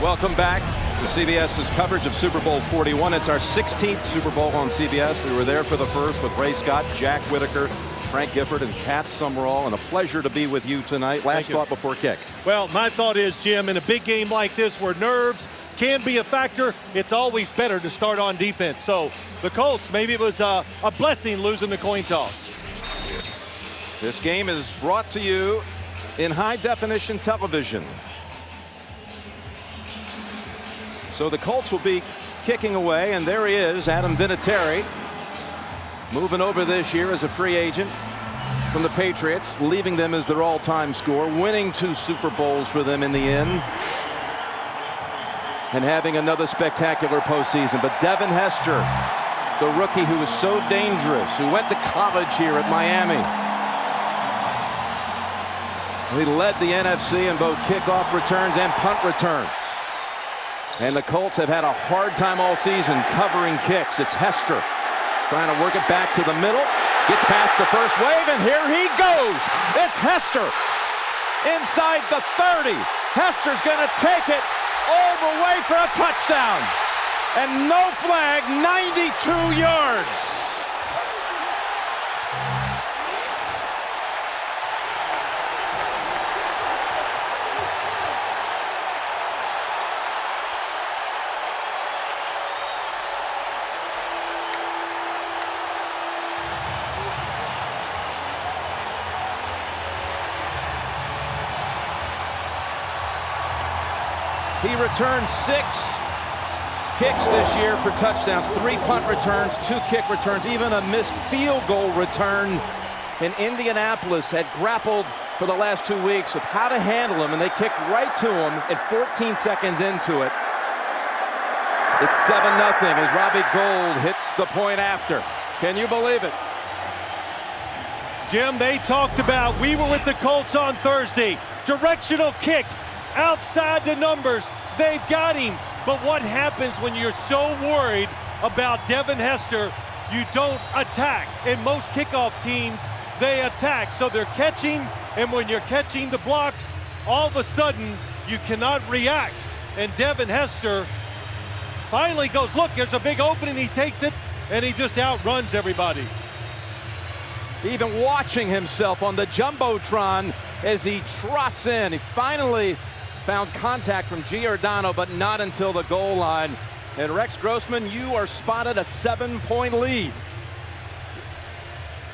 Welcome back to CBS's coverage of Super Bowl 41. It's our 16th Super Bowl on CBS. We were there for the first with Ray Scott, Jack Whitaker, Frank Gifford, and Pat Summerall, and a pleasure to be with you tonight. Last thought before kicks. Well, my thought is, Jim, in a big game like this where nerves can be a factor, it's always better to start on defense. So the Colts, maybe it was a blessing losing the coin toss. This game is brought to you in high-definition television. So the Colts will be kicking away, and there he is, Adam Vinatieri, moving over this year as a free agent from the Patriots, leaving them as their all-time scorer, winning 2 Super Bowls for them in the end, and having another spectacular postseason. But Devin Hester, the rookie who was so dangerous, who went to college here at Miami, he led the NFC in both kickoff returns and punt returns. And the Colts have had a hard time all season covering kicks. It's Hester trying to work it back to the middle. Gets past the first wave, and here he goes. It's Hester inside the 30. Hester's going to take it all the way for a touchdown. And no flag, 92 yards. He returned 6 kicks this year for touchdowns, 3 punt returns, 2 kick returns, even a missed field goal return. And Indianapolis had grappled for the last 2 weeks of how to handle him, and they kicked right to him at 14 seconds into it. It's 7-0 as Robbie Gould hits the point after. Can you believe it? Jim, they talked about, we were with the Colts on Thursday, directional kick. Outside the numbers, they've got him. But what happens when you're so worried about Devin Hester? You don't attack. And most kickoff teams, they attack. So they're catching, and when you're catching the blocks, all of a sudden, you cannot react. And Devin Hester finally goes, look, there's a big opening. He takes it, and he just outruns everybody. Even watching himself on the Jumbotron as he trots in. He finally found contact from Giordano, but not until the goal line. And Rex Grossman, you are spotted a 7-point lead.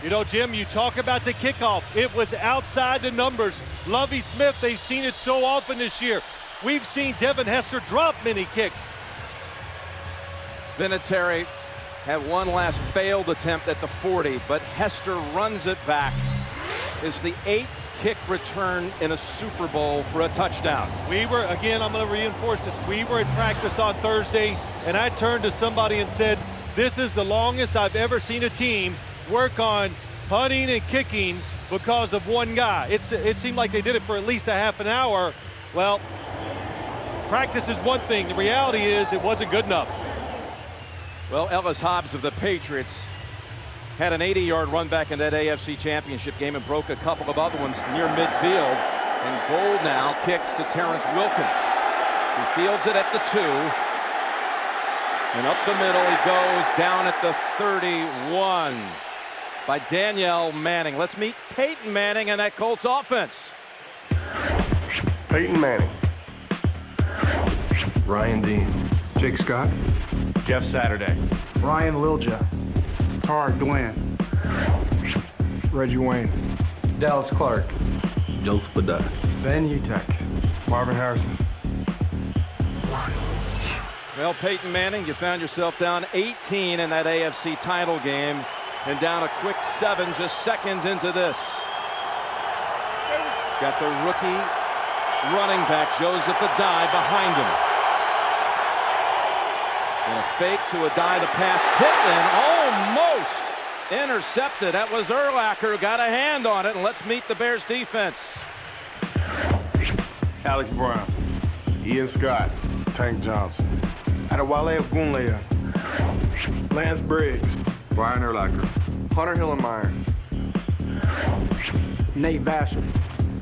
You know, Jim, you talk about the kickoff. It was outside the numbers. Lovie Smith, they've seen it so often this year. We've seen Devin Hester drop many kicks. Vinatieri had one last failed attempt at the 40, but Hester runs it back. It's the 8th kick return in a Super Bowl for a touchdown. We were, again, I'm going to reinforce this. We were at practice on Thursday, and I turned to somebody and said, this is the longest I've ever seen a team work on punting and kicking because of one guy. It seemed like they did it for at least a half an hour. Well, practice is one thing. The reality is it wasn't good enough. Well, Ellis Hobbs of the Patriots had an 80-yard run back in that AFC Championship game and broke a couple of other ones near midfield. And Gould now kicks to Terrence Wilkins, who fields it at the 2. And up the middle he goes, down at the 31 by Danielle Manning. Let's meet Peyton Manning and that Colts offense. Peyton Manning. Ryan Dean. Jake Scott. Jeff Saturday. Ryan Lilja. Tarek Glenn. Reggie Wayne. Dallas Clark. Joseph Addai. Ben Utek. Marvin Harrison. Well, Peyton Manning, you found yourself down 18 in that AFC title game and down a quick 7 just seconds into this. He's got the rookie running back Joseph Addai behind him. And a fake to Addai, the pass. Tillman almost intercepted. That was Urlacher who got a hand on it. And let's meet the Bears defense. Alex Brown. Ian Scott. Tank Johnson. Adewale Ogunleye. Lance Briggs. Brian Urlacher. Hunter Hillenmeyers. Nate Vasher.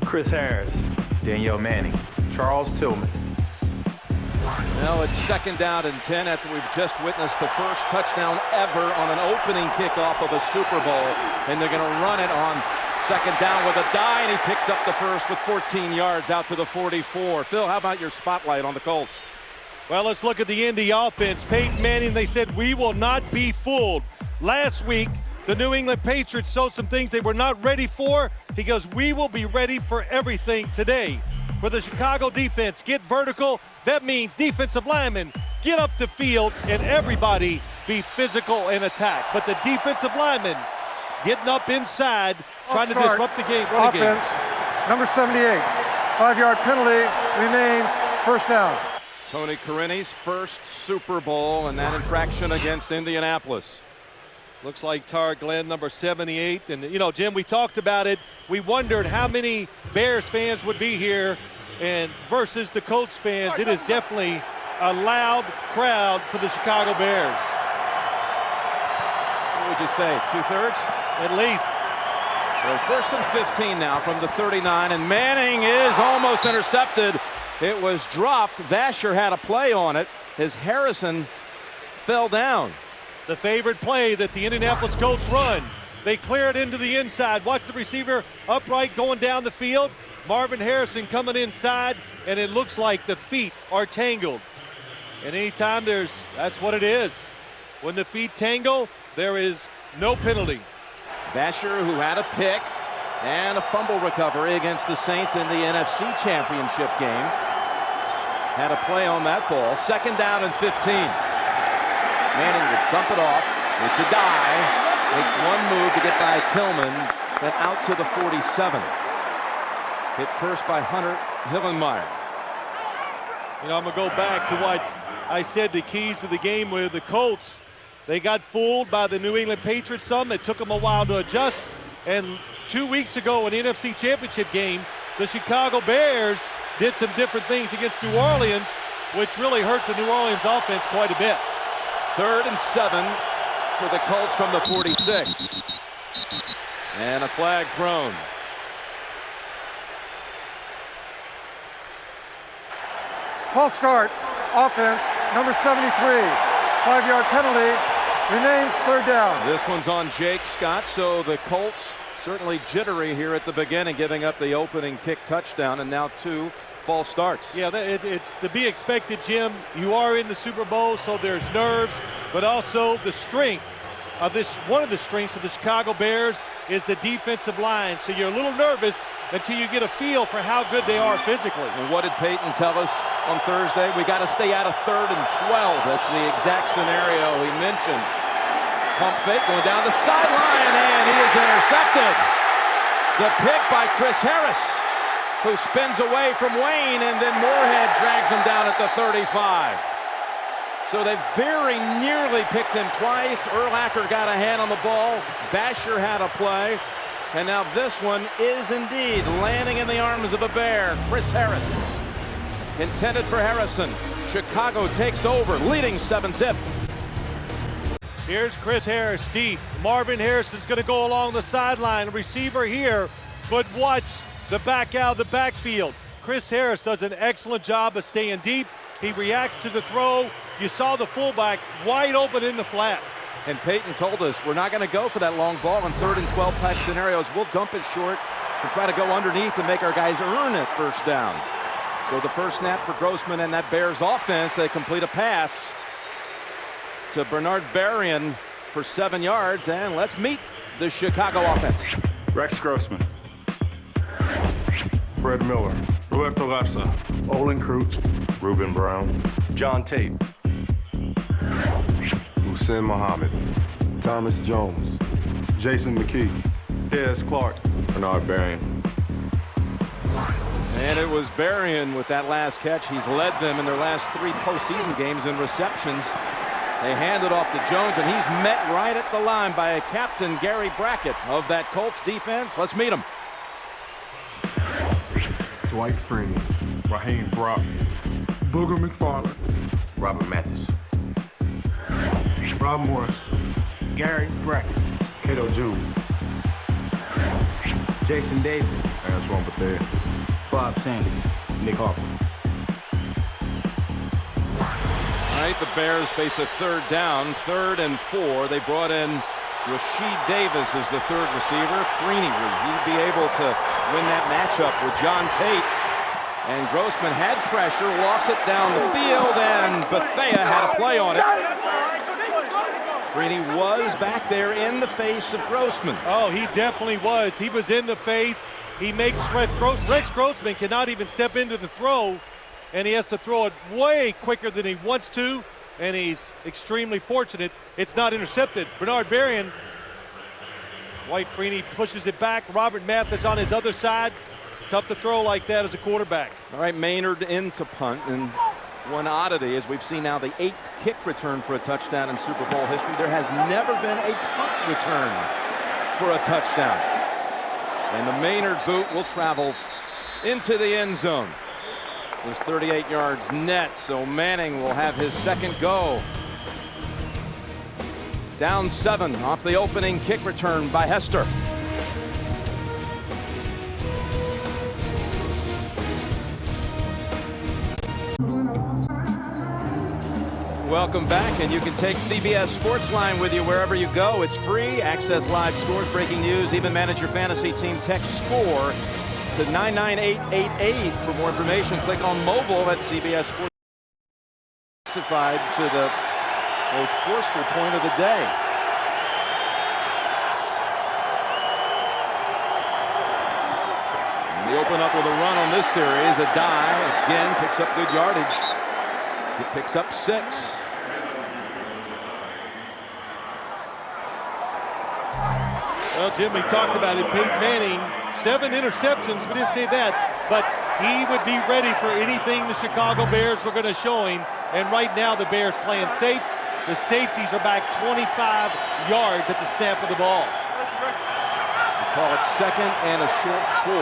Chris Harris. Danielle Manning. Charles Tillman. Well, it's 2nd down and 10 after we've just witnessed the first touchdown ever on an opening kickoff of a Super Bowl. And they're going to run it on 2nd down with Addai, and he picks up the first with 14 yards out to the 44. Phil, how about your spotlight on the Colts? Well, let's look at the Indy offense. Peyton Manning, they said, we will not be fooled. Last week, the New England Patriots showed some things they were not ready for. He goes, we will be ready for everything today. For the Chicago defense, get vertical. That means defensive linemen get up the field and everybody be physical and attack. But the defensive linemen getting up inside, trying to disrupt the game. Offense, number 78. 5-yard penalty, remains 1st down. Tony Carini's first Super Bowl, and that infraction against Indianapolis. Looks like Tar Glenn, number 78. And, you know, Jim, we talked about it. We wondered how many Bears fans would be here and versus the Colts fans. It is definitely a loud crowd for the Chicago Bears. What would you say, 2/3? At least. So 1st and 15 now from the 39, and Manning is almost intercepted. It was dropped. Vasher had a play on it as Harrison fell down. The favorite play that the Indianapolis Colts run. They clear it into the inside. Watch the receiver upright going down the field. Marvin Harrison coming inside, and it looks like the feet are tangled. And anytime that's what it is. When the feet tangle, there is no penalty. Vasher, who had a pick and a fumble recovery against the Saints in the NFC Championship game, had a play on that ball. 2nd down and 15. Manning will dump it off. It's Addai. Makes one move to get by Tillman, then out to the 47. Hit first by Hunter Hillenmeyer. You know, I'm going to go back to what I said the keys to the game with the Colts. They got fooled by the New England Patriots some. It took them a while to adjust. And 2 weeks ago in the NFC Championship game, the Chicago Bears did some different things against New Orleans, which really hurt the New Orleans offense quite a bit. 3rd and 7 for the Colts from the 46. And a flag thrown. False start, offense, number 73. 5-yard penalty, remains 3rd down. This one's on Jake Scott, so the Colts certainly jittery here at the beginning, giving up the opening kick touchdown, and now 2 false starts. Yeah, it's to be expected, Jim. You are in the Super Bowl, so there's nerves, but also the strength of this. One of the strengths of the Chicago Bears is the defensive line, so you're a little nervous until you get a feel for how good they are physically. And what did Peyton tell us on Thursday? We got to stay out of 3rd and 12. That's the exact scenario he mentioned. Pump fake going down the sideline, and he is intercepted. The pick by Chris Harris, who spins away from Wayne, and then Moorhead drags him down at the 35. So they very nearly picked him twice. Urlacher got a hand on the ball. Vasher had a play. And now this one is indeed landing in the arms of a Bear. Chris Harris. Intended for Harrison. Chicago takes over, leading 7-zip. Here's Chris Harris deep. Marvin Harrison's going to go along the sideline. Receiver here, but watch the back out of the backfield. Chris Harris does an excellent job of staying deep. He reacts to the throw. You saw the fullback wide open in the flat. And Peyton told us we're not going to go for that long ball in 3rd and 12 type scenarios. We'll dump it short and try to go underneath and make our guys earn it 1st down. So the first snap for Grossman and that Bears offense, they complete a pass to Bernard Berrien for 7 yards. And let's meet the Chicago offense. Rex Grossman. Fred Miller. Roberto Garza. Olin Kreutz. Ruben Brown. John Tate. Hussein Muhammad. Thomas Jones. Jason McKee. Des Clark. Bernard Berrien. And it was Berrien with that last catch. He's led them in their last 3 postseason games in receptions. They hand it off to Jones, and he's met right at the line by Captain Gary Brackett of that Colts defense. Let's meet him. Dwight Freeney. Raheem Brock. Booger McFarland. Robert Mathis. Rob Morris. Gary Brackett. Cato Jude. Jason Davis. Antoine Bethea. Bob Sanders. Nick Harper. right, the Bears face a third down, 3rd and 4. They brought in Rashid Davis as the third receiver. Freeney, he'd be able to win that matchup with John Tate. And Grossman had pressure, lofts it down the field, and Bethea had a play on it. Freeney was back there in the face of Grossman. Oh, he definitely was. He was in the face. He makes Rex Grossman cannot even step into the throw, and he has to throw it way quicker than he wants to, and he's extremely fortunate it's not intercepted. Bernard Berrien, White Freeney pushes it back. Robert Mathis on his other side. Tough to throw like that as a quarterback. All right, Maynard into punt, and one oddity is we've seen now the 8th kick return for a touchdown in Super Bowl history. There has never been a punt return for a touchdown. And the Maynard boot will travel into the end zone. There's 38 yards net, so Manning will have his second go. Down 7 off the opening kick return by Hester. Welcome back, and you can take CBS Sportsline with you wherever you go. It's free. Access live scores, breaking news, even manage your fantasy team. Text SCORE to 99888 for more information. Click on mobile at CBS Sports. Testified to the most forceful point of the day. And we open up with a run on this series. Addai again picks up good yardage. He picks up 6. Well, Jim, we talked about it. Peyton Manning, 7 interceptions. We didn't say that, but he would be ready for anything the Chicago Bears were going to show him. And right now, the Bears playing safe. The safeties are back 25 yards at the snap of the ball. We call it 2nd and a short 4.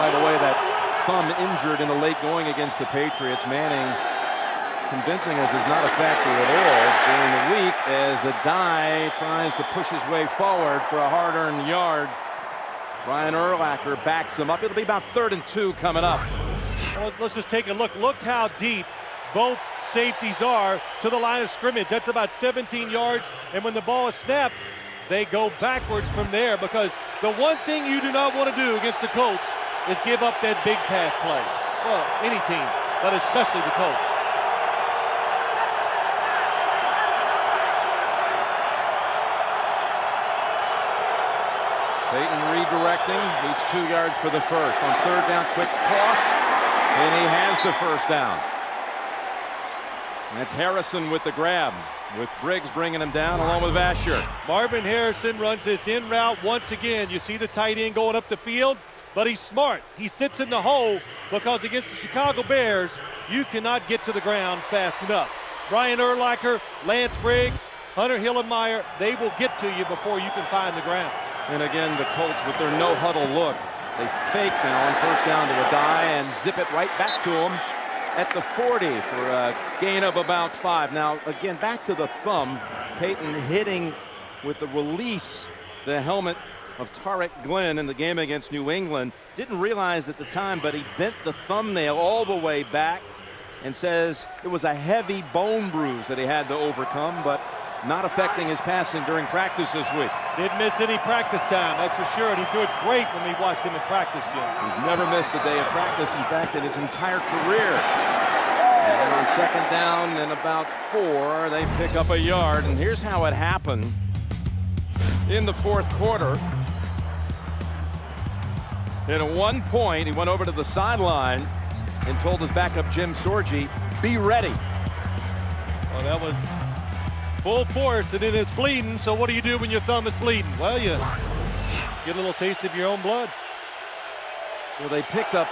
By the way, that thumb injured in the late going against the Patriots. Manning convincing us is not a factor at all during the week as Addai tries to push his way forward for a hard-earned yard. Brian Urlacher backs him up. It'll be about 3rd and 2 coming up. Well, let's just take a look. Look how deep both safeties are to the line of scrimmage. That's about 17 yards, and when the ball is snapped, they go backwards from there, because the one thing you do not want to do against the Colts is give up that big pass play. Well, any team, but especially the Colts. Peyton redirecting, needs 2 yards for the first. On 3rd down, quick toss, and he has the first down. And that's Harrison with the grab, with Briggs bringing him down along with Vasher. Marvin Harrison runs this in route once again. You see the tight end going up the field, but he's smart. He sits in the hole because against the Chicago Bears, you cannot get to the ground fast enough. Brian Urlacher, Lance Briggs, Hunter Hillenmeyer, they will get to you before you can find the ground. And again, the Colts with their no-huddle look. They fake now on 1st down to Addai and zip it right back to him at the 40 for a gain of about 5. Now, again, back to the thumb. Peyton hitting with the release the helmet of Tarek Glenn in the game against New England. Didn't realize at the time, but he bent the thumbnail all the way back and says it was a heavy bone bruise that he had to overcome, but not affecting his passing during practice this week. Didn't miss any practice time, that's for sure, and he threw it great when we watched him in practice, Jim. He's never missed a day of practice, in fact, in his entire career. And on 2nd down and about 4, they pick up a yard, and here's how it happened. In the 4th quarter, and at one point, he went over to the sideline and told his backup Jim Sorgi, be ready. Well, that was full force, and then it's bleeding, so what do you do when your thumb is bleeding? Well, you get a little taste of your own blood. Well, they picked up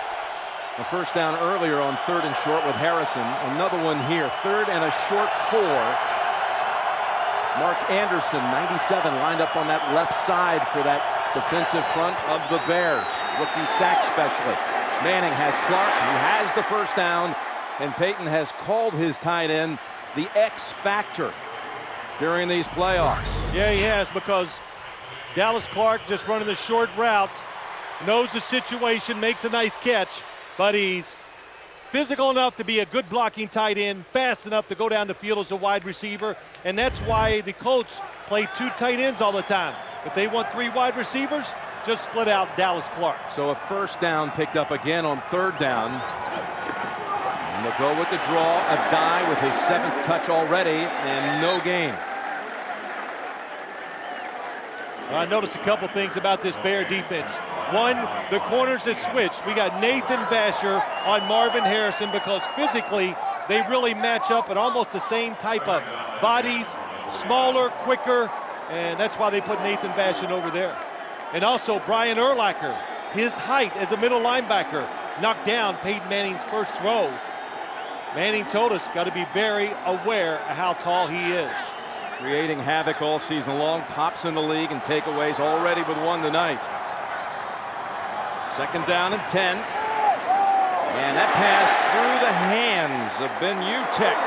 a 1st down earlier on 3rd and short with Harrison. Another one here, 3rd and a short 4. Mark Anderson, 97, lined up on that left side for that defensive front of the Bears. Rookie sack specialist. Manning has Clark, he has the 1st down, and Peyton has called his tight end the X factor during these playoffs. Yeah, he has, because Dallas Clark just running the short route, knows the situation, makes a nice catch, but he's physical enough to be a good blocking tight end, fast enough to go down the field as a wide receiver, and that's why the Colts play 2 tight ends all the time. If they want 3 wide receivers, just split out Dallas Clark. So a first down picked up again on 3rd down. And they'll go with the draw. Addai with his 7th touch already and no gain. I noticed a couple things about this Bear defense. One, the corners that switched. We got Nathan Vasher on Marvin Harrison because physically they really match up at almost the same type of bodies, smaller, quicker, and that's why they put Nathan Vasher over there. And also Brian Urlacher, his height as a middle linebacker, knocked down Peyton Manning's first throw. Manning told us, got to be very aware of how tall he is. Creating havoc all season long, tops in the league in takeaways already with 1 tonight. 2nd down and 10. And that pass through the hands of Ben Utek.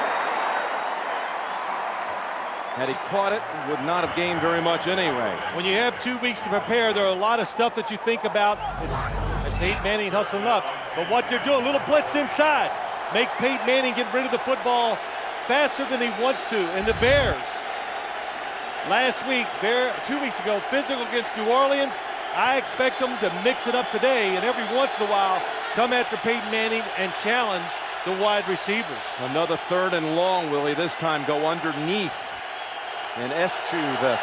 Had he caught it, would not have gained very much anyway. When you have 2 weeks to prepare, there are a lot of stuff that you think about as Peyton Manning hustling up. But what they're doing, a little blitz inside, makes Peyton Manning get rid of the football faster than he wants to. And the Bears, last week, 2 weeks ago, physical against New Orleans. I expect them to mix it up today and every once in a while come after Peyton Manning and challenge the wide receivers. Another 3rd and long, will he this time go underneath? And Eschew, the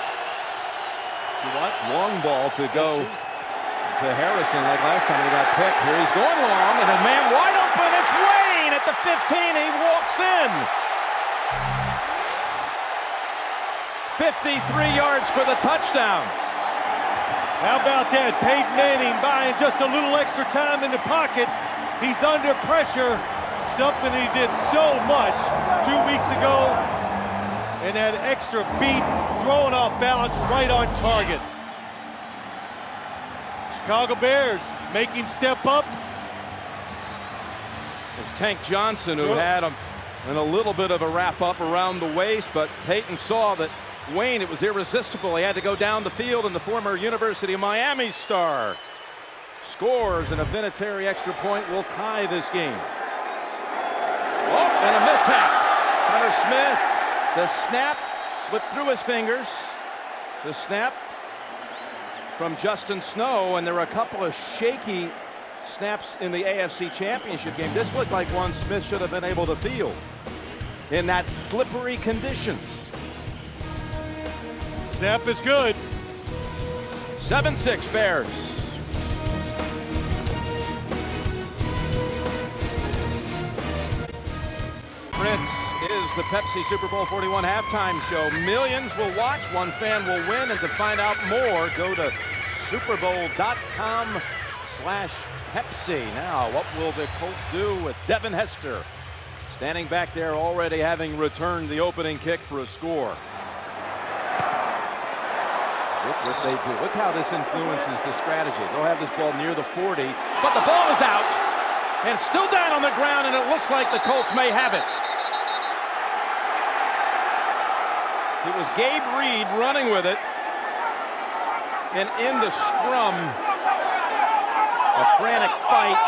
long ball to go to Harrison like last time he got picked. Here he's going long, and a man wide open. It's Wayne at the 15. He walks in. 53 yards for the touchdown. How about that? Peyton Manning buying just a little extra time in the pocket. He's under pressure, something he did so much 2 weeks ago. And that extra beat, throwing off balance right on target. Chicago Bears make him step up. It's Tank Johnson who had him in a little bit of a wrap up around the waist, but Peyton saw that Wayne, it was irresistible. He had to go down the field, and the former University of Miami star scores, and a Vinatieri extra point will tie this game. Oh, and a mishap. Hunter Smith, the snap slipped through his fingers. The snap from Justin Snow, and there were a couple of shaky snaps in the AFC Championship game. This looked like one Smith should have been able to field in that slippery conditions. Snap is good. 7-6 Bears. Prince is the Pepsi Super Bowl 41 halftime show. Millions will watch, 1 fan will win, and to find out more, go to superbowl.com/Pepsi. Now, what will the Colts do with Devin Hester standing back there, already having returned the opening kick for a score? Look what they do. Look how this influences the strategy. They'll have this ball near the 40, but the ball is out and still down on the ground, and it looks like the Colts may have it. It was Gabe Reed running with it, and in the scrum, a frantic fight.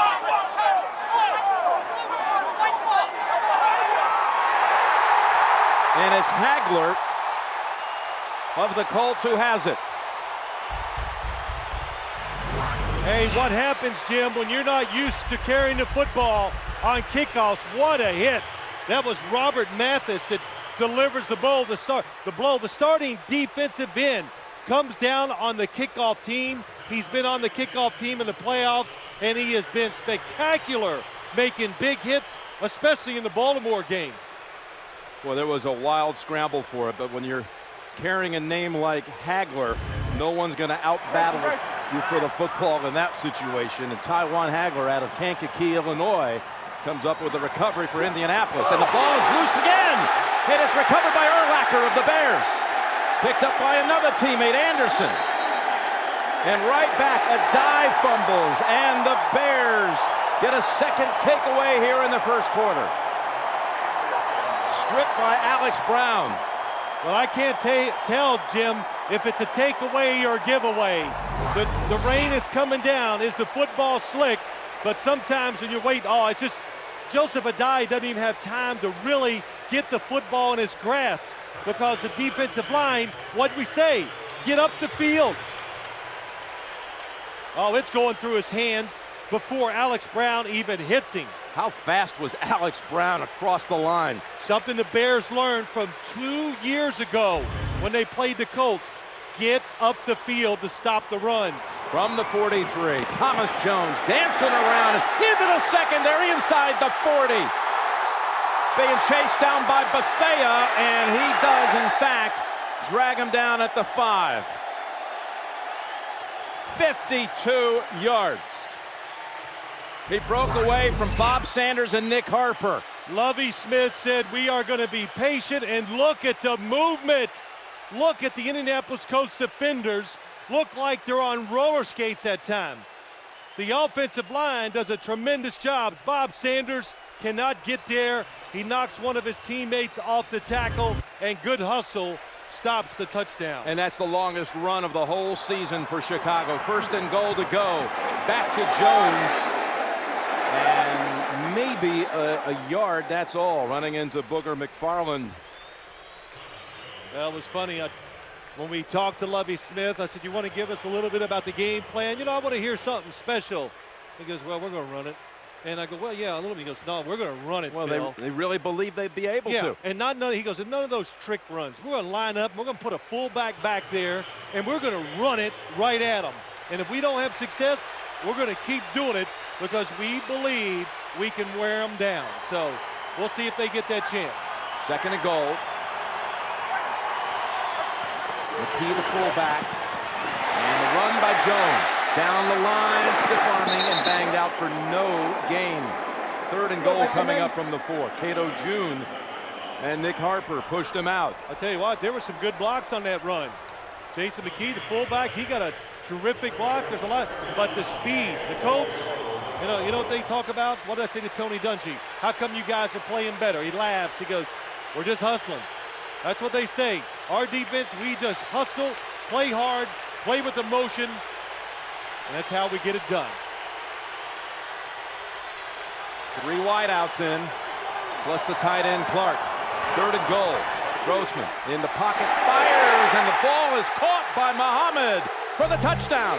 And it's Hagler of the Colts who has it. Hey, what happens, Jim, when you're not used to carrying the football on kickoffs? What a hit. That was Robert Mathis that delivers the blow. The starting defensive end comes down on the kickoff team. He's been on the kickoff team in the playoffs, and he has been spectacular, making big hits, especially in the Baltimore game. Well, there was a wild scramble for it, but when you're carrying a name like Hagler, no one's going to out-battle you for the football in that situation. And Tywan Hagler out of Kankakee, Illinois, comes up with a recovery for Indianapolis. And the ball is loose again. It is recovered by Urlacher of the Bears. Picked up by another teammate, Anderson. And right back, Addai fumbles. And the Bears get a second takeaway here in the first quarter. Stripped by Alex Brown. Well, I can't tell, Jim, if it's a takeaway or a giveaway. The rain is coming down. Is the football slick? But sometimes when you wait, it's just Joseph Addai doesn't even have time to really get the football in his grasp because the defensive line, what'd we say? Get up the field. Oh, it's going through his hands before Alex Brown even hits him. How fast was Alex Brown across the line? Something the Bears learned from 2 years ago when they played the Colts. Get up the field to stop the runs. From the 43, Thomas Jones dancing around into the secondary inside the 40. Being chased down by Bethea, and he does, in fact, drag him down at the 5. 52 yards. He broke away from Bob Sanders and Nick Harper. Lovie Smith said, we are going to be patient, and look at the movement. Look at the Indianapolis Colts defenders. Look like they're on roller skates that time. The offensive line does a tremendous job. Bob Sanders cannot get there. He knocks one of his teammates off the tackle, and good hustle stops the touchdown. And that's the longest run of the whole season for Chicago. First and goal to go. Back to Jones. And maybe a yard, that's all. Running into Booger McFarland. Well, it was funny. When we talked to Lovie Smith, I said, you want to give us a little bit about the game plan? You know, I want to hear something special. He goes, well, we're going to run it. And I go, well, yeah, a little bit. He goes, no, we're going to run it, well, Phil. they really believe they'd be able to. And he goes, none of those trick runs. We're going to line up. We're going to put a fullback back there, and we're going to run it right at them. And if we don't have success, we're going to keep doing it because we believe we can wear them down. So we'll see if they get that chance. Second and goal. McKee the fullback. And the run by Jones. Down the line, stiff arming and banged out for no gain. Third and goal coming up from the 4. Cato June and Nick Harper pushed him out. I'll tell you what, there were some good blocks on that run. Jason McKee, the fullback, he got a terrific block. There's a lot, but the speed, the Colts, you know what they talk about? What did I say to Tony Dungy? How come you guys are playing better? He laughs. He goes, we're just hustling. That's what they say. Our defense, we just hustle, play hard, play with emotion, and that's how we get it done. 3 wideouts in, plus the tight end Clark. Third and goal. Grossman in the pocket, fires, and the ball is caught by Muhammad for the touchdown.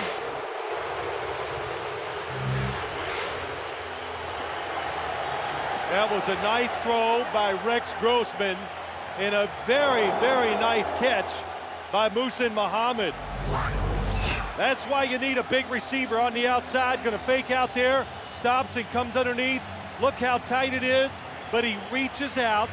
That was a nice throw by Rex Grossman and a very, very nice catch by Muhsin Muhammad. That's why you need a big receiver on the outside, going to fake out there, stops and comes underneath. Look how tight it is, but he reaches out,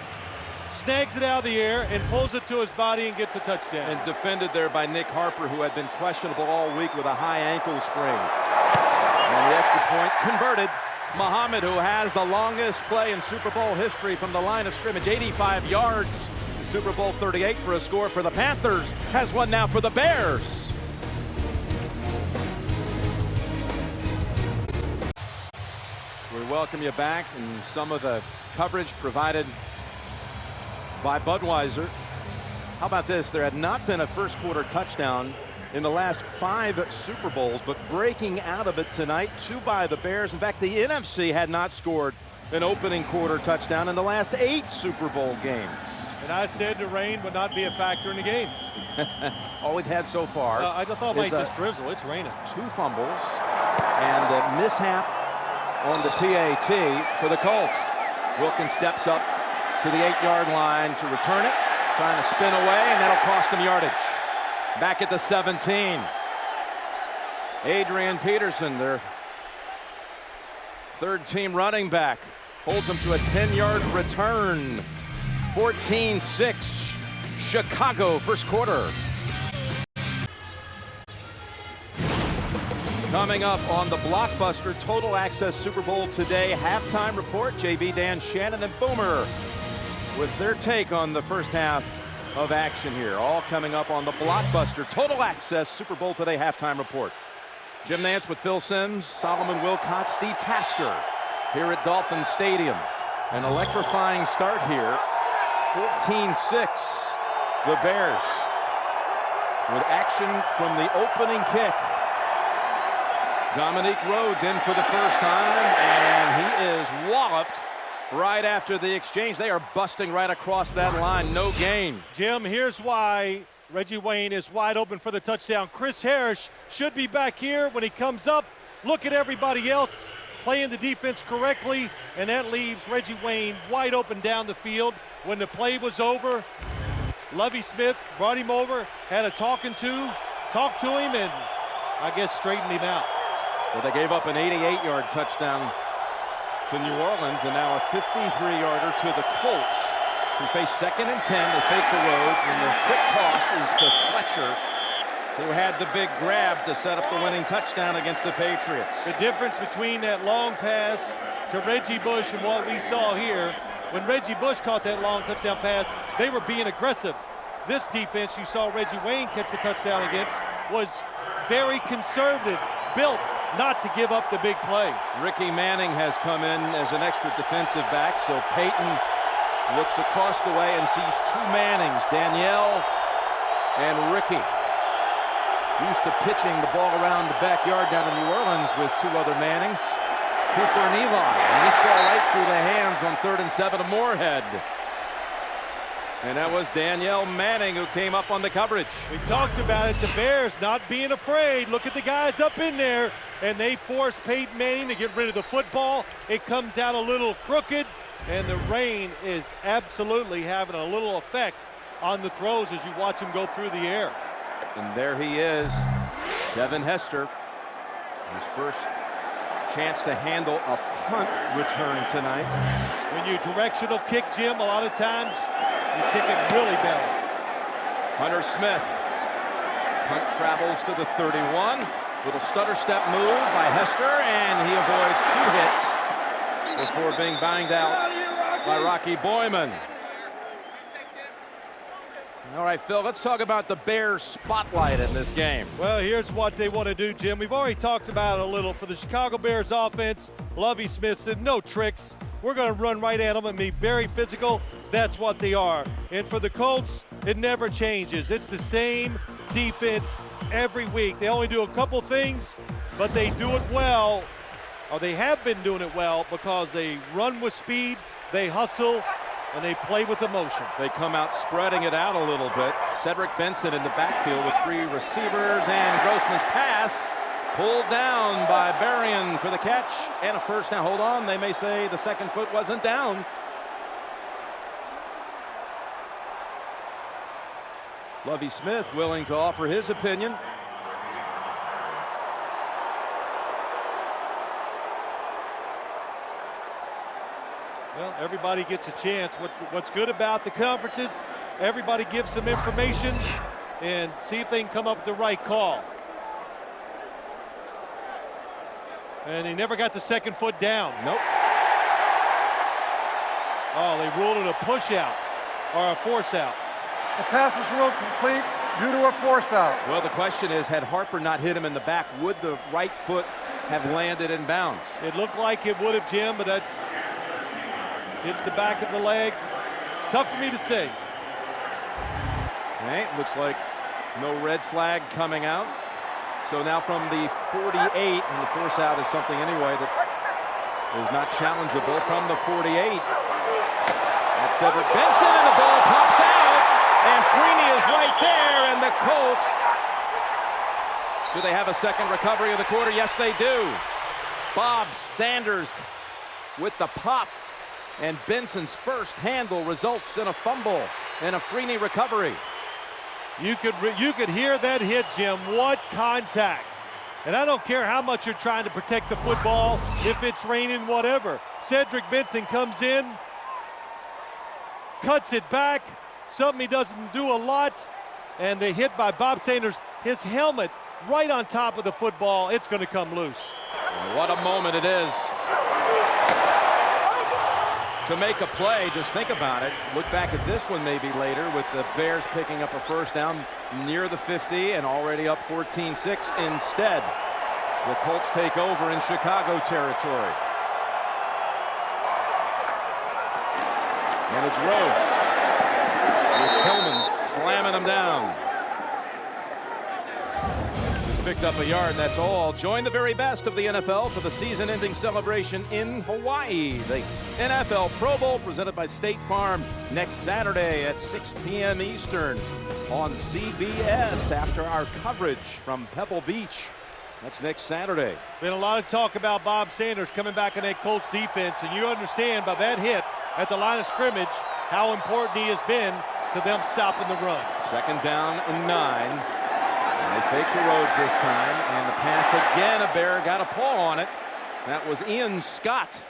snags it out of the air, and pulls it to his body and gets a touchdown. And defended there by Nick Harper, who had been questionable all week with a high ankle sprain. And the extra point converted. Muhammad, who has the longest play in Super Bowl history from the line of scrimmage, 85 yards. The Super Bowl 38 for a score for the Panthers, has one now for the Bears. We welcome you back, and some of the coverage provided by Budweiser. How about this? There had not been a first quarter touchdown in the last 5 Super Bowls, but breaking out of it tonight, 2 by the Bears. In fact, the NFC had not scored an opening quarter touchdown in the last 8 Super Bowl games. And I said the rain would not be a factor in the game. All we've had so far I just thought it might just drizzle. It's raining. 2 fumbles and the mishap on the PAT for the Colts. Wilkins steps up to the 8-yard line to return it, trying to spin away, and that'll cost him yardage. Back at the 17. Adrian Peterson, their third-team running back, holds them to a 10-yard return. 14-6, Chicago, first quarter. Coming up on the blockbuster Total Access Super Bowl today halftime report, JB, Dan, Shannon, and Boomer with their take on the first half of action here. All coming up on the blockbuster Total Access Super Bowl today halftime report. Jim Nance with Phil Simms, Solomon Wilcott, Steve Tasker here at Dolphin Stadium. An electrifying start here. 14-6, the Bears with action from the opening kick. Dominique Rhodes in for the first time, and he is walloped right after the exchange. They are busting right across that line. No gain. Jim, here's why Reggie Wayne is wide open for the touchdown. Chris Harris should be back here when he comes up. Look at everybody else playing the defense correctly, and that leaves Reggie Wayne wide open down the field. When the play was over, Lovie Smith brought him over, had a talked to him, and I guess straightened him out. Well, they gave up an 88-yard touchdown to New Orleans, and now a 53-yarder to the Colts, who face 2nd and 10. They fake the Rhodes, and the quick toss is to Fletcher, who had the big grab to set up the winning touchdown against the Patriots. The difference between that long pass to Reggie Bush and what we saw here, when Reggie Bush caught that long touchdown pass, they were being aggressive. This defense you saw Reggie Wayne catch the touchdown against was very conservative, built not to give up the big play. Ricky Manning has come in as an extra defensive back, so Peyton looks across the way and sees 2 Mannings, Danielle and Ricky. Used to pitching the ball around the backyard down in New Orleans with 2 other Mannings, Cooper and Eli. And this ball right through the hands on 3rd and 7 to Moorhead. And that was Danielle Manning who came up on the coverage. We talked about it, the Bears not being afraid. Look at the guys up in there, and they force Peyton Manning to get rid of the football. It comes out a little crooked, and the rain is absolutely having a little effect on the throws as you watch him go through the air. And there he is, Devin Hester. His first chance to handle a punt return tonight. When you directional kick, Jim, a lot of times you kick it really bad. Hunter Smith. Punt travels to the 31. Little stutter step move by Hester, and he avoids 2 hits before being banged out by Rocky Boyman. All right, Phil, let's talk about the Bears' spotlight in this game. Well, here's what they want to do, Jim. We've already talked about it a little. For the Chicago Bears offense, Lovie Smith said, no tricks. We're going to run right at them and be very physical. That's what they are. And for the Colts, it never changes. It's the same defense every week. They only do a couple things, but they do it well, or they have been doing it well, because they run with speed, they hustle, and they play with emotion. They come out spreading it out a little bit. Cedric Benson in the backfield with 3 receivers, and Grossman's pass pulled down by Berrien for the catch and a first down. Hold on, they may say the second foot wasn't down. Lovie Smith willing to offer his opinion. Well, everybody gets a chance. What's good about the conferences, everybody gives some information and see if they can come up with the right call. And he never got the second foot down. Nope. Oh, they ruled it a push out or a force out. The pass is ruled complete due to a force out. Well, the question is, had Harper not hit him in the back, would the right foot have landed in bounds? It looked like it would have, Jim, but it's the back of the leg. Tough for me to say. Okay, looks like no red flag coming out. So now from the 48, and the force out is something anyway that is not challengeable from the 48. That's Cedric Benson, and the ball pops out, and Freeney is right there, and the Colts, do they have a second recovery of the quarter? Yes, they do. Bob Sanders with the pop, and Benson's first handle results in a fumble and a Freeney recovery. You could hear that hit, Jim. What contact. And I don't care how much you're trying to protect the football, if it's raining, whatever. Cedric Benson comes in, cuts it back, something he doesn't do a lot, and the hit by Bob Sanders, his helmet right on top of the football, it's going to come loose. What a moment it is to make a play. Just think about it. Look back at this one maybe later with the Bears picking up a first down near the 50 and already up 14-6. Instead, the Colts take over in Chicago territory. And it's Rhodes with Tillman slamming them down. This picked up a yard, that's all. Join the very best of the NFL for the season-ending celebration in Hawaii. The NFL Pro Bowl presented by State Farm next Saturday at 6 p.m. Eastern on CBS after our coverage from Pebble Beach. That's next Saturday. Been a lot of talk about Bob Sanders coming back in that Colts defense, and you understand by that hit at the line of scrimmage how important he has been to them stopping the run. 2nd down and 9. And they fake to Rhodes this time, and the pass again. A Bear got a paw on it. That was Ian Scott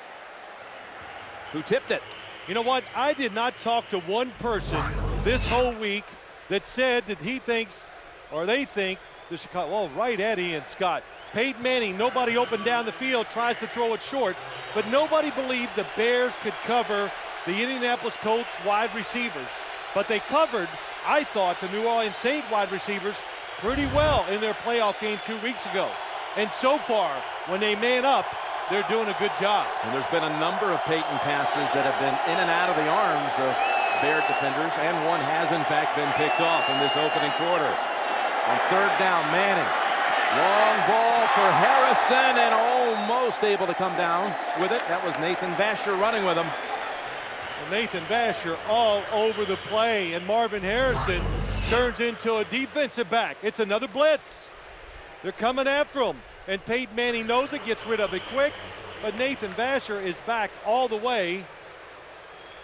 who tipped it. You know what? I did not talk to one person this whole week that said that he thinks, or they think, the Chicago, well, right at Ian Scott. Peyton Manning, nobody open down the field, tries to throw it short, but nobody believed the Bears could cover the Indianapolis Colts wide receivers. But they covered, I thought, the New Orleans Saints wide receivers pretty well in their playoff game 2 weeks ago. And so far, when they man up, they're doing a good job. And there's been a number of Peyton passes that have been in and out of the arms of Bear defenders, and one has in fact been picked off in this opening quarter. On 3rd down, Manning. Long ball for Harrison, and almost able to come down with it. That was Nathan Vasher running with him. Nathan Vasher all over the play, and Marvin Harrison turns into a defensive back. It's another blitz. They're coming after him, and Peyton Manning knows it, gets rid of it quick, but Nathan Vasher is back all the way.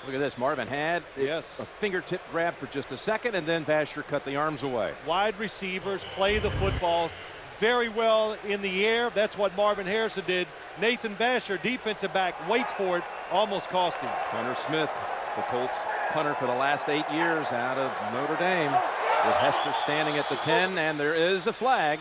Look at this. Marvin had a fingertip grab for just a second, and then Vasher cut the arms away. Wide receivers play the football very well in the air. That's what Marvin Harrison did. Nathan Vasher, defensive back, waits for it, almost cost him. Hunter Smith, the Colts punter for the last 8 years out of Notre Dame, with Hester standing at the 10, and there is a flag.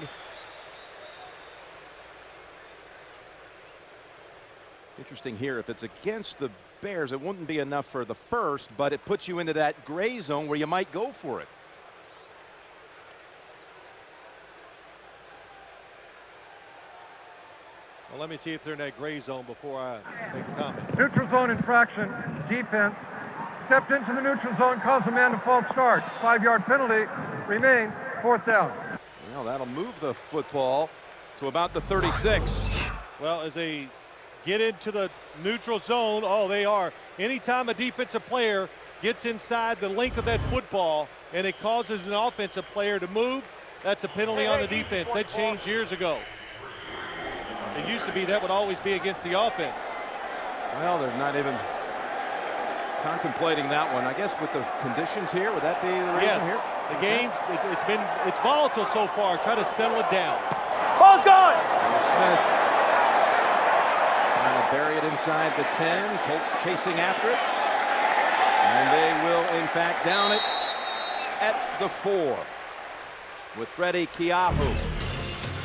Interesting here, if it's against the Bears, it wouldn't be enough for the first, but it puts you into that gray zone where you might go for it. Well, let me see if they're in that gray zone before I make a comment. Neutral zone infraction. Defense stepped into the neutral zone, caused a man to false start. 5-yard penalty remains 4th down. Well, that'll move the football to about the 36. Well, as they get into the neutral zone, they are. Anytime a defensive player gets inside the length of that football and it causes an offensive player to move, that's a penalty on the defense. That changed years ago. It used to be that would always be against the offense. Well, they're not even contemplating that one. I guess with the conditions here, would that be the reason here? The game's, it's volatile so far. Try to settle it down. Ball's gone! Smith trying to bury it inside the 10. Colts chasing after it. And they will, in fact, down it at the 4 with Freddie Kiahu.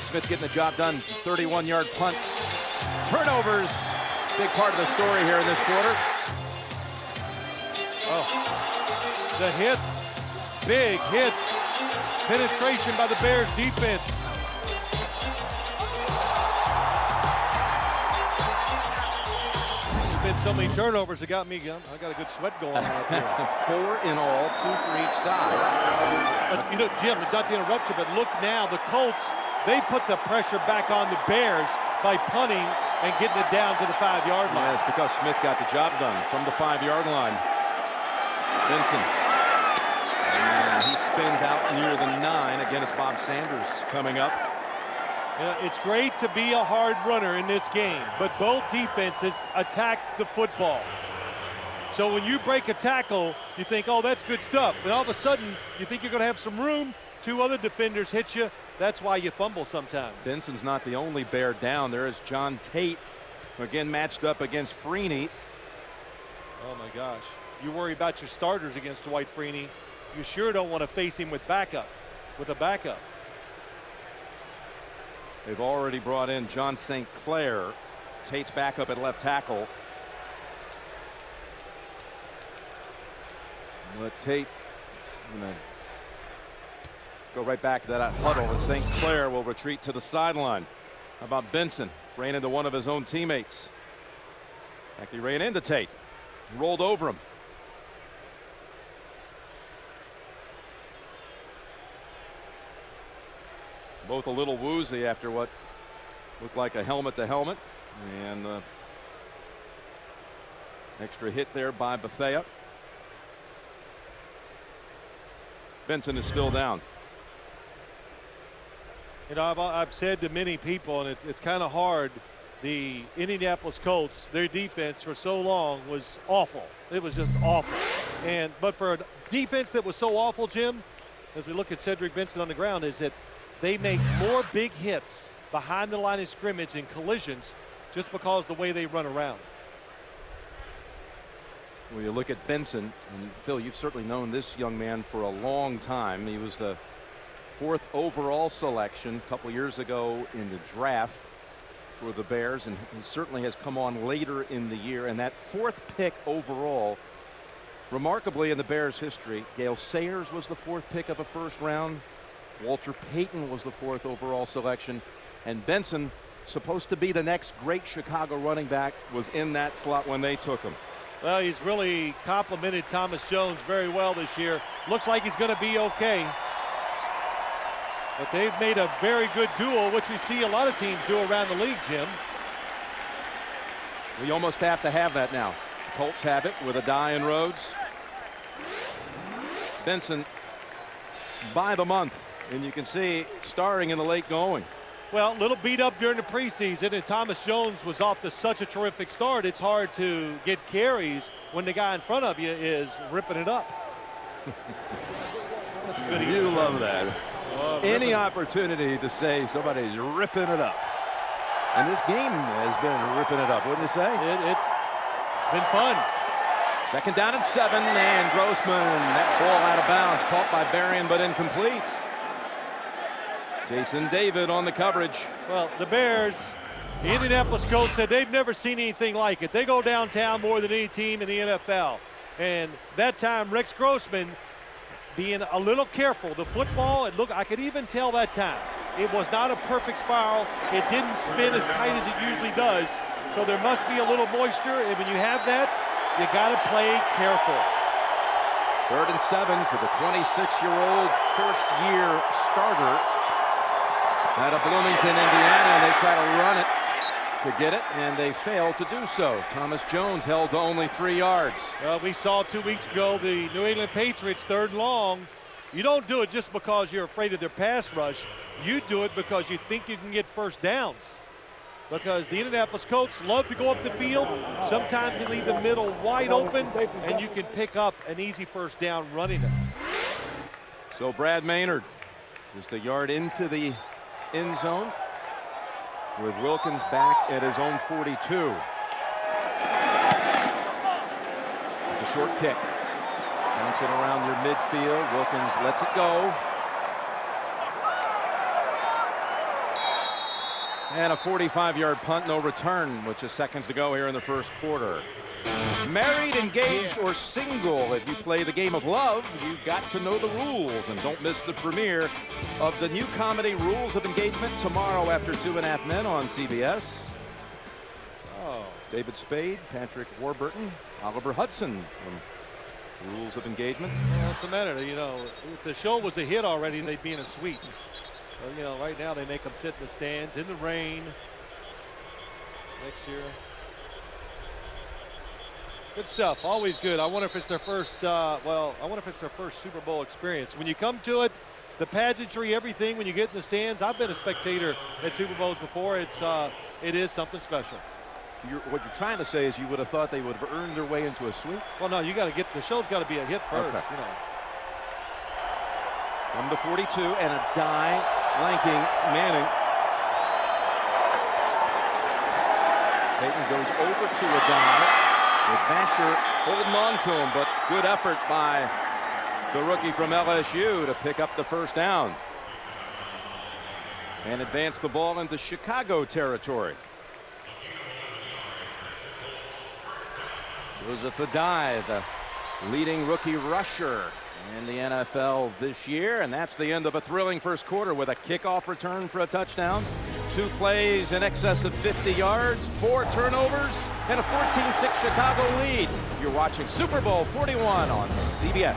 Smith getting the job done. 31-yard punt. Turnovers, big part of the story here in this quarter. The hits, big hits. Penetration by the Bears defense. There's been so many turnovers that got me, I got a good sweat going on out there. 4 in all, 2 for each side. But, you know, Jim, not to interrupt you, but look now, the Colts, they put the pressure back on the Bears by punting and getting it down to the 5-yard line. Yes, because Smith got the job done from the 5-yard line. Benson. And he spins out near the 9. Again, it's Bob Sanders coming up. You know, it's great to be a hard runner in this game, but both defenses attack the football. So when you break a tackle, you think, oh, that's good stuff. And all of a sudden, you think you're going to have some room. 2 other defenders hit you. That's why you fumble sometimes. Benson's not the only Bear down. There is John Tate, again matched up against Freeney. Oh, my gosh. You worry about your starters against Dwight Freeney. You sure don't want to face him with a backup. They've already brought in John St. Clair. Tate's backup at left tackle. But Tate, go right back to that huddle, and St. Clair will retreat to the sideline. How about Benson? Ran into one of his own teammates. In fact, he ran into Tate, rolled over him. Both a little woozy after what looked like a helmet to helmet, and extra hit there by Bethea. Benson is still down. You know, I've said to many people, and it's kind of hard. The Indianapolis Colts, their defense for so long was awful. It was just awful. But for a defense that was so awful, Jim, as we look at Cedric Benson on the ground, is that they make more big hits behind the line of scrimmage and collisions just because the way they run around. Well, you look at Benson, and Phil, you've certainly known this young man for a long time. He was the 4th overall selection a couple years ago in the draft for the Bears, and he certainly has come on later in the year. And that 4th pick overall, remarkably in the Bears history, Gale Sayers was the 4th pick of a first round. Walter Payton was the 4th overall selection, and Benson, supposed to be the next great Chicago running back, was in that slot when they took him. Well, he's really complimented Thomas Jones very well this year. Looks like he's going to be okay. But they've made a very good duo, which we see a lot of teams do around the league, Jim. We almost have to have that now. The Colts have it with Addai and Rhodes. Benson by the month, and you can see starring in the late going. Well, a little beat up during the preseason, and Thomas Jones was off to such a terrific start. It's hard to get carries when the guy in front of you is ripping it up. That's good. You love that. Any opportunity to say somebody's ripping it up. And this game has been ripping it up, wouldn't you say? It's been fun. 2nd down and 7, and Grossman, that ball out of bounds, caught by Berrien but incomplete. Jason David on the coverage. Well, the Bears, the Indianapolis Colts said they've never seen anything like it. They go downtown more than any team in the NFL. And that time, Rex Grossman being a little careful. The football, I could even tell that time. It was not a perfect spiral. It didn't spin as tight as it usually does. So there must be a little moisture. And when you have that, you got to play careful. 3rd and 7 for the 26-year-old first-year starter out of Bloomington, Indiana, and they try to run it to get it, and they fail to do so. Thomas Jones held to only 3 yards. Well, we saw 2 weeks ago the New England Patriots 3rd and long. You don't do it just because you're afraid of their pass rush. You do it because you think you can get first downs. Because the Indianapolis Colts love to go up the field. Sometimes they leave the middle wide open, and you can pick up an easy first down running it. So Brad Maynard just a yard into the end zone with Wilkins back at his own 42. It's a short kick. Bouncing around your midfield. Wilkins lets it go. And a 45-yard punt, no return, with just seconds to go here in the first quarter. Married, engaged, or single, if you play the game of love, you've got to know the rules. And don't miss the premiere of the new comedy Rules of Engagement tomorrow after 2.5 Men on CBS. Oh, David Spade, Patrick Warburton, Oliver Hudson from Rules of Engagement. Well, what's the matter? You know, if the show was a hit already, they'd be in a suite. Well, you know, right now they make them sit in the stands in the rain. Next year. Good stuff. Always good. I wonder if it's their first. I wonder if it's their first Super Bowl experience. When you come to it, the pageantry, everything. When you get in the stands, I've been a spectator at Super Bowls before. It is something special. What you're trying to say is you would have thought they would have earned their way into a suite? Well, no, you got to get the show's got to be a hit first. Okay. You know. From the 42 and a die flanking Manning. Peyton goes over to a die with Vasher holding on to him, but good effort by the rookie from LSU to pick up the first down and advance the ball into Chicago territory. Joseph Addai, the leading rookie rusher in the NFL this year, and that's the end of a thrilling first quarter with a kickoff return for a touchdown, 2 plays in excess of 50 yards, 4 turnovers, and a 14-6 Chicago lead. You're watching Super Bowl 41 on CBS.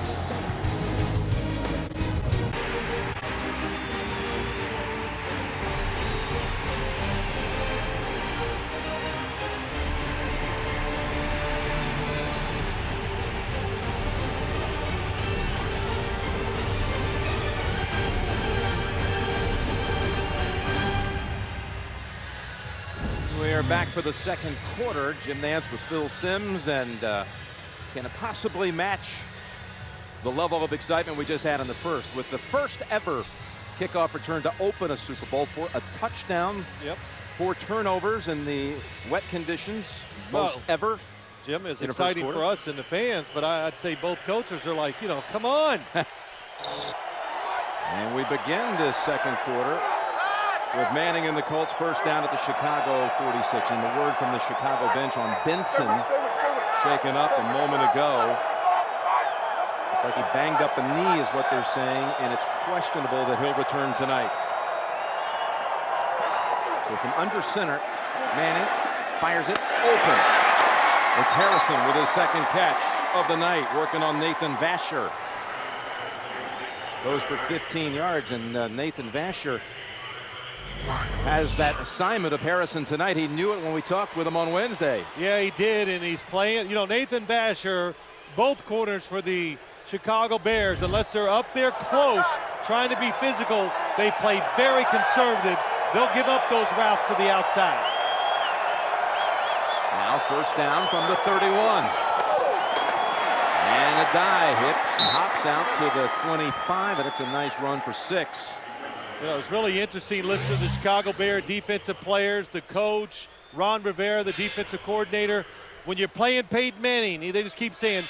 We are back for the second quarter. Jim Nance with Phil Simms, and can it possibly match the level of excitement we just had in the first, with the first ever kickoff return to open a Super Bowl for a touchdown, 4 turnovers in the wet conditions, most ever. Jim, is exciting for us and the fans, but I'd say both coaches are like, come on. And we begin this second quarter with Manning and the Colts first down at the Chicago 46. And the word from the Chicago bench on Benson, shaken up a moment ago. Looks like he banged up a knee is what they're saying, and it's questionable that he'll return tonight. So from under center, Manning fires it open. It's Harrison with his second catch of the night, working on Nathan Vasher. Goes for 15 yards, and Nathan Vasher has that assignment of Harrison tonight. He knew it when we talked with him on Wednesday. Yeah, he did, and he's playing. Nathan Vasher, both corners for the Chicago Bears, unless they're up there close, trying to be physical, they play very conservative. They'll give up those routes to the outside. Now first down from the 31. And Addai hops out to the 25, and it's a nice run for 6. It was really interesting listening to the Chicago Bear defensive players, the coach, Ron Rivera, the defensive coordinator. When you're playing Peyton Manning, they just keep saying,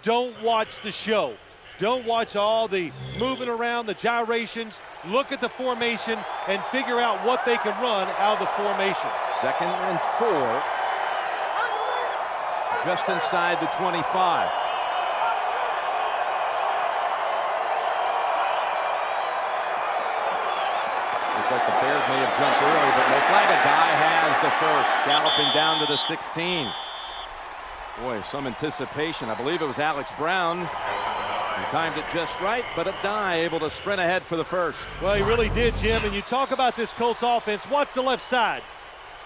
don't watch the show. Don't watch all the moving around, the gyrations. Look at the formation and figure out what they can run out of the formation. 2nd and 4. Just inside the 25. Like the Bears may have jumped early, but no flag. Addai has the first, galloping down to the 16. Boy, some anticipation. I believe it was Alex Brown who timed it just right, but Addai able to sprint ahead for the first. Well, he really did, Jim. And you talk about this Colts offense. Watch the left side.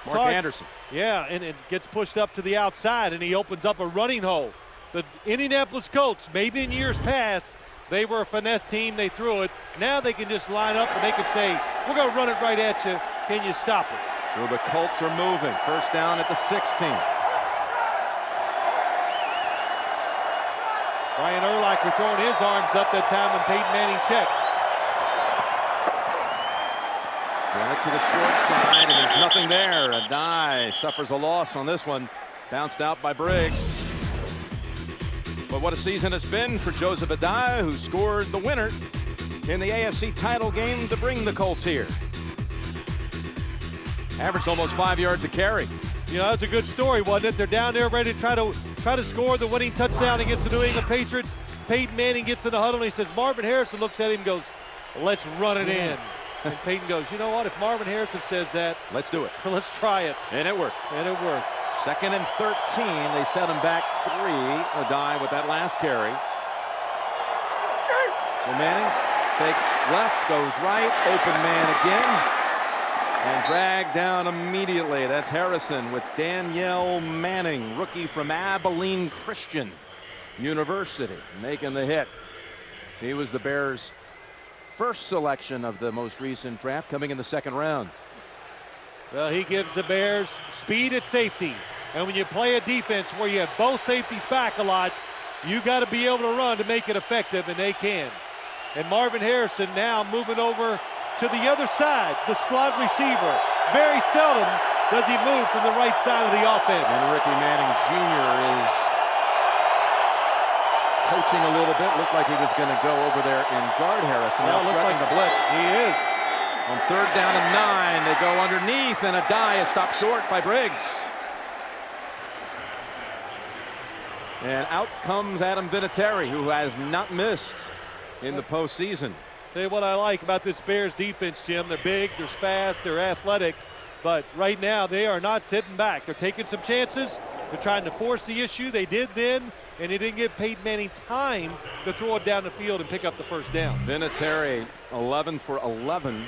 Mark Anderson. Yeah, and it gets pushed up to the outside, and he opens up a running hole. The Indianapolis Colts, maybe in years past, they were a finesse team. They threw it. Now they can just line up, and they can say, we're going to run it right at you. Can you stop us? So the Colts are moving. First down at the 16. Brian Urlacher throwing his arms up that time when Peyton Manning checked. Ran it to the short side, and there's nothing there. Addai suffers a loss on this one. Bounced out by Briggs. But what a season it's been for Joseph Addai, who scored the winner in the AFC title game to bring the Colts here. Averaged almost 5 yards a carry. That's a good story, wasn't it? They're down there ready to try to score the winning touchdown against the New England Patriots. Peyton Manning gets in the huddle, and he says, Marvin Harrison looks at him and goes, let's run it in. And Peyton goes, you know what? If Marvin Harrison says that, let's do it. Let's try it. And it worked. And it worked. 2nd and 13. They set him back 3. Addai with that last carry. So Manning fakes left, goes right, open man again, and dragged down immediately. That's Harrison with Danielle Manning, rookie from Abilene Christian University, making the hit. He was the Bears' first selection of the most recent draft, coming in the 2nd round. Well, he gives the Bears speed at safety. And when you play a defense where you have both safeties back a lot, you got to be able to run to make it effective, and they can. And Marvin Harrison now moving over to the other side, the slot receiver. Very seldom does he move from the right side of the offense. And Ricky Manning Jr. is coaching a little bit. Looked like he was going to go over there and guard Harrison. Well, looks like the blitz. He is. On 3rd down and 9, they go underneath, and Addai is stopped short by Briggs. And out comes Adam Vinatieri, who has not missed in the postseason. Tell you what I like about this Bears defense, Jim. They're big, they're fast, they're athletic, but right now they are not sitting back. They're taking some chances. They're trying to force the issue. They did then, and they didn't give Peyton Manning time to throw it down the field and pick up the first down. Vinatieri 11 for 11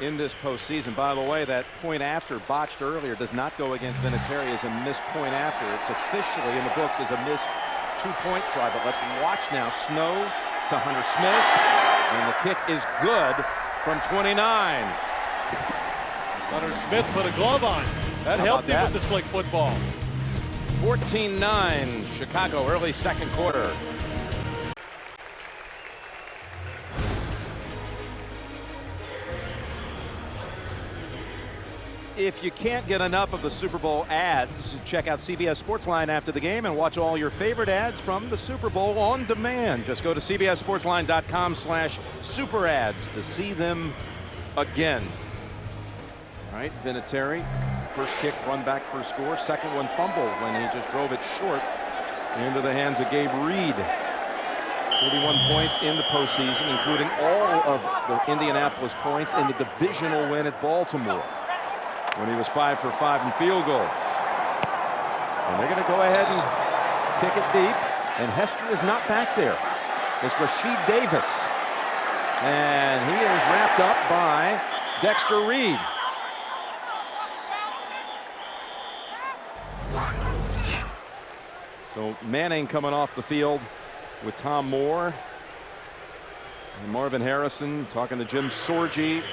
in this postseason. By the way, that point after botched earlier does not go against Vinatieri as a missed point after. It's officially in the books as a missed 2-point try. But let's watch now. Snow to Hunter Smith, and the kick is good from 29. Hunter Smith put a glove on. That helped him with the slick football. 14-9, Chicago, early second quarter. If you can't get enough of the Super Bowl ads, check out CBS Sportsline after the game and watch all your favorite ads from the Super Bowl on demand. Just go to cbssportsline.com/super ads to see them again. All right, Vinatieri, first kick, run back for a score. Second one, fumble when he just drove it short into the hands of Gabe Reed. 31 points in the postseason, including all of the Indianapolis points in the divisional win at Baltimore, when he was 5 for 5 in field goals. And they're going to go ahead and kick it deep. And Hester is not back there. It's Rashid Davis. And he is wrapped up by Dexter Reed. So Manning coming off the field with Tom Moore. And Marvin Harrison talking to Jim Sorgi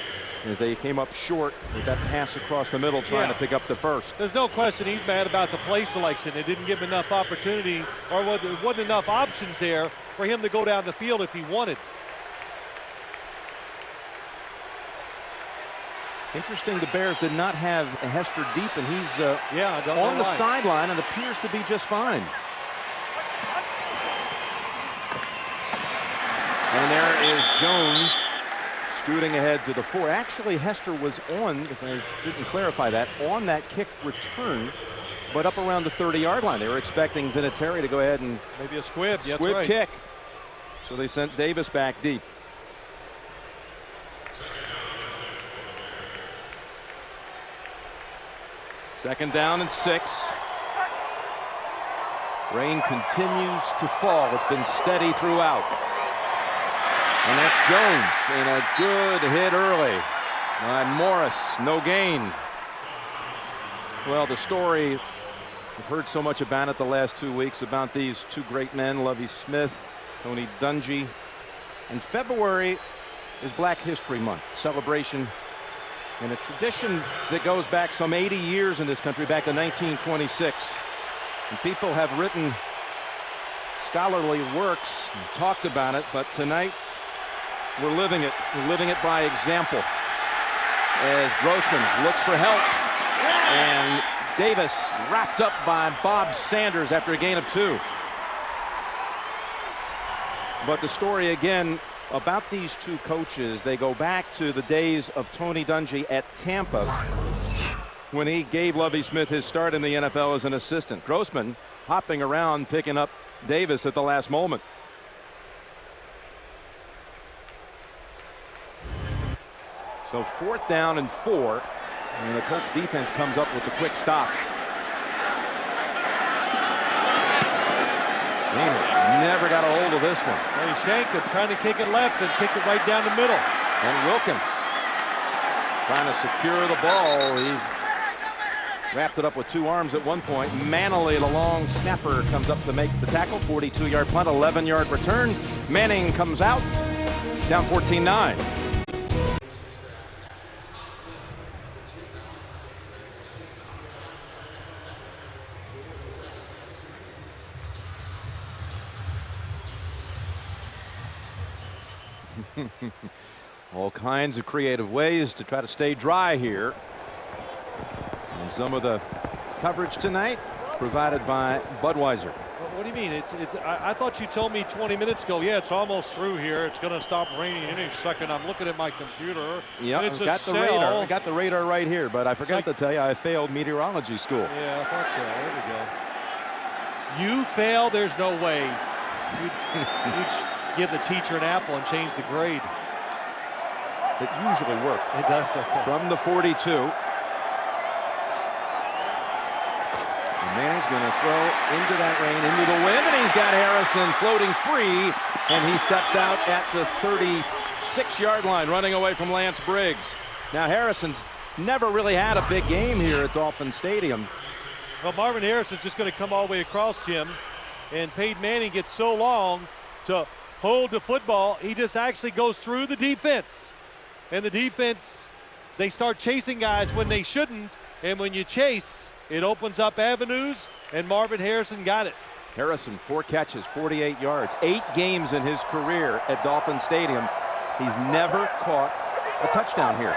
as they came up short with that pass across the middle, trying to pick up the first. There's no question he's mad about the play selection. It didn't give him enough opportunity, or there wasn't enough options there for him to go down the field if he wanted. Interesting, the Bears did not have Hester deep, and he's on the sideline and appears to be just fine. And there is Jones scooting ahead to the 4. Actually, Hester was on, if I didn't clarify that, on that kick return, but up around the 30-yard line. They were expecting Vinatieri to go ahead and maybe a squib kick. So they sent Davis back deep. Second down and 6. Rain continues to fall. It's been steady throughout. And that's Jones in a good hit early. And Morris, no gain. Well, the story, we've heard so much about it the last 2 weeks, about these two great men, Lovie Smith, Tony Dungy. And February is Black History Month, celebration, and a tradition that goes back some 80 years in this country, back to 1926. And people have written scholarly works and talked about it, but tonight, we're living it. We're living it by example. As Grossman looks for help. And Davis wrapped up by Bob Sanders after a gain of 2. But the story again about these two coaches, they go back to the days of Tony Dungy at Tampa, when he gave Lovie Smith his start in the NFL as an assistant. Grossman hopping around, picking up Davis at the last moment. So 4th down and 4, and the Colts defense comes up with the quick stop. Gainer never got a hold of this one. Well, he shanked it, trying to kick it left and kick it right down the middle. And Wilkins trying to secure the ball. He wrapped it up with 2 arms at one point. Manley, the long snapper, comes up to make the tackle. 42-yard punt, 11-yard return. Manning comes out, down 14-9. All kinds of creative ways to try to stay dry here. And some of the coverage tonight provided by Budweiser. What do you mean? I thought you told me 20 minutes ago, yeah, it's almost through here. It's going to stop raining any second. I'm looking at my computer. Yeah, it's got the radar. I got the radar right here, but I forgot to tell you I failed meteorology school. Yeah, I thought so. There we go. You fail? There's no way. You'd give the teacher an apple and change the grade. It usually worked. It does. Okay. From the 42. Manning's going to throw into that rain, into the wind, and he's got Harrison floating free, and he steps out at the 36-yard line, running away from Lance Briggs. Now Harrison's never really had a big game here at Dolphin Stadium. Well, Marvin Harrison's just going to come all the way across, Jim, and Peyton Manning gets so long to hold the football, he just actually goes through the defense. And the defense, they start chasing guys when they shouldn't, And when you chase, it opens up avenues, and Marvin Harrison got it. Harrison, 4 catches, 48 yards, 8 games in his career at Dolphin Stadium. He's never caught a touchdown here.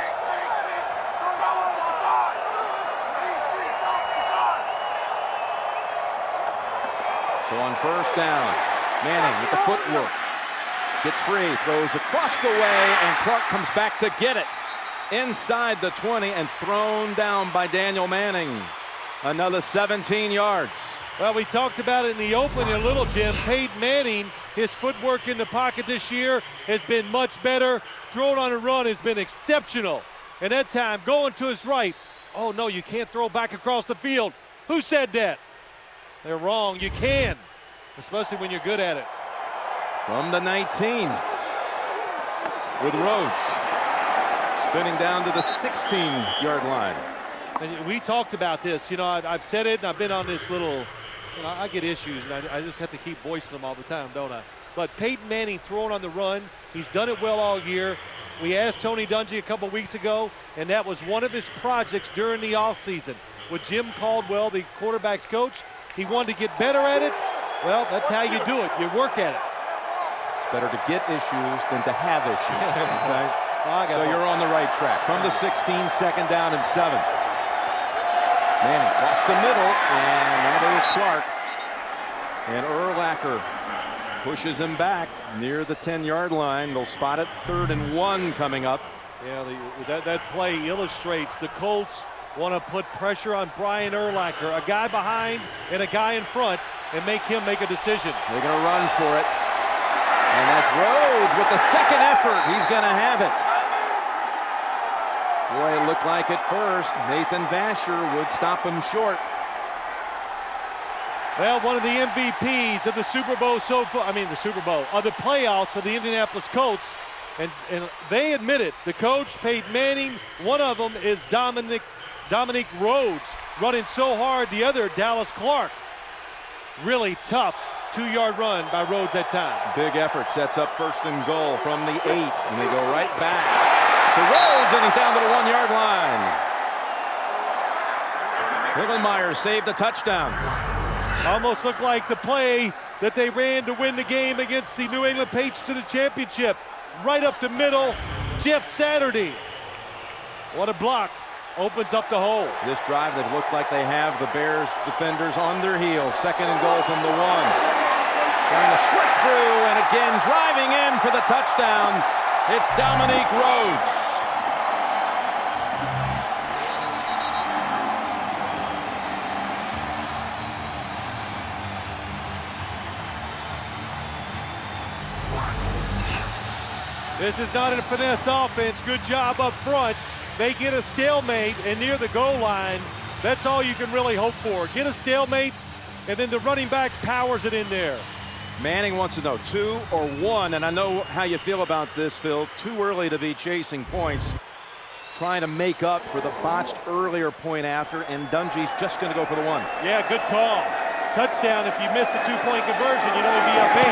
So on first down, Manning with the footwork. Gets free, throws across the way, and Clark comes back to get it. Inside the 20 and thrown down by Daniel Manning. Another 17 yards. Well, we talked about it in the opening a little, Jim. Peyton Manning, his footwork in the pocket this year has been much better. Throwing on a run has been exceptional. And that time, going to his right. Oh, no, you can't throw back across the field. Who said that? They're wrong. You can, especially when you're good at it. From the 19 with Rhodes. Spinning down to the 16-yard line. And we talked about this. You know, I've said it, and I've been on this little, you know, I get issues, and I just have to keep voicing them all the time, don't I? But Peyton Manning throwing on the run, he's done it well all year. We asked Tony Dungy a couple weeks ago, and that was one of his projects during the offseason. With Jim Caldwell, the quarterback's coach, he wanted to get better at it. Well, that's how you do it. You work at it. It's better to get issues than to have issues. Okay? So you're on the right track. From the 16, second down and 7. Manning across the middle, and that is Clark. And Urlacher pushes him back near the 10-yard line. They'll spot it 3rd and 1 coming up. Yeah, that play illustrates the Colts want to put pressure on Brian Urlacher, a guy behind and a guy in front, and make him make a decision. They're going to run for it. And that's Rhodes with the second effort. He's going to have it. Boy, it looked like at first Nathan Vasher would stop him short. Well, one of the MVPs of the Super Bowl of the playoffs for the Indianapolis Colts, and they admit it. The coach, Peyton Manning, one of them is Dominic Rhodes, running so hard. The other, Dallas Clark. Really tough 2-yard run by Rhodes that time. Big effort sets up 1st and goal from the 8, and they go right back to Rhodes, and he's down to the 1-yard line. Higglemeyer saved a touchdown. Almost looked like the play that they ran to win the game against the New England Patriots to the championship. Right up the middle, Jeff Saturday. What a block. Opens up the hole. This drive that looked like they have the Bears defenders on their heels. 2nd and goal from the 1. Trying to squirt through, and again driving in for the touchdown. It's Dominic Rhodes. This is not a finesse offense. Good job up front. They get a stalemate, and near the goal line, that's all you can really hope for. Get a stalemate, and then the running back powers it in there. Manning wants to know 2 or 1, and I know how you feel about this, Phil. Too early to be chasing points. Trying to make up for the botched earlier point after, and Dungy's just going to go for the 1. Yeah, good call. Touchdown. If you miss the 2-point conversion, you'd only be up 8.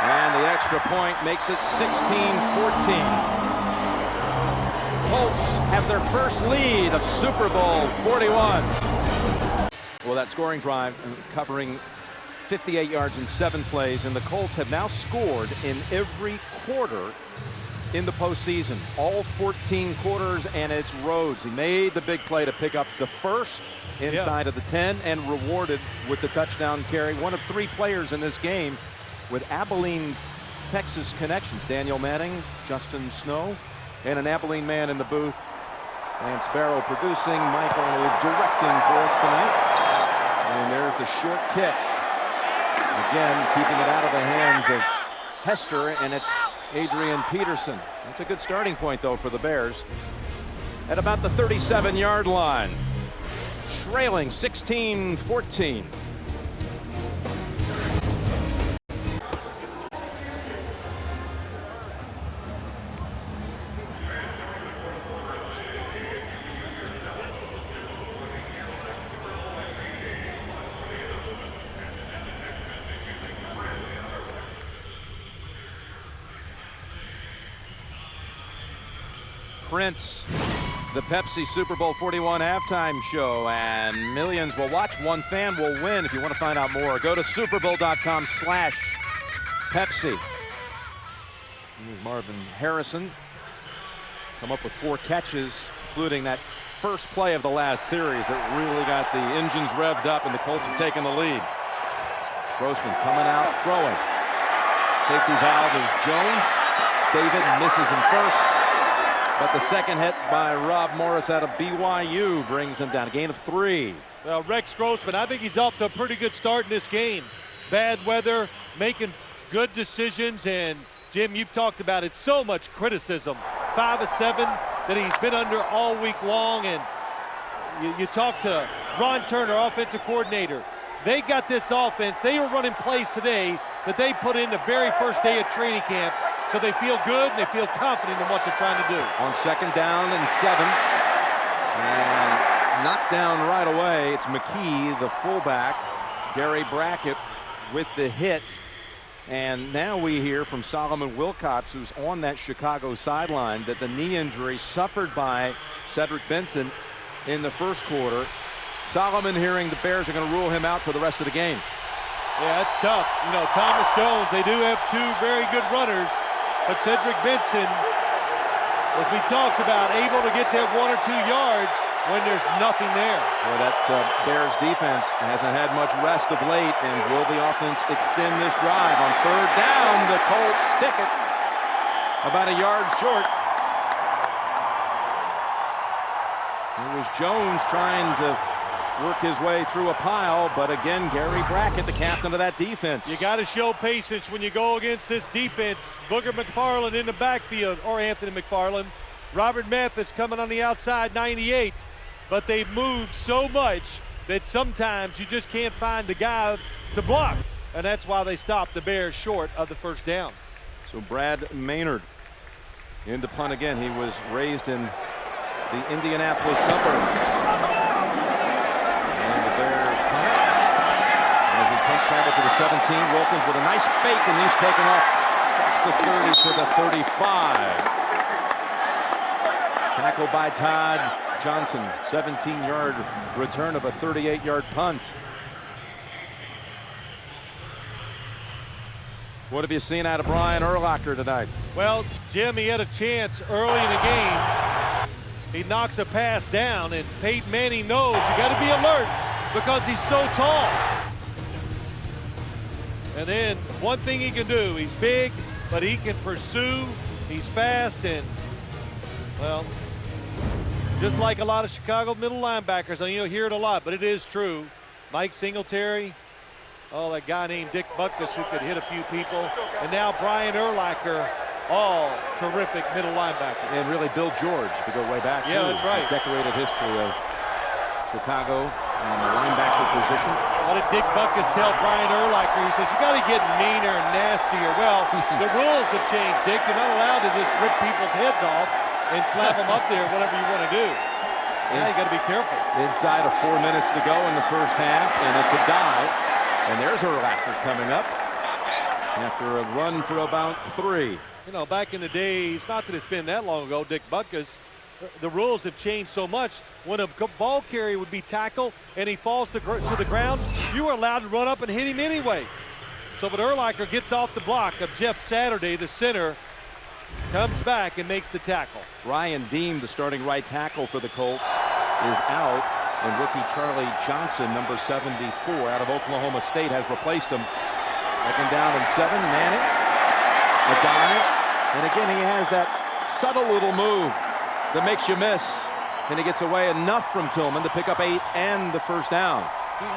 And the extra point makes it 16-14. Colts have their first lead of Super Bowl 41. Well, that scoring drive covering 58 yards in 7 plays, and the Colts have now scored in every quarter in the postseason. All 14 quarters, and it's Rhodes. He made the big play to pick up the first inside of the 10 and rewarded with the touchdown carry. One of 3 players in this game with Abilene, Texas connections. Daniel Manning, Justin Snow, and an Abilene man in the booth. Lance Barrow producing, Mike Arnold directing for us tonight. And there's the short kick. Again, keeping it out of the hands of Hester, and it's Adrian Peterson. That's a good starting point, though, for the Bears. At about the 37-yard line, trailing 16-14. Prince The Pepsi Super Bowl 41 halftime show, and millions will watch. One fan will win. If you want to find out more, go to superbowl.com/Pepsi. Here's Marvin Harrison. Come up with 4 catches, including that first play of the last series that really got the engines revved up, and the Colts have taken the lead. Grossman coming out, throwing. Safety valve is Jones. David misses him first, but the second hit by Rob Morris out of BYU brings him down. A gain of 3. Well, Rex Grossman, I think he's off to a pretty good start in this game. Bad weather, making good decisions, and Jim, you've talked about it, so much criticism. 5 of 7 that he's been under all week long, and you talk to Ron Turner, offensive coordinator. They got this offense. They were running plays today that they put in the very first day of training camp, so they feel good and they feel confident in what they're trying to do. On 2nd down and 7, and knocked down right away. It's McKee, the fullback. Gary Brackett with the hit. And now we hear from Solomon Wilcots, who's on that Chicago sideline, that the knee injury suffered by Cedric Benson in the first quarter. Solomon hearing the Bears are going to rule him out for the rest of the game. Yeah, that's tough. You know, Thomas Jones, they do have 2 very good runners, but Cedric Benson, as we talked about, able to get that 1 or 2 yards when there's nothing there. Well, that Bears defense hasn't had much rest of late, and will the offense extend this drive? On 3rd down, the Colts stick it about a yard short. It was Jones trying to work his way through a pile, but again, Gary Brackett, the captain of that defense. You got to show patience when you go against this defense. Booger McFarland in the backfield, or Anthony McFarland. Robert Mathis coming on the outside, 98. But they've moved so much that sometimes you just can't find the guy to block. And that's why they stopped the Bears short of the 1st down. So Brad Maynard in the punt again. He was raised in the Indianapolis suburbs. And the Bears punt. As his punt traveled to the 17, Wilkins with a nice fake, and he's taken off across the 30 to the 35. Tackled by Todd Johnson. 17-yard return of a 38-yard punt. What have you seen out of Brian Urlacher tonight? Well, Jim, he had a chance early in the game. He knocks a pass down, and Peyton Manning knows you got to be alert because he's so tall. And then one thing he can do, he's big, but he can pursue. He's fast, and, well, just like a lot of Chicago middle linebackers, and you'll hear it a lot, but it is true. Mike Singletary, oh, that guy named Dick Butkus who could hit a few people, and now Brian Urlacher, all terrific middle linebackers. And really Bill George, if you go way back. Yeah, too. that's right. A decorated history of Chicago and the linebacker position. What did Dick Butkus tell Brian Urlacher? He says, you got to get meaner and nastier. Well, the rules have changed, Dick. You're not allowed to just rip people's heads off and slap them up there, whatever you want to do. Now you got to be careful. Inside of 4 minutes to go in the first half, and it's a dive. And there's Urlacher coming up after a run for about 3. You know, back in the days, not that it's been that long ago, Dick Butkus, the rules have changed so much. When a ball carrier would be tackled and he falls to the ground, you were allowed to run up and hit him anyway. So, but Urlacher gets off the block of Jeff Saturday, the center, comes back and makes the tackle. Ryan Deem, the starting right tackle for the Colts, is out, and rookie Charlie Johnson, number 74, out of Oklahoma State, has replaced him. 2nd down and 7, Manning, Addai, and again he has that subtle little move that makes you miss, and he gets away enough from Tillman to pick up 8 and the 1st down.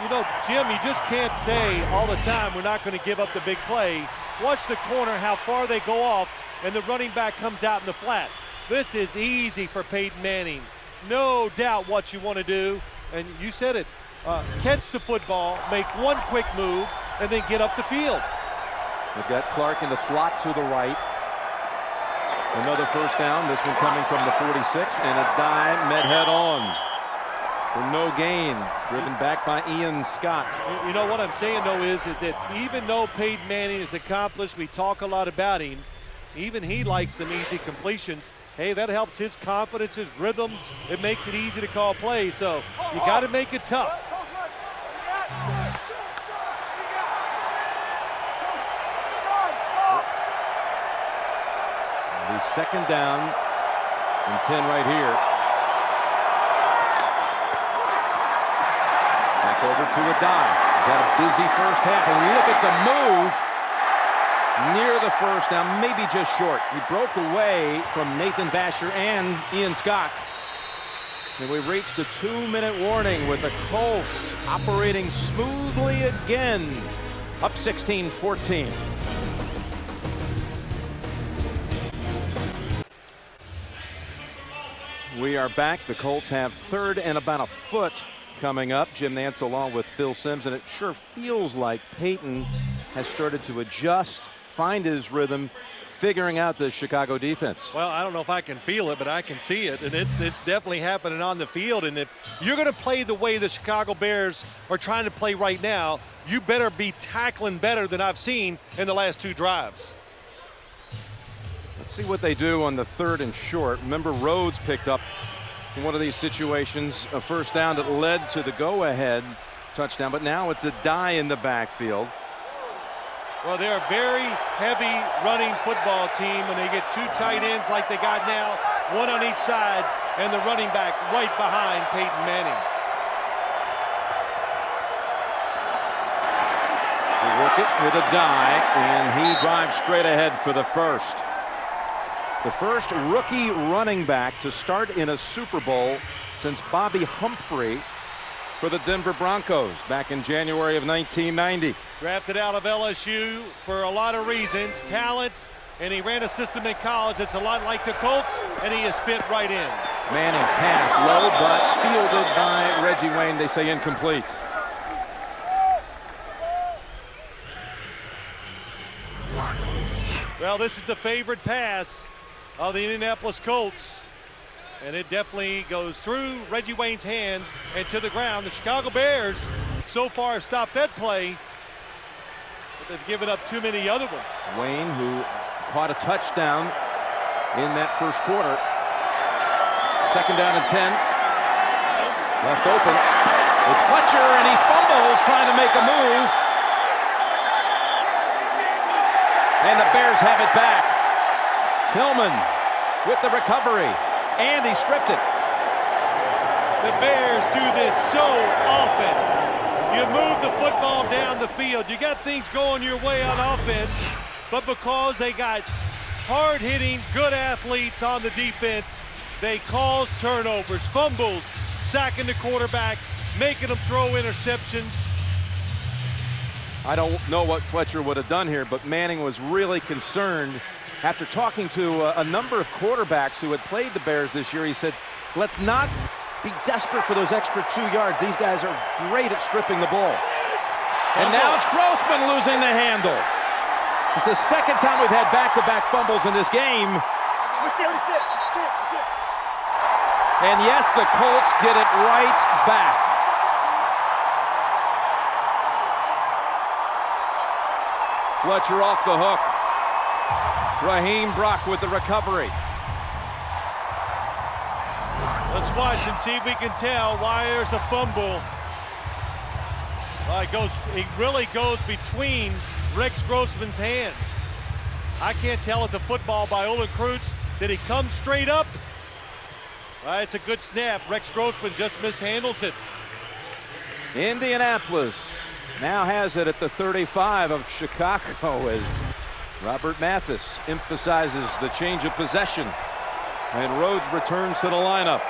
You know, Jim, you just can't say all the time we're not going to give up the big play. Watch the corner, how far they go off, and the running back comes out in the flat. This is easy for Peyton Manning. No doubt what you want to do, and you said it, catch the football, make one quick move, and then get up the field. They've got Clark in the slot to the right. Another 1st down, this one coming from the 46, and Addai met head on for no gain, driven back by Ian Scott. You know what I'm saying, though, is that even though Peyton Manning is accomplished, we talk a lot about him, even he likes some easy completions. hey, that helps his confidence, his rhythm. It makes it easy to call plays, so you got to make it tough. The second down and 10 right here. Back over to Addai. He's had a busy first half, and look at the move near the first down, maybe just short. He broke away from Nathan Vasher and Ian Scott. And we've reached the 2-minute warning with the Colts operating smoothly again. Up 16-14. We are back. The Colts have 3rd and about a foot coming up. Jim Nantz along with Phil Simms, and it sure feels like Peyton has started to adjust, find his rhythm, figuring out the Chicago defense. Well, I don't know if I can feel it, but I can see it, and it's definitely happening on the field. And if you're going to play the way the Chicago Bears are trying to play right now, you better be tackling better than I've seen in the last 2 drives. Let's see what they do on the 3rd and short. Remember, Rhodes picked up in one of these situations a first down that led to the go-ahead touchdown, but now it's Addai in the backfield. Well, they're a very heavy running football team, and they get 2 tight ends like they got now, 1 on each side, and the running back right behind Peyton Manning. They work it with Addai, and he drives straight ahead for the first. The first rookie running back to start in a Super Bowl since Bobby Humphrey for the Denver Broncos back in January of 1990. Drafted out of LSU for a lot of reasons, talent, and he ran a system in college that's a lot like the Colts, and he has fit right in. Manning's pass low, but fielded by Reggie Wayne. They say incomplete. Well, this is the favorite pass of the Indianapolis Colts, and it definitely goes through Reggie Wayne's hands and to the ground. The Chicago Bears so far have stopped that play, but they've given up too many other ones. Wayne, who caught a touchdown in that first quarter. 2nd down and 10. Left open. It's Fletcher, and he fumbles trying to make a move. And the Bears have it back. Tillman with the recovery, and he stripped it. The Bears do this so often. You move the football down the field. You got things going your way on offense, but because they got hard-hitting, good athletes on the defense, they cause turnovers, fumbles, sacking the quarterback, making them throw interceptions. I don't know what Fletcher would have done here, but Manning was really concerned. After talking to a number of quarterbacks who had played the Bears this year, he said, let's not be desperate for those extra 2 yards. These guys are great at stripping the ball. And now it's Grossman losing the handle. It's the 2nd time we've had back-to-back fumbles in this game. And yes, the Colts get it right back. Fletcher off the hook. Raheem Brock with the recovery. Let's watch and see if we can tell why there's a fumble. It really goes between Rex Grossman's hands. I can't tell at the football by Olin Kreutz. Did he come straight up? It's a good snap. Rex Grossman just mishandles it. Indianapolis now has it at the 35 of Chicago as Robert Mathis emphasizes the change of possession. And Rhodes returns to the lineup.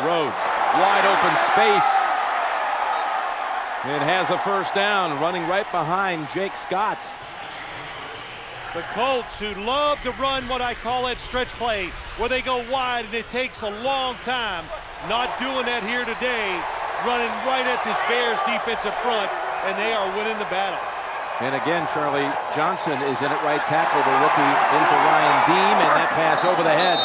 Rhodes, wide open space. And has a first down, running right behind Jake Scott. The Colts, who love to run what I call that stretch play, where they go wide and it takes a long time, not doing that here today, running right at this Bears defensive front, and they are winning the battle. And again, Charlie Johnson is in at right tackle, the rookie in for Ryan Deem, and that pass over the head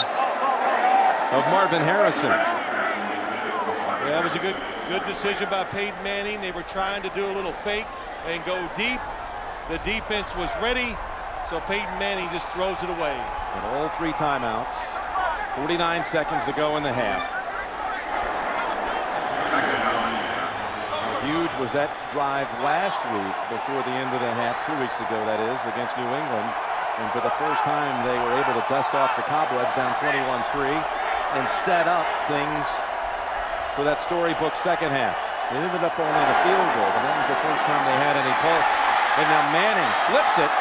of Marvin Harrison. Yeah, that was a good decision by Peyton Manning. They were trying to do a little fake and go deep. The defense was ready, So Peyton Manning just throws it away. And all 3 timeouts. 49 seconds to go in the half. How huge was that drive last week before the end of the half, 2 weeks ago that is, against New England. And for the first time they were able to dust off the cobwebs down 21-3 and set up things for that storybook second half. They ended up only in a field goal, but that was the first time they had any pulse. And now Manning flips it.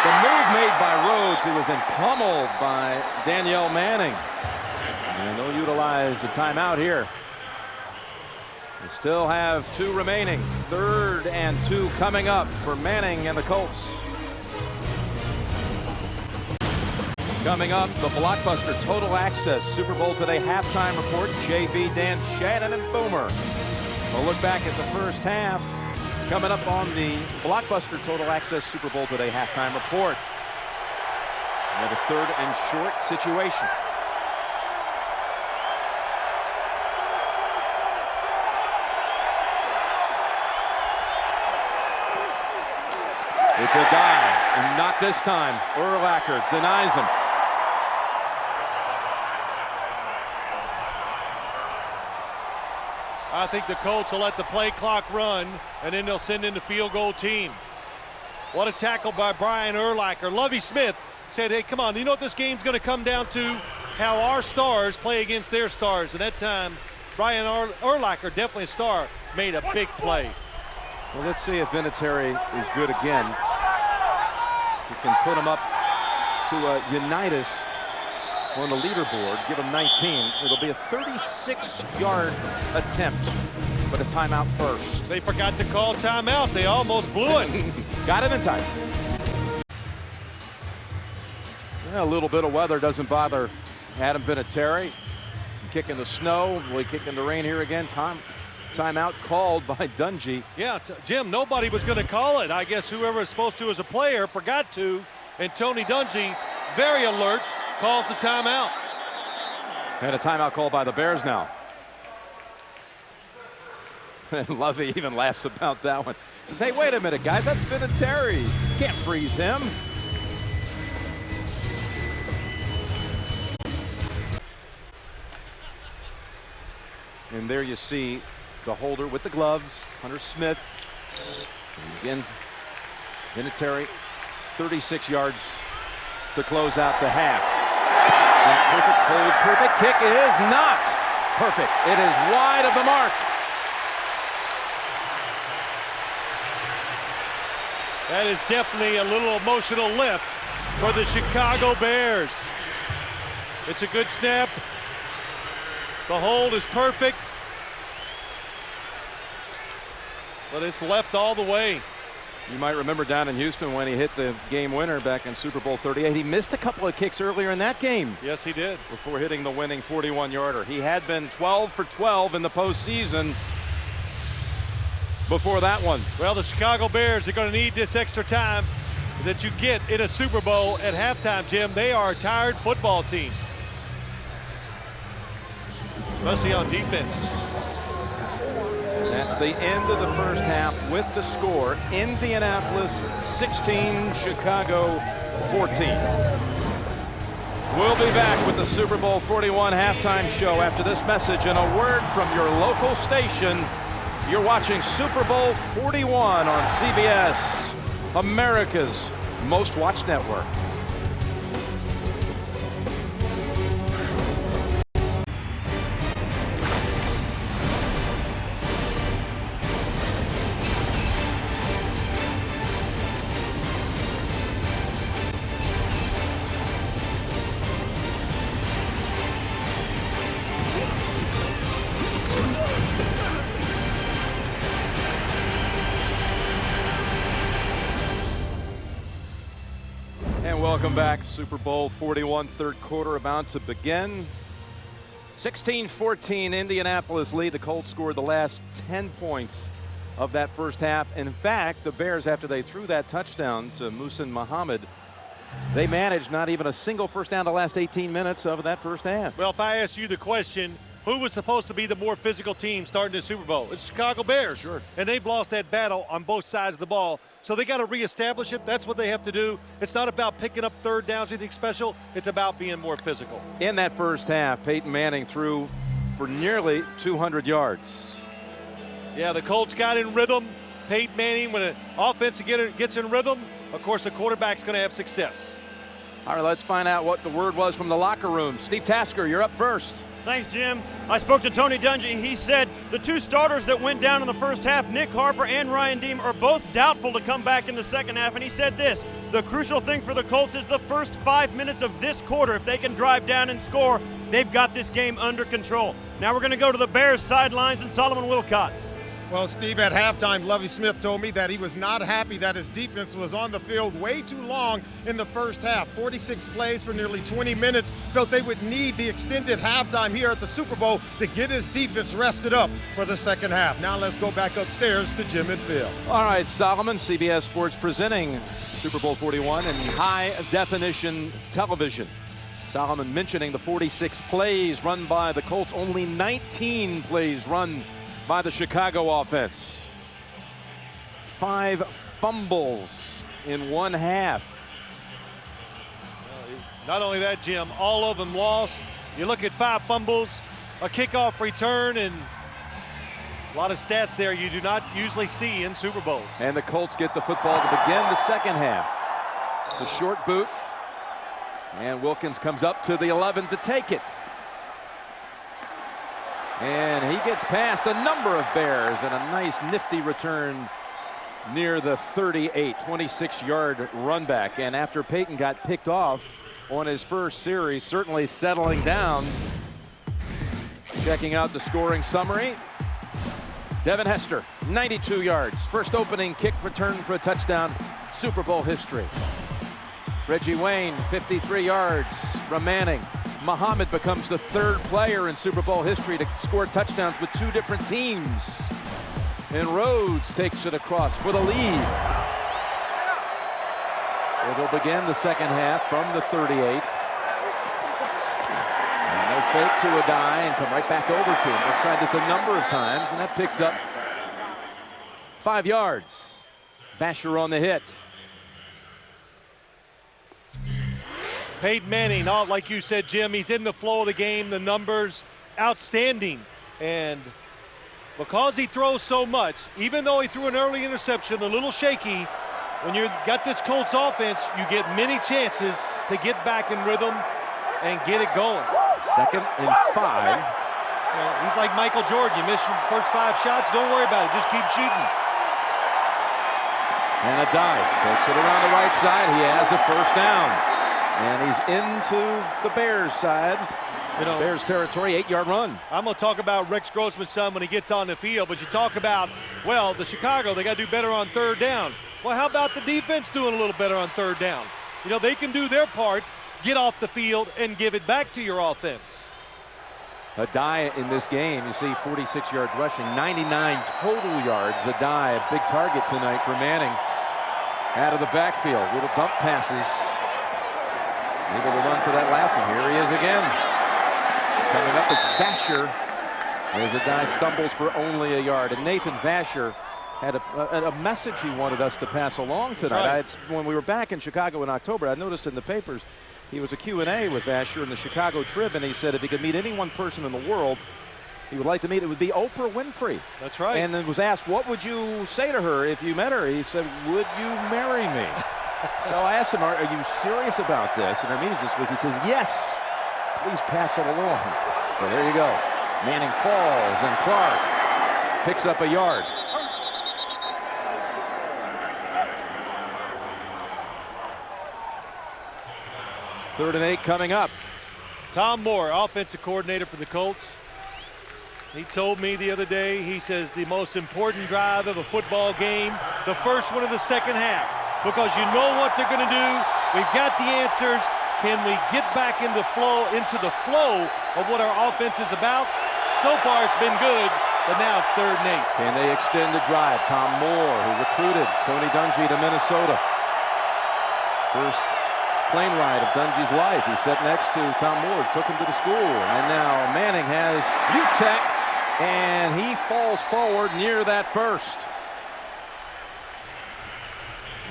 The move made by Rhodes, he was then pummeled by Danielle Manning. And they'll utilize the timeout here. They still have 2 remaining. 3rd and 2 coming up for Manning and the Colts. Coming up, the blockbuster Total Access Super Bowl Today halftime report. JB, Dan, Shannon, and Boomer. We'll look back at the first half. Coming up on the blockbuster Total Access Super Bowl Today halftime report. Another 3rd and short situation. It's Addai, and not this time. Urlacher denies him. I think the Colts will let the play clock run, and then they'll send in the field goal team. What a tackle by Brian Urlacher. Lovie Smith said, hey, come on, you know what this game's going to come down to? How our stars play against their stars. And that time, Brian Urlacher, definitely a star, made a big play. Well, let's see if Vinatieri is good again. He can put him up to Unitas on the leaderboard, give him 19. It'll be a 36-yard attempt, but a timeout first. They forgot to call timeout. They almost blew it. Got it in time. Yeah, a little bit of weather doesn't bother Adam Vinatieri. Kick in the snow, will he kick in the rain here again? Timeout called by Dungy. Yeah, Jim, nobody was going to call it. I guess whoever was supposed to as a player forgot to, and Tony Dungy, very alert, calls the timeout. And a timeout called by the Bears now. And Lovey even laughs about that one. Says, hey, wait a minute, guys, that's Vinatieri. Can't freeze him. And there you see the holder with the gloves, Hunter Smith. And again, Vinatieri, 36 yards to close out the half. That perfect hold, perfect kick is not perfect. It is wide of the mark. That is definitely a little emotional lift for the Chicago Bears. It's a good snap. The hold is perfect, but it's left all the way. You might remember down in Houston when he hit the game winner back in Super Bowl 38. He missed a couple of kicks earlier in that game. Yes, he did. Before hitting the winning 41-yarder. He had been 12 for 12 in the postseason before that one. Well, the Chicago Bears are going to need this extra time that you get in a Super Bowl at halftime, Jim. They are a tired football team, especially on defense. That's the end of the first half with the score. Indianapolis 16, Chicago 14. We'll be back with the Super Bowl 41 halftime show after this message and a word from your local station. You're watching Super Bowl 41 on CBS, America's most watched network. Welcome back. Super Bowl 41, third quarter about to begin. 16-14 Indianapolis lead. The Colts scored the last 10 points of that first half. In fact, the Bears, after they threw that touchdown to Muhsin Muhammad, they managed not even a single first down the last 18 minutes of that first half. Well, if I asked you the question, who was supposed to be the more physical team starting the Super Bowl? It's Chicago Bears. Sure. And they've lost that battle on both sides of the ball. So they got to reestablish it. That's what they have to do. It's not about picking up third downs, anything special. It's about being more physical. In that first half, Peyton Manning threw for nearly 200 yards. Yeah, the Colts got in rhythm. Peyton Manning, when an offense gets in rhythm, of course the quarterback's going to have success. All right, let's find out what the word was from the locker room. Steve Tasker, you're up first. Thanks, Jim. I spoke to Tony Dungy. He said the two starters that went down in the first half, Nick Harper and Ryan Deem, are both doubtful to come back in the second half. And he said this: the crucial thing for the Colts is the first 5 minutes of this quarter. If they can drive down and score, they've got this game under control. Now we're going to go to the Bears sidelines and Solomon Wilcots. Well, Steve, at halftime, Lovie Smith told me that he was not happy that his defense was on the field way too long in the first half. 46 plays for nearly 20 minutes. Felt they would need the extended halftime here at the Super Bowl to get his defense rested up for the second half. Now let's go back upstairs to Jim and Phil. All right, Solomon, CBS Sports presenting Super Bowl 41 in high-definition television. Solomon mentioning the 46 plays run by the Colts, only 19 plays run by the Chicago offense. 5 fumbles in one half. Not only that, Jim, all of them lost. You look at 5 fumbles, a kickoff return, and a lot of stats there you do not usually see in Super Bowls. And the Colts get the football to begin the second half. It's a short boot, and Wilkins comes up to the 11 to take it. And he gets past a number of Bears and a nice nifty return near the 38, 26-yard run back. And after Peyton got picked off on his first series, certainly settling down. Checking out the scoring summary. Devin Hester, 92 yards. First opening kick return for a touchdown, Super Bowl history. Reggie Wayne, 53 yards from Manning. Muhammad becomes the 3rd player in Super Bowl history to score touchdowns with 2 different teams. And Rhodes takes it across for the lead. Well, they'll begin the second half from the 38. And they'll fake to Addai and come right back over to him. They've tried this a number of times, and that picks up 5 yards. Vasher on the hit. Peyton Manning, like you said, Jim, he's in the flow of the game. The numbers, outstanding. And because he throws so much, even though he threw an early interception, a little shaky, when you've got this Colts offense, you get many chances to get back in rhythm and get it going. 2nd and 5. You know, he's like Michael Jordan. You miss your first 5 shots, don't worry about it. Just keep shooting. And Addai takes it around the right side. He has a first down. And he's into the Bears side. You know, Bears territory, 8-yard run. I'm going to talk about Rex Grossman's son when he gets on the field, but you talk about, well, the Chicago, they got to do better on 3rd down. Well, how about the defense doing a little better on 3rd down? You know, they can do their part, get off the field, and give it back to your offense. Addai in this game, you see 46 yards rushing, 99 total yards. Addai, a big target tonight for Manning. Out of the backfield, little dump passes. Able to run for that last one. Here he is again. Coming up is Vasher as Addai stumbles for only a yard. And Nathan Vasher had a message he wanted us to pass along tonight. Right. When we were back in Chicago in October, I noticed in the papers he was a Q&A with Vasher in the Chicago Trib, and he said if he could meet any one person in the world he would like to meet, it would be Oprah Winfrey. That's right. And then was asked, what would you say to her if you met her? He said, would you marry me? So I asked him, are you serious about this? In our meeting this week, he says, yes, please pass it along. So there you go. Manning falls, and Clark picks up a yard. Third and 8 coming up. Tom Moore, offensive coordinator for the Colts. He told me the other day, he says the most important drive of a football game, the first one of the second half. Because you know what they're going to do. We've got the answers. Can we get back into the flow of what our offense is about? So far, it's been good, but now it's 3rd and 8. Can they extend the drive? Tom Moore, who recruited Tony Dungy to Minnesota. First plane ride of Dungy's life. He sat next to Tom Moore, took him to the school. And now Manning has UTEC, and he falls forward near that first.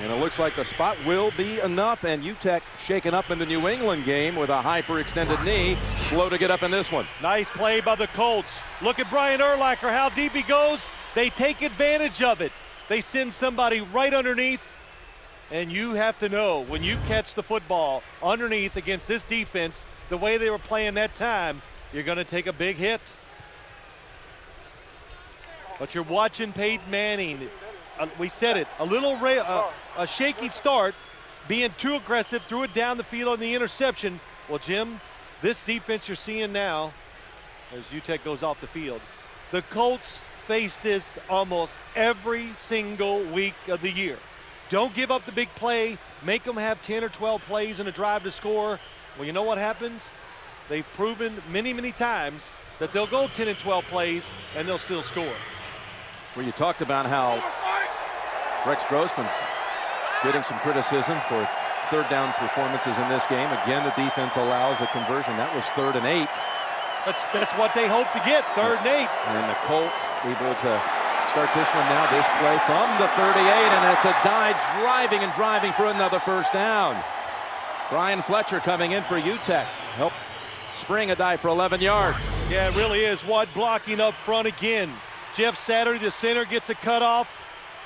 And it looks like the spot will be enough, and UTEC shaken up in the New England game with a hyperextended knee. Slow to get up in this one. Nice play by the Colts. Look at Brian Urlacher, how deep he goes. They take advantage of it. They send somebody right underneath, and you have to know when you catch the football underneath against this defense, the way they were playing that time, you're going to take a big hit. But you're watching Peyton Manning. We said it, a shaky start, being too aggressive, threw it down the field on the interception. Well, Jim, this defense you're seeing now, as UTEC goes off the field, the Colts face this almost every single week of the year. Don't give up the big play. Make them have 10 or 12 plays in a drive to score. Well, you know what happens? They've proven many, many times that they'll go 10 and 12 plays and they'll still score. Well, you talked about how Rex Grossman's getting some criticism for third down performances in this game. Again, the defense allows a conversion. That was 3rd and 8. That's what they hope to get, 3rd and 8. And the Colts able to start this one now. This play from the 38, and it's Addai driving for another first down. Brian Fletcher coming in for UTEC. Help spring Addai for 11 yards. Yeah, it really is. What blocking up front again. Jeff Saturday, the center, gets a cutoff.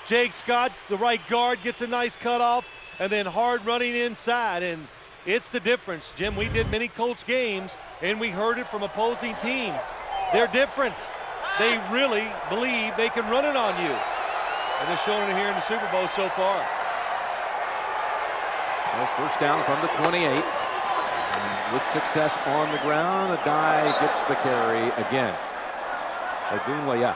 Jake Scott, the right guard, gets a nice cutoff, and then hard running inside. And it's the difference. Jim, we did many Colts games, and we heard it from opposing teams. They're different. They really believe they can run it on you. And they're showing it here in the Super Bowl so far. Well, first down from the 28. And with success on the ground, Addai gets the carry again. Ogunleye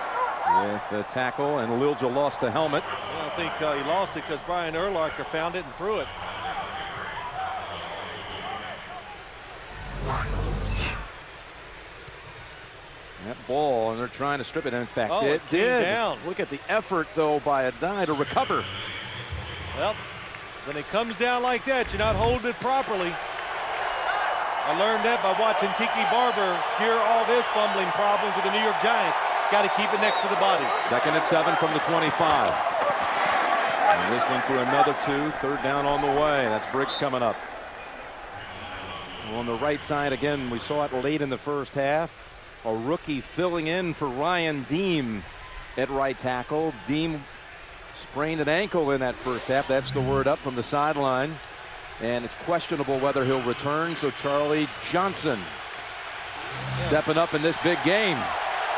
with the tackle, and Lilja lost the helmet. Well, I think he lost it because Brian Urlacher found it and threw it. That ball, and they're trying to strip it. In fact, Oh, it came did. down. Look at the effort, though, by Addai to recover. Well, when it comes down like that, you're not holding it properly. I learned that by watching Tiki Barber cure all of his fumbling problems with the New York Giants. Got to keep it next to the body. 2nd and 7 from the 25. And this one for another 2. 3rd down on the way. That's Briggs coming up. On the right side again, we saw it late in the first half. A rookie filling in for Ryan Deem at right tackle. Deem sprained an ankle in that first half. That's the word up from the sideline. And it's questionable whether he'll return. So Charlie Johnson stepping up in this big game.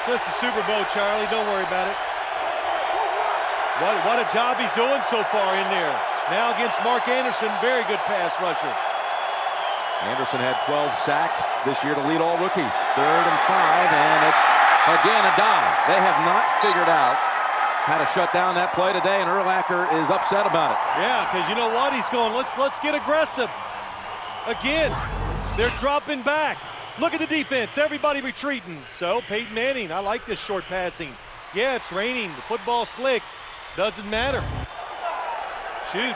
Just the Super Bowl, Charlie. Don't worry about it. What a job he's doing so far in there. Now against Mark Anderson, very good pass rusher. Anderson had 12 sacks this year to lead all rookies. 3rd and 5, and it's again Addai. They have not figured out how to shut down that play today, and Urlacher is upset about it. Yeah, because you know what? He's going, let's get aggressive. Again, they're dropping back. Look at the defense, everybody retreating. So Peyton Manning, I like this short passing. Yeah, it's raining, the football's slick. Doesn't matter. Shoot,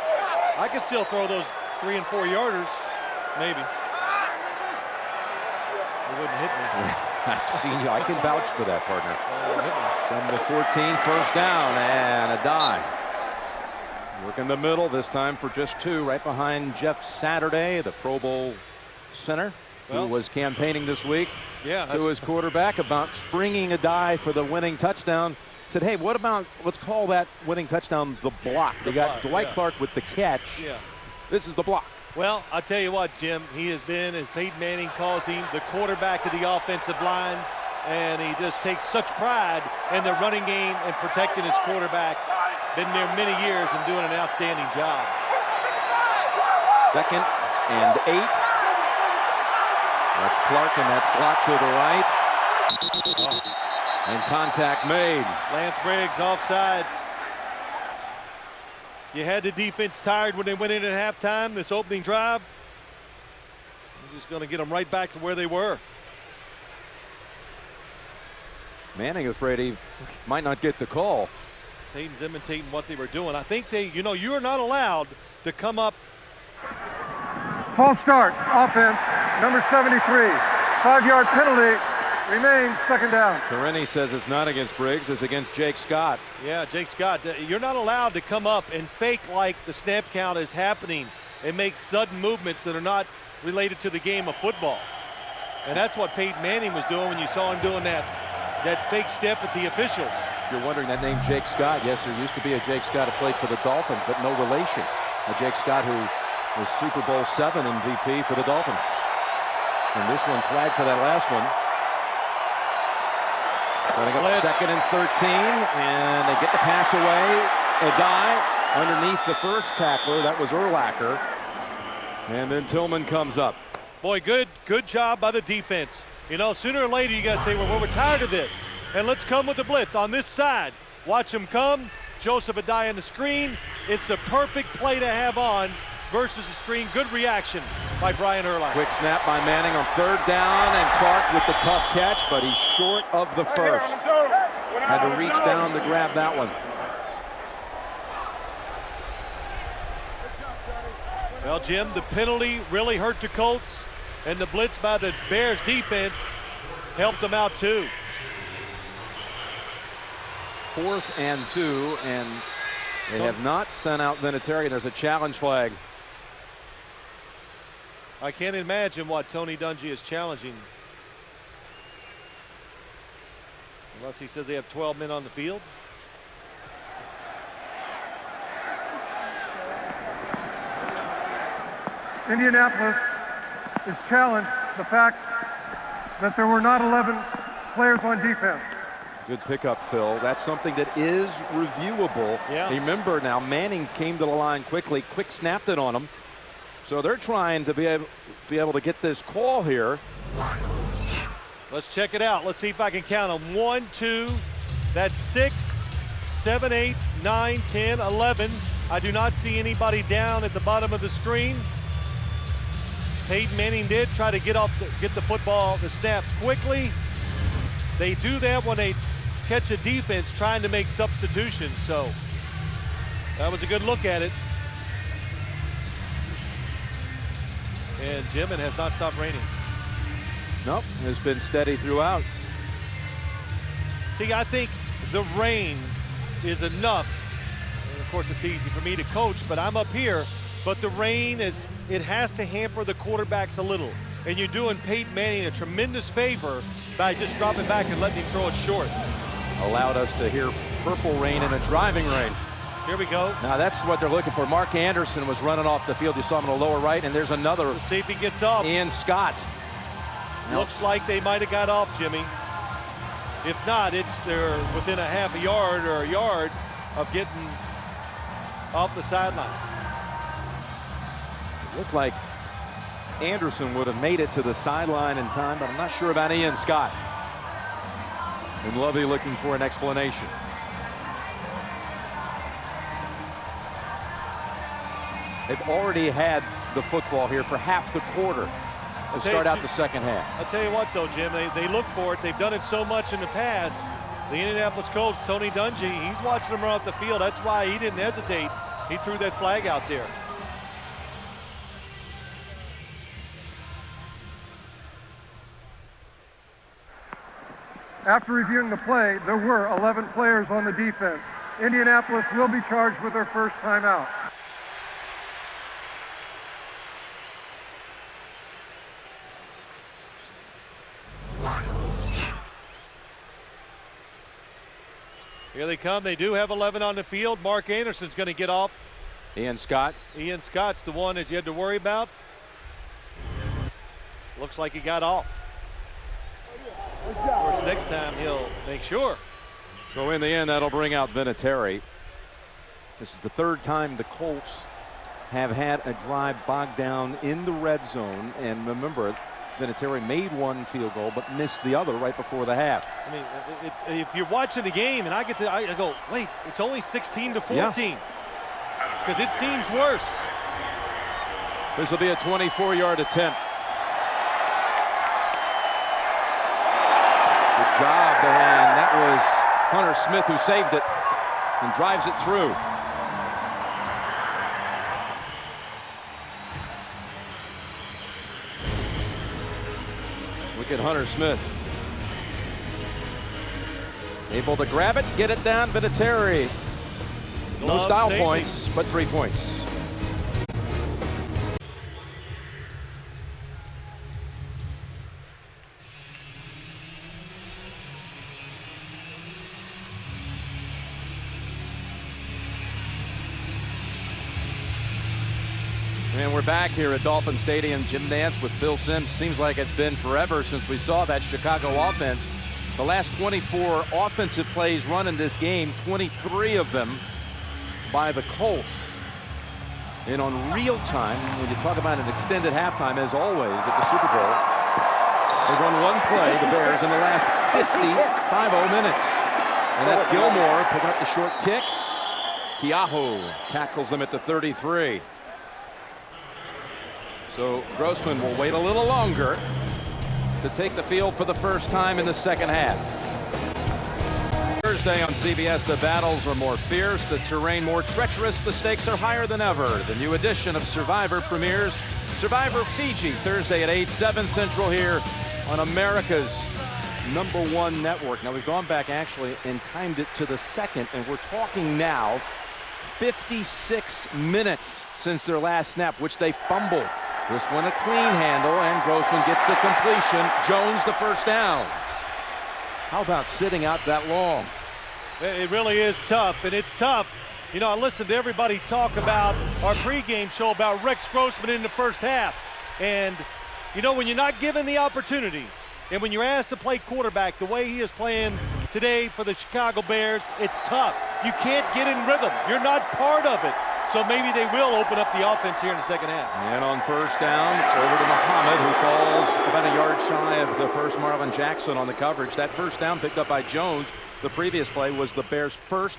I can still throw those 3 and 4 yarders, maybe. It wouldn't hit me. I've seen you, I can vouch for that, partner. From the 14, first down, and Addai. Working the middle, this time for just 2, right behind Jeff Saturday, the Pro Bowl center. Who was campaigning this week to his quarterback about springing Addai for the winning touchdown. Said, hey, what about, let's call that winning touchdown the block. They got Dwight Clark with the catch. Yeah. This is the block. Well, I'll tell you what, Jim, he has been, as Peyton Manning calls him, the quarterback of the offensive line, and he just takes such pride in the running game and protecting his quarterback. Been there many years and doing an outstanding job. 2nd and 8. That's Clark in that slot to the right. And contact made. Lance Briggs offsides. You had the defense tired when they went in at halftime, this opening drive. You're just going to get them right back to where they were. Manning afraid he might not get the call. Hayden's imitating what they were doing. I think they, you know, you are not allowed to come up False start, offense, number 73. 5-yard penalty, remains second down. Freeney says it's not against Briggs, it's against Jake Scott. Yeah, Jake Scott, you're not allowed to come up and fake like the snap count is happening and make sudden movements that are not related to the game of football. And that's what Peyton Manning was doing when you saw him doing that fake step at the officials. If you're wondering, that name Jake Scott, yes, there used to be a Jake Scott who played for the Dolphins, but no relation. A Jake Scott who was Super Bowl VII MVP for the Dolphins. And this one flagged for that last one. Setting up 2nd and 13, and they get the pass away. Addai underneath the first tackler, that was Urlacher. And then Tillman comes up. Boy, good job by the defense. You know, sooner or later you got to say, well, we're tired of this, and let's come with the blitz on this side. Watch them come. Joseph Addai on the screen. It's the perfect play to have on versus the screen. Good reaction by Brian Urlacher. Quick snap by Manning on 3rd down, and Clark with the tough catch, but he's short of the first. Had to reach down to grab that one. Well, Jim, the penalty really hurt the Colts, and the blitz by the Bears defense helped them out too. 4th and 2, and they have not sent out Vinatieri. There's a challenge flag. I can't imagine what Tony Dungy is challenging. Unless he says they have 12 men on the field. Indianapolis is challenged the fact that there were not 11 players on defense. Good pickup, Phil. That's something that is reviewable. Yeah. Remember now, Manning came to the line quickly, quick snapped it on him. So they're trying to be able to get this call here. Let's check it out. Let's see if I can count them. 1, 2, that's 6, 7, 8, 9, 10, 11. I do not see anybody down at the bottom of the screen. Peyton Manning did try to get the football, the snap quickly. They do that when they catch a defense trying to make substitutions. So that was a good look at it. And Jim, it has not stopped raining. Nope, has been steady throughout. See, I think the rain is enough. And of course, it's easy for me to coach, but I'm up here. But the rain it has to hamper the quarterbacks a little. And you're doing Peyton Manning a tremendous favor by just dropping back and letting him throw it short. Allowed us to hear purple rain in a driving rain. Here we go. Now that's what they're looking for. Mark Anderson was running off the field. You saw him in the lower right, and there's another. Let's see if he gets off. Ian Scott. Looks like they might have got off, Jimmy. If not, they're within a half a yard or a yard of getting off the sideline. It looked like Anderson would have made it to the sideline in time, but I'm not sure about Ian Scott. And Lovey looking for an explanation. They've already had the football here for half the quarter to start out the second half. I'll tell you what, though, Jim, they look for it. They've done it so much in the past. The Indianapolis Colts, Tony Dungy, he's watching them run off the field. That's why he didn't hesitate. He threw that flag out there. After reviewing the play, there were 11 players on the defense. Indianapolis will be charged with their first timeout. Here they come. They do have 11 on the field. Mark Anderson's going to get off. Ian Scott. Ian Scott's the one that you had to worry about. Looks like he got off. Of course, next time he'll make sure. So in the end, that'll bring out Vinatieri. This is the 3rd time the Colts have had a drive bogged down in the red zone. And remember, Vinatieri made one field goal but missed the other right before the half. I mean, if you're watching the game and I go, wait, it's only 16-14. Because it seems worse. This will be a 24-yard attempt. Good job, and that was Hunter Smith who saved it and drives it through. at Hunter Smith. Able to grab it, get it down, Vinatieri. No style points, but 3 points. And we're back here at Dolphin Stadium. Jim Nantz with Phil Simms. Seems like it's been forever since we saw that Chicago offense. The last 24 offensive plays run in this game, 23 of them by the Colts. And on real time, when you talk about an extended halftime, as always at the Super Bowl, they run one play, the Bears, in the last 50 minutes. And that's Gilmore picking up the short kick. Keahu tackles him at the 33. So Grossman will wait a little longer to take the field for the first time in the second half. Thursday on CBS, the battles are more fierce, the terrain more treacherous, the stakes are higher than ever. The new edition of Survivor premieres Survivor Fiji Thursday at 8/7 Central here on America's #1 network. Now we've gone back actually and timed it to the second, and we're talking now 56 minutes since their last snap, which they fumbled. This one a clean handle, and Grossman gets the completion. Jones the first down. How about sitting out that long? It really is tough, and it's tough. You know, I listened to everybody talk about our pregame show about Rex Grossman in the first half. And, you know, when you're not given the opportunity, and when you're asked to play quarterback the way he is playing today for the Chicago Bears, it's tough. You can't get in rhythm. You're not part of it. So maybe they will open up the offense here in the second half. And on first down, it's over to Muhammad, who falls about a yard shy of the first Marvin Jackson on the coverage. That first down picked up by Jones. The previous play was the Bears' first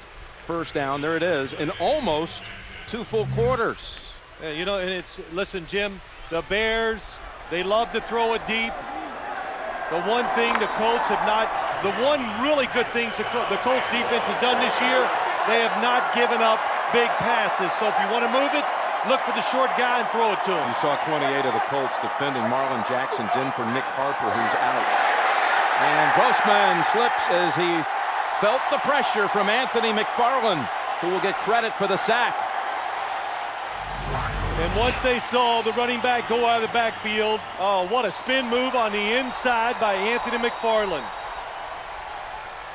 down. There it is, in almost 2 full quarters. Yeah, you know, and it's, listen, Jim, the Bears, they love to throw it deep. The one thing the Colts have not, the one really good thing the Colts defense has done this year, they have not given up big passes. So if you want to move it, look for the short guy and throw it to him. You saw 28 of the Colts defending. Marlon Jackson's in for Nick Harper, who's out. And Grossman slips as he felt the pressure from Anthony McFarland, who will get credit for the sack. And once they saw the running back go out of the backfield, oh, what a spin move on the inside by Anthony McFarland.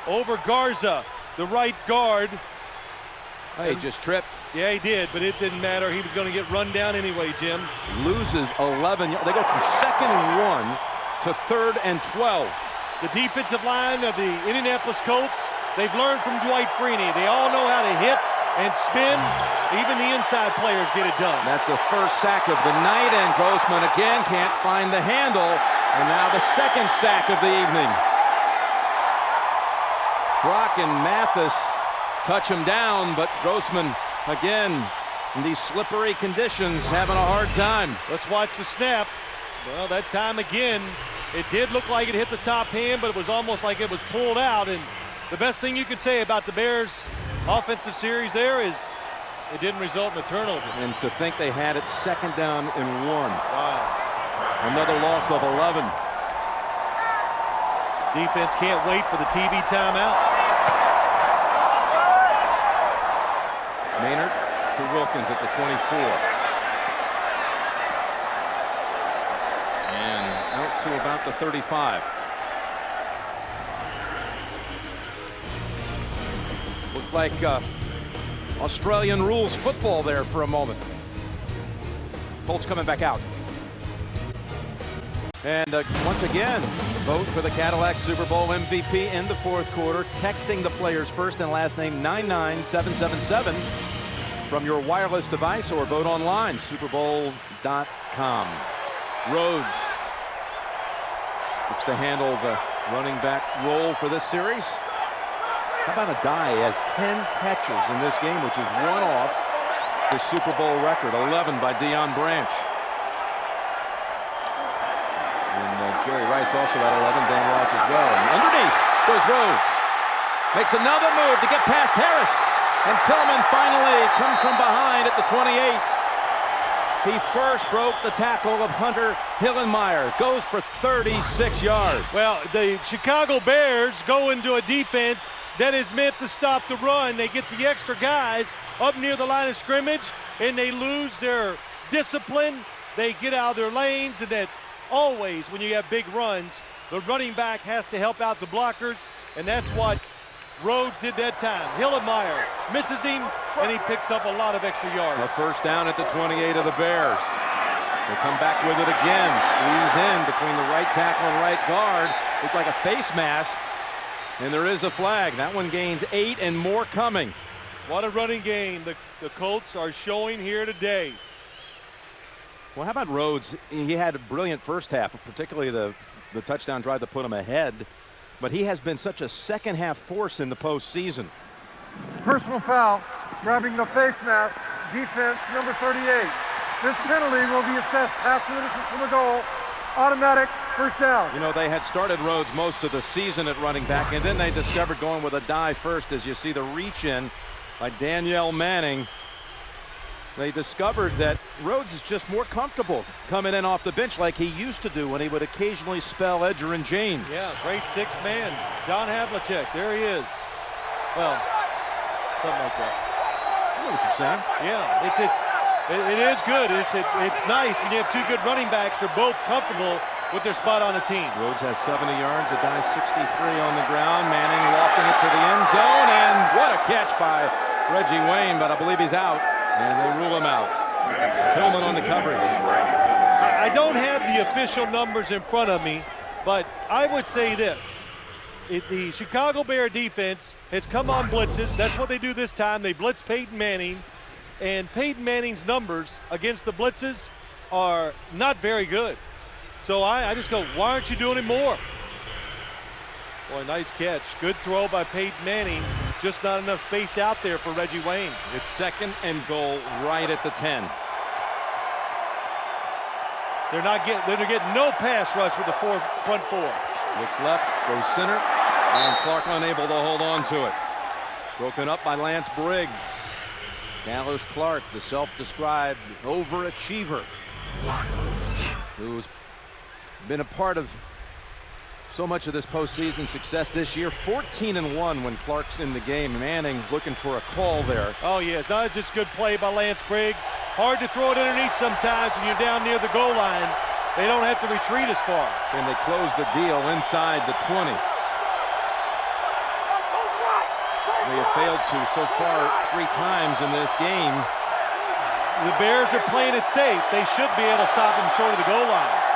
Over Garza, the right guard. He just tripped. Yeah, he did, but it didn't matter. He was going to get run down anyway, Jim. Loses 11. They go from 2nd and 1 to 3rd and 12. The defensive line of the Indianapolis Colts, they've learned from Dwight Freeney. They all know how to hit and spin. Even the inside players get it done. That's the first sack of the night, and Grossman again can't find the handle. And now the second sack of the evening. Brock and Mathis touch him down, but Grossman again in these slippery conditions having a hard time. Let's watch the snap. Well, that time again, it did look like it hit the top hand, but it was almost like it was pulled out. And the best thing you could say about the Bears' offensive series there is it didn't result in a turnover. And to think they had it 2nd down and 1. Wow. Another loss of 11. Defense can't wait for the TV timeout. Maynard to Wilkins at the 24. And out to about the 35. Looked like Australian rules football there for a moment. Colts coming back out. And once again, vote for the Cadillac Super Bowl MVP in the 4th quarter. Texting the player's first and last name 99777 from your wireless device, or vote online, superbowl.com. Rhodes gets to handle the running back role for this series. How about Addai? He has 10 catches in this game, which is one off the Super Bowl record, 11 by Deion Branch. And Jerry Rice also had 11, Dan Ross as well. And underneath goes Rhodes. Makes another move to get past Harris. And Tillman finally comes from behind at the 28. He first broke the tackle of Hunter Hillenmeyer. Goes for 36 yards. Well, the Chicago Bears go into a defense that is meant to stop the run. They get the extra guys up near the line of scrimmage, and they lose their discipline. They get out of their lanes, and that always, when you have big runs, the running back has to help out the blockers, and that's what Rhodes did that time. Hillenmeyer misses him, and he picks up a lot of extra yards. A first down at the 28 of the Bears. They come back with it again. Squeeze in between the right tackle and right guard. Looked like a face mask, and there is a flag. That one gains 8 and more coming. What a running game the Colts are showing here today. Well, how about Rhodes? He had a brilliant first half, particularly the touchdown drive that put him ahead. But he has been such a second-half force in the postseason. Personal foul, grabbing the face mask, defense number 38. This penalty will be assessed after the distance from the goal. Automatic first down. You know, they had started Rhodes most of the season at running back, and then they discovered going with Addai first, as you see the reach in by Danielle Manning. They discovered that Rhodes is just more comfortable coming in off the bench like he used to do when he would occasionally spell Edger and James. Yeah, great sixth man. John Havlicek, there he is. Well, something like that. I know what you're saying. Yeah, it is good. It's nice when you have two good running backs who are both comfortable with their spot on the team. Rhodes has 70 yards, Addai 63 on the ground. Manning lofting it to the end zone, and what a catch by Reggie Wayne, but I believe he's out. And they rule him out. Tillman on the coverage. I don't have the official numbers in front of me, but I would say this. The Chicago Bear defense has come on blitzes. That's what they do this time. They blitz Peyton Manning, and Peyton Manning's numbers against the blitzes are not very good. So I just go, why aren't you doing it more? Boy, nice catch. Good throw by Peyton Manning. Just not enough space out there for Reggie Wayne. It's second and goal right at the 10. They're getting no pass rush with the front four. Looks left, goes center, and Clark unable to hold on to it. Broken up by Lance Briggs. Dallas Clark, the self-described overachiever, who's been a part of so much of this postseason success this year. 14-1 when Clark's in the game. Manning looking for a call there. Oh, yeah, it's not just good play by Lance Briggs. Hard to throw it underneath sometimes when you're down near the goal line. They don't have to retreat as far. And they close the deal inside the 20. They have failed to so far 3 times in this game. The Bears are playing it safe. They should be able to stop them short of the goal line.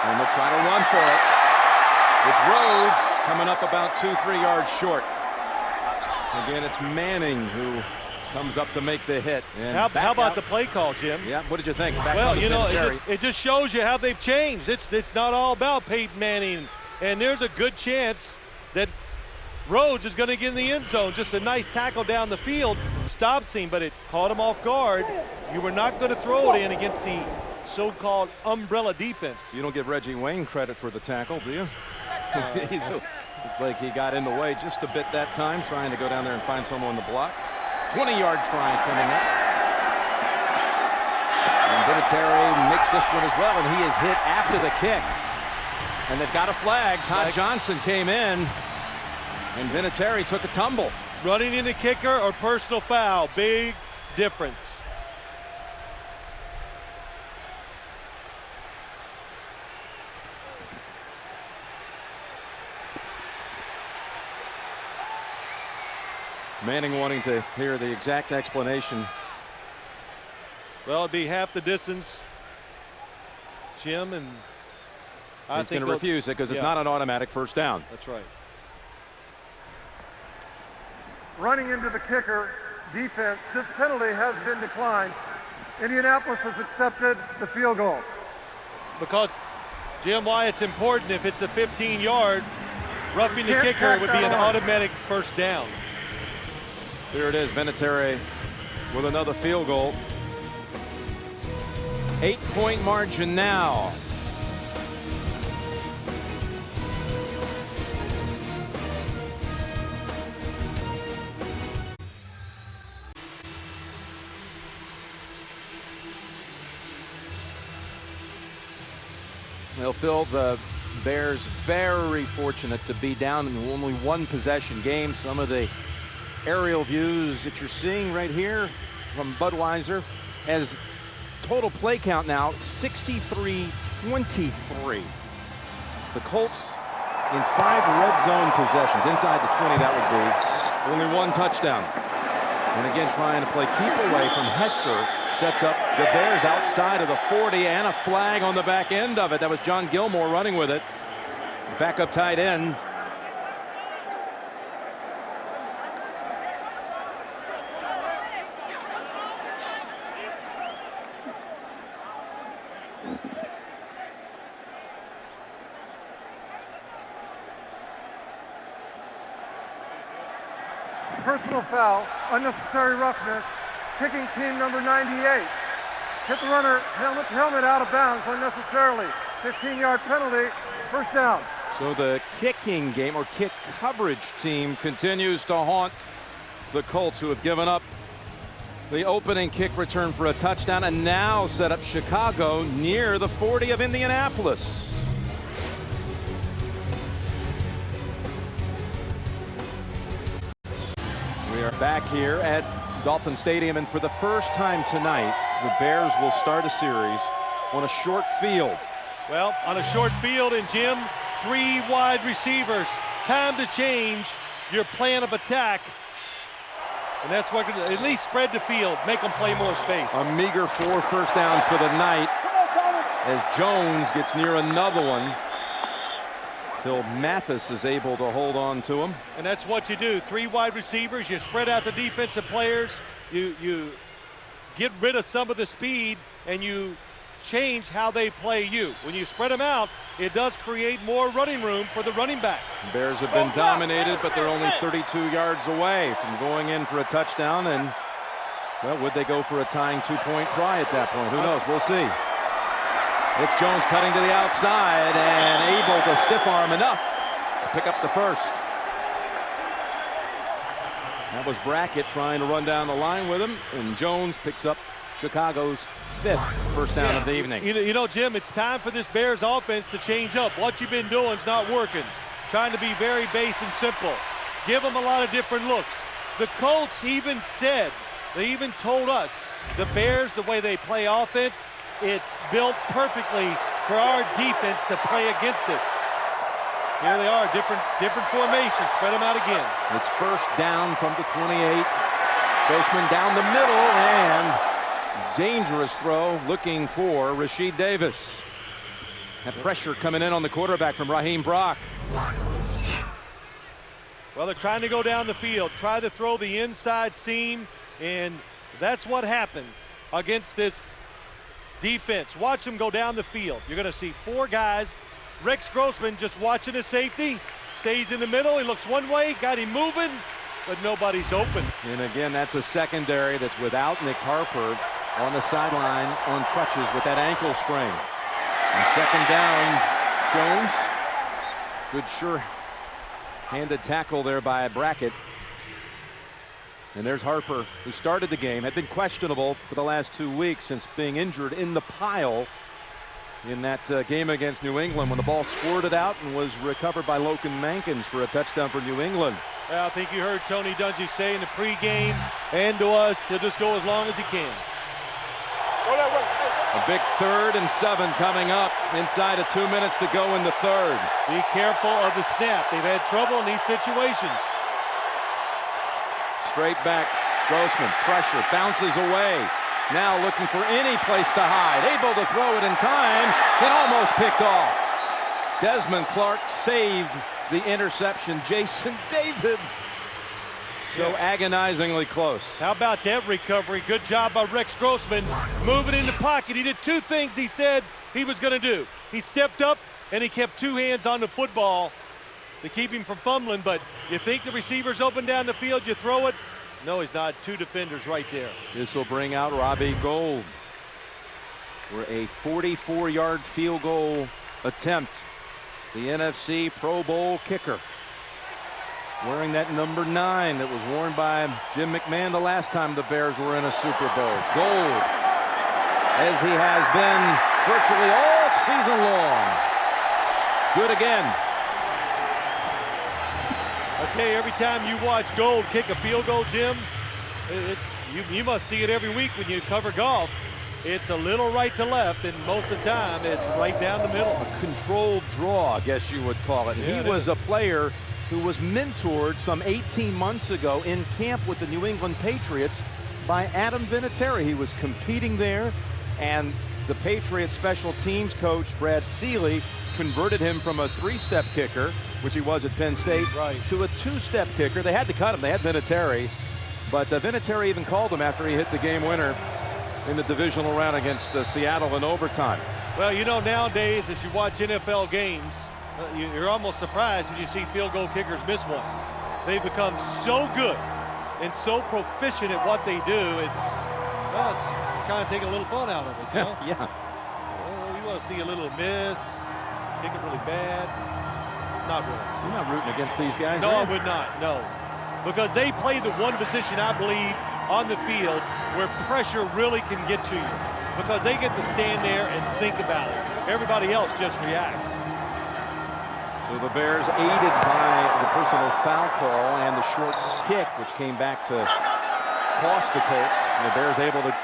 And they'll try to run for it. It's Rhodes coming up about 2-3 yards short. Again, it's Manning who comes up to make the hit. And how about the play call, Jim? Yeah, what did you think? Back well, you know, it just shows you how they've changed. It's not all about Peyton Manning. And there's a good chance that Rhodes is going to get in the end zone. Just a nice tackle down the field. Stops him, but it caught him off guard. You were not going to throw it in against the so-called umbrella defense. You don't give Reggie Wayne credit for the tackle, do you? He's like he got in the way just a bit that time, trying to go down there and find someone to block. 20-yard try coming up. And Vinatieri makes this one as well, and he is hit after the kick. And they've got a flag. Todd Johnson came in, and Vinatieri took a tumble. Running in the kicker or personal foul, big difference. Manning wanting to hear the exact explanation. Well, it'd be half the distance, Jim, and he's going to refuse it because it's not an automatic first down. That's right. Running into the kicker, defense, this penalty has been declined. Indianapolis has accepted the field goal. Because, Jim, why it's important, if it's a 15-yard, roughing the kicker would be an automatic first down. Here it is, Vinatieri with another field goal. 8-point margin now. They'll feel the Bears very fortunate to be down in only one possession game. Some of the aerial views that you're seeing right here from Budweiser as total play count now 63-23. The Colts in 5 red zone possessions inside the 20, that would be only 1 touchdown. And again, trying to play keep away from Hester sets up the Bears outside of the 40, and a flag on the back end of it. That was John Gilmore running with it. Backup tight end. Personal foul, unnecessary roughness, kicking team number 98. Hit the runner, helmet out of bounds unnecessarily. 15-yard penalty, first down. So the kicking game or kick coverage team continues to haunt the Colts, who have given up the opening kick return for a touchdown and now set up Chicago near the 40 of Indianapolis. We are back here at Dolphin Stadium, and for the first time tonight, the Bears will start a series on a short field. Well, on a short field, and Jim, 3 wide receivers. Time to change your plan of attack. And that's what, at least spread the field, make them play more space. A meager 4 first downs for the night as Jones gets near another one till Mathis is able to hold on to him. And that's what you do. 3 wide receivers, you spread out the defensive players, you get rid of some of the speed, and you change how they play you. When you spread them out, it does create more running room for the running back. The Bears have been dominated, but they're only 32 yards away from going in for a touchdown. And, well, would they go for a tying 2-point try at that point? Who knows? We'll see. It's Jones cutting to the outside and able to stiff arm enough to pick up the first. That was Brackett trying to run down the line with him, and Jones picks up Chicago's 5th first down of the evening. You know, Jim, it's time for this Bears offense to change up. What you've been doing is not working. Trying to be very base and simple. Give them a lot of different looks. The Colts even said, they even told us, the Bears, the way they play offense, it's built perfectly for our defense to play against it. Here they are, different formations. Spread them out again. It's first down from the 28. Grossman down the middle, and dangerous throw looking for Rashid Davis. That pressure coming in on the quarterback from Raheem Brock. Well, they're trying to go down the field, try to throw the inside seam, and that's what happens against this defense. Watch them go down the field. You're going to see 4 guys. Rex Grossman just watching his safety, stays in the middle. He looks one way, got him moving, but nobody's open. And again, that's a secondary that's without Nick Harper on the sideline on crutches with that ankle sprain. And second down, Jones. Good sure-handed tackle there by Brackett. And there's Harper, who started the game, had been questionable for the last 2 weeks since being injured in the pile in that game against New England when the ball squirted out and was recovered by Logan Mankins for a touchdown for New England. Well, I think you heard Tony Dungy say in the pregame and to us, he'll just go as long as he can. A big 3rd and 7 coming up inside of 2 minutes to go in the 3rd. Be careful of the snap. They've had trouble in these situations. Straight back, Grossman, pressure, bounces away. Now looking for any place to hide. Able to throw it in time, then almost picked off. Desmond Clark saved the interception. Jason David so agonizingly close. How about that recovery? Good job by Rex Grossman. Moving in the pocket. He did 2 things he said he was going to do. He stepped up and he kept 2 hands on the football to keep him from fumbling. But you think the receiver's open down the field, you throw it. No, he's not. 2 defenders right there. This will bring out Robbie Gould for a 44-yard field goal attempt. The NFC Pro Bowl kicker, wearing that number 9 that was worn by Jim McMahon the last time the Bears were in a Super Bowl. Gould, as he has been virtually all season long, Good again. I tell you, every time you watch Gold kick a field goal, Jim, you must see it every week when you cover golf. It's a little right to left, and most of the time it's right down the middle. A controlled draw, I guess you would call it. Yeah, he was a player who was mentored some 18 months ago in camp with the New England Patriots by Adam Vinatieri. He was competing there, and the Patriots special teams coach, Brad Seeley, converted him from a 3-step kicker, which he was at Penn State, to a 2-step kicker. They had to cut him. They had Vinatieri, but Vinatieri even called him after he hit the game winner in the divisional round against Seattle in overtime. Well, you know, nowadays, as you watch NFL games, you're almost surprised when you see field goal kickers miss one. They've become so good and so proficient at what they do. It's kind of taking a little fun out of it, you know? Yeah. Well, you want to see a little miss, kick it really bad. Not really. You're not rooting against these guys, No, right? I would not, no. Because they play the one position, I believe, on the field where pressure really can get to you. Because they get to stand there and think about it. Everybody else just reacts. So the Bears aided by the personal foul call and the short kick, which came back to cost the Colts. And the Bears able to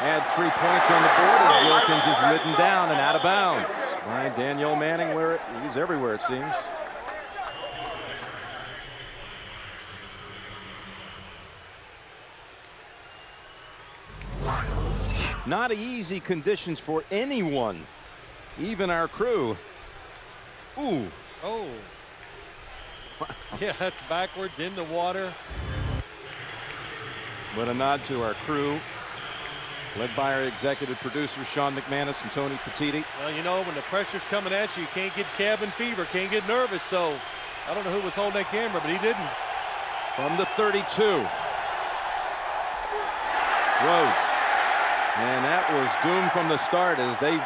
add 3 points on the board as Wilkins is ridden down and out of bounds by Daniel Manning, where he's everywhere it seems. Not easy conditions for anyone, even our crew. Ooh. Oh. Yeah, that's backwards in the water. But a nod to our crew, led by our executive producers, Sean McManus and Tony Petiti. Well, you know, when the pressure's coming at you, you can't get cabin fever, can't get nervous. So I don't know who was holding that camera, but he didn't. From the 32. Rhodes. And that was doomed from the start as they,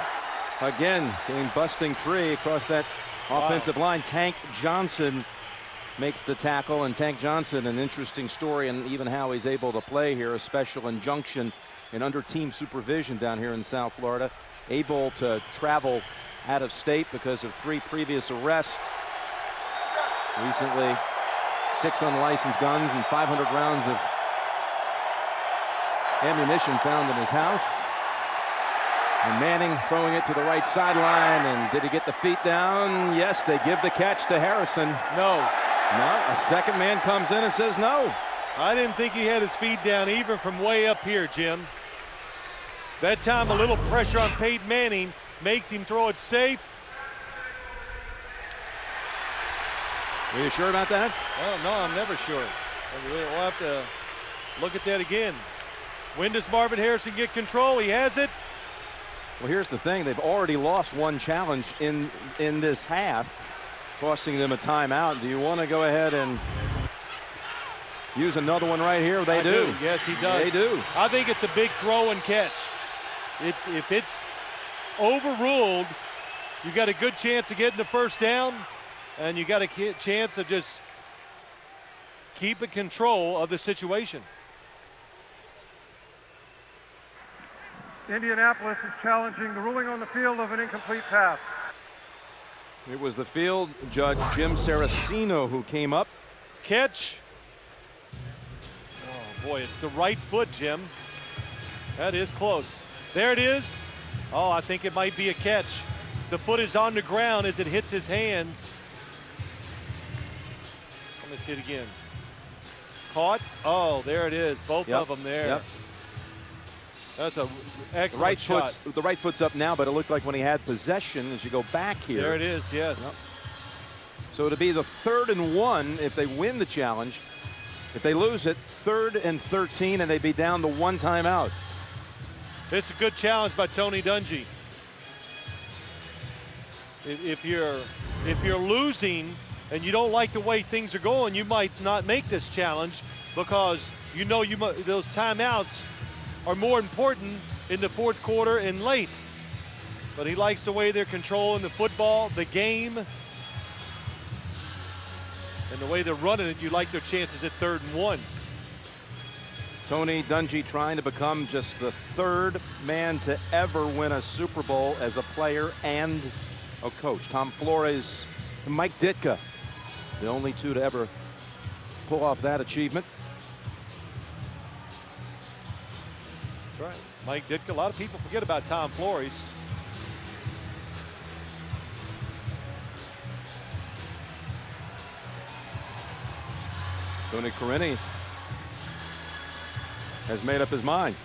again, came busting free across that offensive line. Tank Johnson makes the tackle, and Tank Johnson, an interesting story, and even how he's able to play here, a special injunction and under team supervision down here in South Florida, able to travel out of state because of 3 previous arrests. Recently, 6 unlicensed guns and 500 rounds of ammunition found in his house. And Manning throwing it to the right sideline, and did he get the feet down? Yes, they give the catch to Harrison. No. No, a second man comes in and says no. I didn't think he had his feet down even from way up here, Jim. That time a little pressure on Peyton Manning makes him throw it safe. Are you sure about that? Well, no, I'm never sure. We'll have to look at that again. When does Marvin Harrison get control? He has it. Well, here's the thing. They've already lost one challenge in this half, costing them a timeout. Do you want to go ahead and use another one right here? They do. Yes, he does. They do. I think it's a big throw and catch. If it's overruled, you got a good chance of getting the first down, and you got a chance of just keeping control of the situation. Indianapolis is challenging the ruling on the field of an incomplete pass. It was the field judge, Jim Saraceno, who came up. Catch. Oh, boy, it's the right foot, Jim. That is close. There it is. Oh, I think it might be a catch. The foot is on the ground as it hits his hands. Let me see it again. Caught. Oh, there it is. Both of them there. Yep. That's an excellent shot. The right foot's up now, but it looked like when he had possession, as you go back here. There it is, yes. Yep. So it'll be the 3rd and 1 if they win the challenge. If they lose it, 3rd and 13, and they'd be down to 1 timeout. It's a good challenge by Tony Dungy. If you're losing and you don't like the way things are going, you might not make this challenge because you know those timeouts are more important in the 4th quarter and late. But he likes the way they're controlling the football, the game, and the way they're running it. You like their chances at 3rd and 1. Tony Dungy trying to become just the 3rd man to ever win a Super Bowl as a player and coach. Tom Flores and Mike Ditka, the only two to ever pull off that achievement. That's right. Mike Ditka. A lot of people forget about Tom Flores. Tony Carini has made up his mind.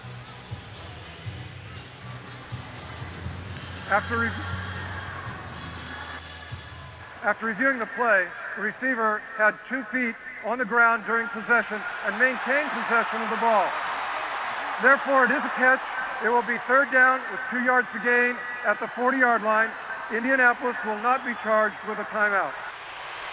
After reviewing the play, the receiver had 2 feet on the ground during possession and maintained possession of the ball. Therefore, it is a catch. It will be 3rd down with 2 yards to gain at the 40-yard line. Indianapolis will not be charged with a timeout.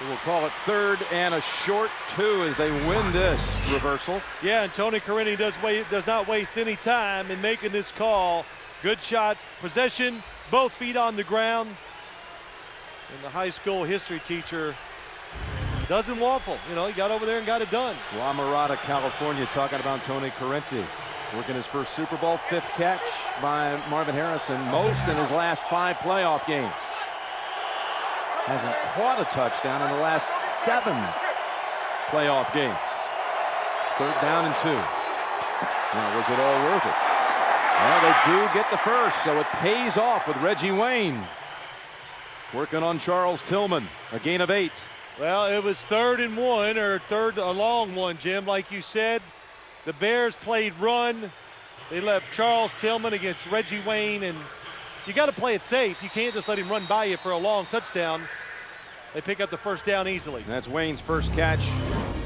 We'll call it 3rd and a short 2 as they win this reversal. Yeah, and Tony Carini does not waste any time in making this call. Good shot, possession, both feet on the ground. And the high school history teacher doesn't waffle. You know, he got over there and got it done. La Mirada, California, talking about Tony Carini. Working his first Super Bowl, 5th catch by Marvin Harrison, most in his last 5 playoff games. Hasn't caught a touchdown in the last 7 playoff games. 3rd down and 2. Now, was it all worth it? Well, they do get the first, so it pays off with Reggie Wayne working on Charles Tillman. A gain of 8. Well, it was 3rd and 1, or a long one, Jim. Like you said, the Bears played run. They left Charles Tillman against Reggie Wayne, and you got to play it safe. You can't just let him run by you for a long touchdown. They pick up the first down easily. That's Wayne's first catch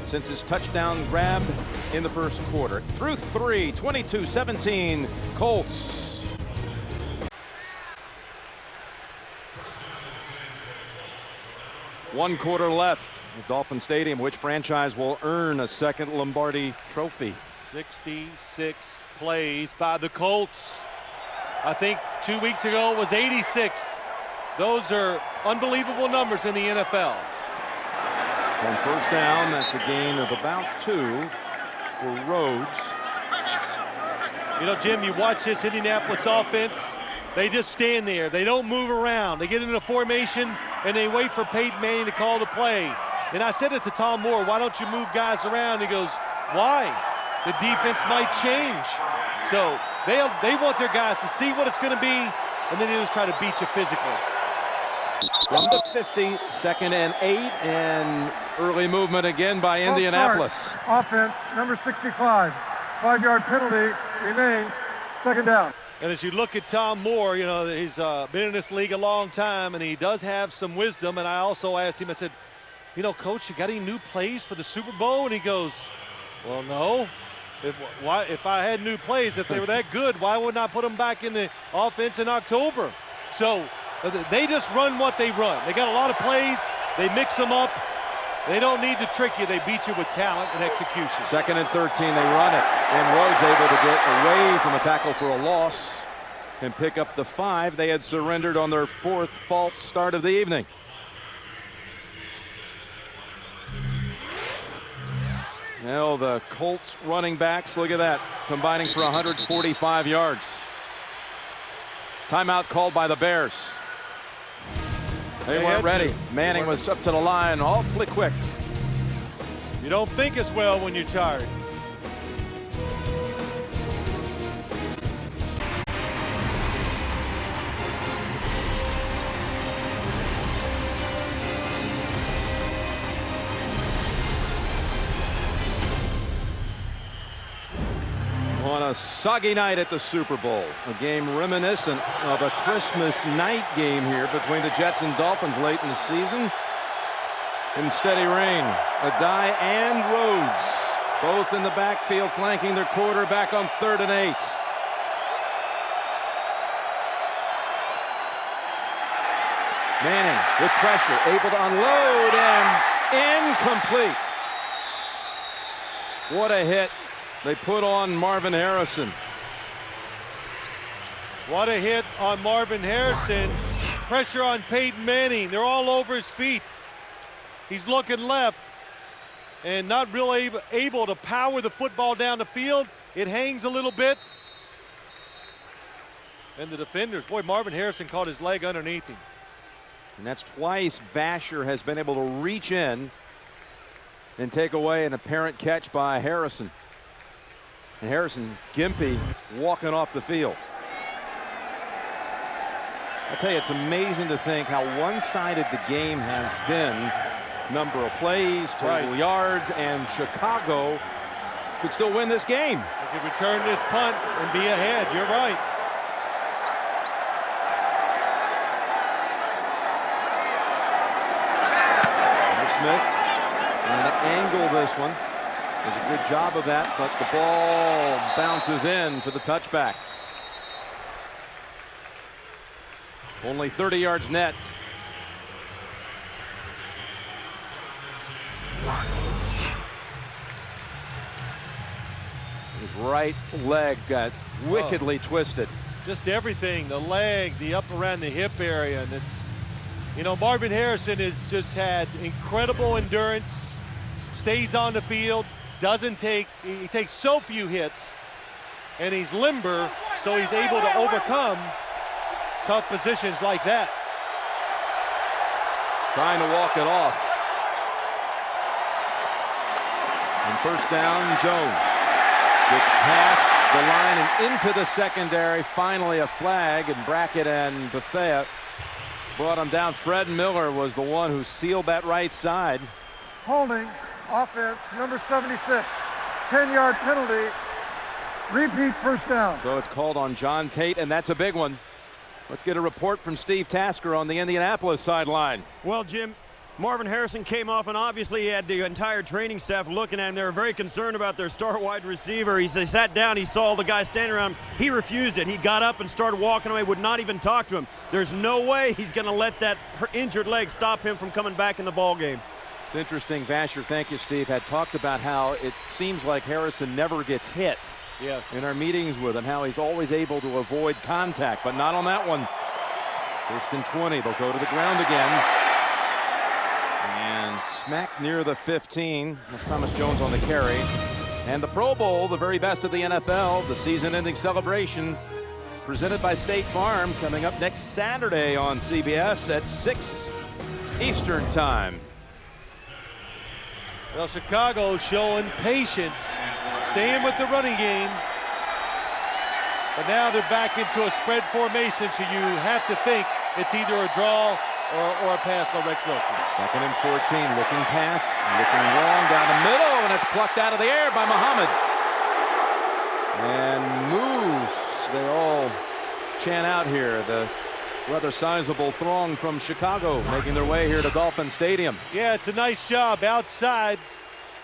since his touchdown grab in the first quarter. Through 3, 22-17, Colts. One quarter left at Dolphin Stadium. Which franchise will earn a second Lombardi trophy? 66 plays by the Colts. I think 2 weeks ago it was 86. Those are unbelievable numbers in the NFL. On first down, that's a gain of about 2 for Rhodes. You know, Jim, you watch this Indianapolis offense, they just stand there. They don't move around. They get into the formation, and they wait for Peyton Manning to call the play. And I said it to Tom Moore, why don't you move guys around? He goes, why? The defense might change. So they want their guys to see what it's going to be, and then they just try to beat you physically. From the 50, 2nd and 8, and early movement again by Indianapolis. Offense, number 65. 5-yard penalty remains. 2nd down. And as you look at Tom Moore, you know, he's been in this league a long time, and he does have some wisdom. And I also asked him, I said, you know, Coach, you got any new plays for the Super Bowl? And he goes, well, no. If I had new plays, if they were that good, why wouldn't I put them back in the offense in October? So they just run what they run. They got a lot of plays. They mix them up. They don't need to trick you. They beat you with talent and execution. 2nd and 13, they run it. And Rhodes able to get away from a tackle for a loss and pick up the 5. They had surrendered on their 4th false start of the evening. Now the Colts running backs, look at that, combining for 145 yards. Timeout called by the Bears. They weren't ready. Manning was up to the line awfully quick. You don't think as well when you're tired. On a soggy night at the Super Bowl, a game reminiscent of a Christmas night game here between the Jets and Dolphins late in the season. In steady rain, Addai and Rhodes both in the backfield flanking their quarterback on 3rd and 8. Manning with pressure, able to unload and incomplete. What a hit they put on Marvin Harrison. What a hit on Marvin Harrison. Pressure on Peyton Manning. They're all over his feet. He's looking left and not really able to power the football down the field. It hangs a little bit. And the defenders, boy, Marvin Harrison caught his leg underneath him. And that's twice Vasher has been able to reach in and take away an apparent catch by Harrison. And Harrison, gimpy, walking off the field. I tell you, it's amazing to think how one-sided the game has been. Number of plays, total yards, and Chicago could still win this game. They could return this punt and be ahead. You're right. Smith and to angle this one. Does a good job of that, but the ball bounces in for the touchback. Only 30 yards net. His right leg got wickedly twisted. Just everything, the leg, the up around the hip area, and it's, you know, Marvin Harrison has just had incredible endurance, stays on the field, he takes so few hits, and he's limber, so he's able to overcome tough positions like that. Trying to walk it off. And first down, Jones gets past the line and into the secondary. Finally a flag, and Brackett and Bethea brought him down. Fred Miller was the one who sealed that right side. Holding, offense, number 76, 10-yard penalty, repeat first down. So it's called on John Tate, and that's a big one. Let's get a report from Steve Tasker on the Indianapolis sideline. Well, Jim, Marvin Harrison came off, and obviously he had the entire training staff looking at him. They were very concerned about their star wide receiver. He sat down, he saw the guy standing around him. He refused it. He got up and started walking away, would not even talk to him. There's no way he's going to let that injured leg stop him from coming back in the ball game. It's interesting. Vasher, thank you, Steve, had talked about how it seems like Harrison never gets hit. Yes. In our meetings with him, how he's always able to avoid contact, but not on that one. First and 20. They'll go to the ground again. And smack near the 15. That's Thomas Jones on the carry. And the Pro Bowl, the very best of the NFL, the season-ending celebration presented by State Farm, coming up next Saturday on CBS at 6 Eastern Time. Well, Chicago showing patience, staying with the running game. But now they're back into a spread formation, so you have to think it's either a draw or a pass by Rex Grossman. Second and 14, looking pass, looking long down the middle, and it's plucked out of the air by Muhammad. And Moose, they all chant out here. The rather sizable throng from Chicago making their way here to Dolphin Stadium. Yeah, it's a nice job outside.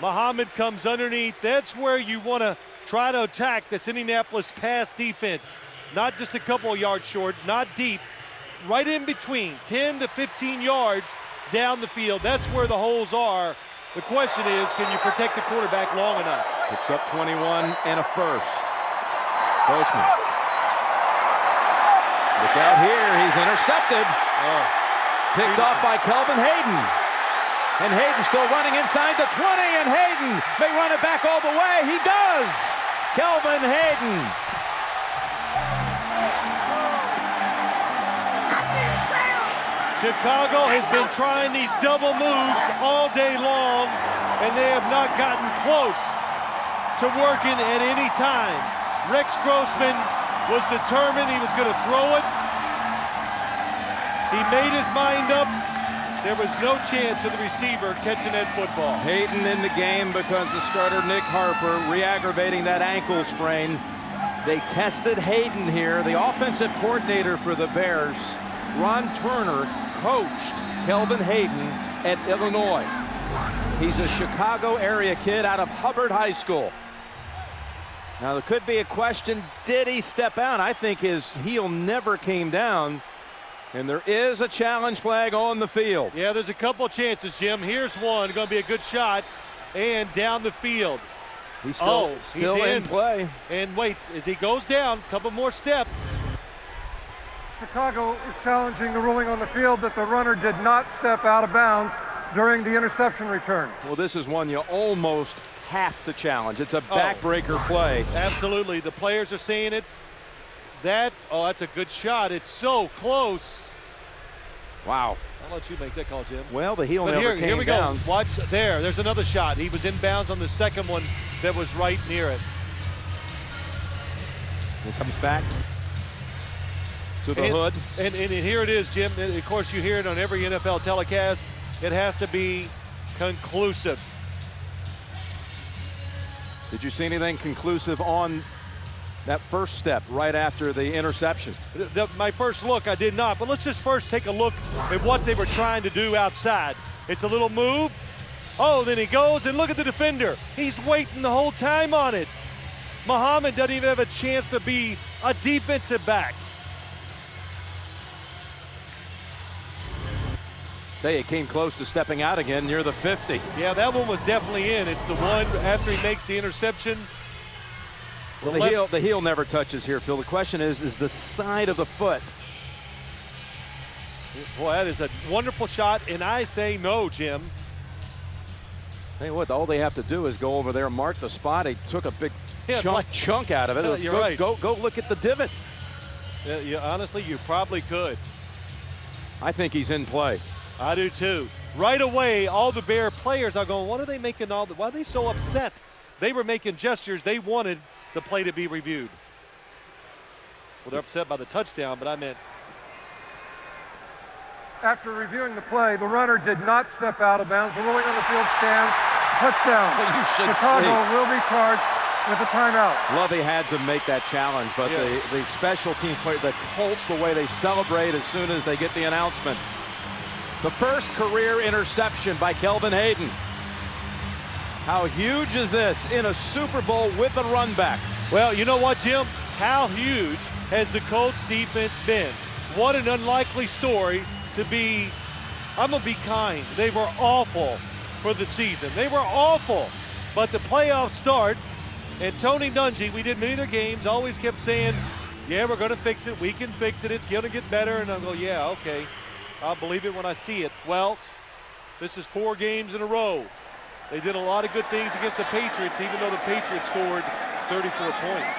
Muhammad comes underneath. That's where you want to try to attack this Indianapolis pass defense. Not just a couple of yards short, not deep. Right in between, 10 to 15 yards down the field. That's where the holes are. The question is, can you protect the quarterback long enough? Picks up 21 and a first. Grossman. Look out here, he's intercepted. Picked off by Kelvin Hayden. And Hayden still running inside the 20, and Hayden may run it back all the way. He does! Kelvin Hayden. Chicago has been trying these double moves all day long, and they have not gotten close to working at any time. Rex Grossman was determined he was going to throw it. He made his mind up. There was no chance of the receiver catching that football. Hayden in the game because the starter Nick Harper re-aggravating that ankle sprain. They tested Hayden here. The offensive coordinator for the Bears, Ron Turner, coached Kelvin Hayden at Illinois. He's a Chicago area kid out of Hubbard High School. Now there could be a question, did he step out? I think his heel never came down, and there is a challenge flag on the field. Yeah, there's a couple chances, Jim. Here's one, going to be a good shot, and down the field. He's still in play. And wait, as he goes down, a couple more steps. Chicago is challenging the ruling on the field that the runner did not step out of bounds during the interception return. Well, this is one you almost have to challenge. It's a backbreaker play. Absolutely. The players are saying it. That's a good shot. It's so close. Wow. I'll let you make that call, Jim. Well, the heel But never here came we down. go. Watch there. There's another shot. He was inbounds on the second one that was right near it. It comes back to the hood. And here it is, Jim. And of course, you hear it on every NFL telecast. It has to be conclusive. Did you see anything conclusive on that first step right after the interception? My first look, I did not. But let's just first take a look at what they were trying to do outside. It's a little move. Oh, then he goes, and look at the defender. He's waiting the whole time on it. Muhammad doesn't even have a chance to be a defensive back. It came close to stepping out again near the 50. Yeah, that one was definitely in. It's the one after he makes the interception. Well, the heel never touches here, Phil. The question is the side of the foot. Boy, that is a wonderful shot, and I say no, Jim. Tell you what, all they have to do is go over there, mark the spot. He took a big chunk out of it. You're right. Go look at the divot. Honestly, you probably could. I think he's in play. I do too. Right away, all the Bear players are going, what are they making why are they so upset? They were making gestures. They wanted the play to be reviewed. Well, they're upset by the touchdown, but I meant. After reviewing the play, the runner did not step out of bounds. The ruling on the field stands. Touchdown. Well, you should Chicago will be charged with a timeout. Lovey had to make that challenge, but the special teams player, the Colts, the way they celebrate as soon as they get the announcement. The first career interception by Kelvin Hayden. How huge is this in a Super Bowl with a run back? Well, you know what, Jim? How huge has the Colts defense been? What an unlikely story to be. I'm going to be kind. They were awful for the season. They were awful. But the playoffs start, and Tony Dungy, we did many of their games, always kept saying, yeah, we're going to fix it. We can fix it. It's going to get better. And I'll go, yeah, okay. I'll believe it when I see it. Well, this is 4 games in a row. They did a lot of good things against the Patriots, even though the Patriots scored 34 points.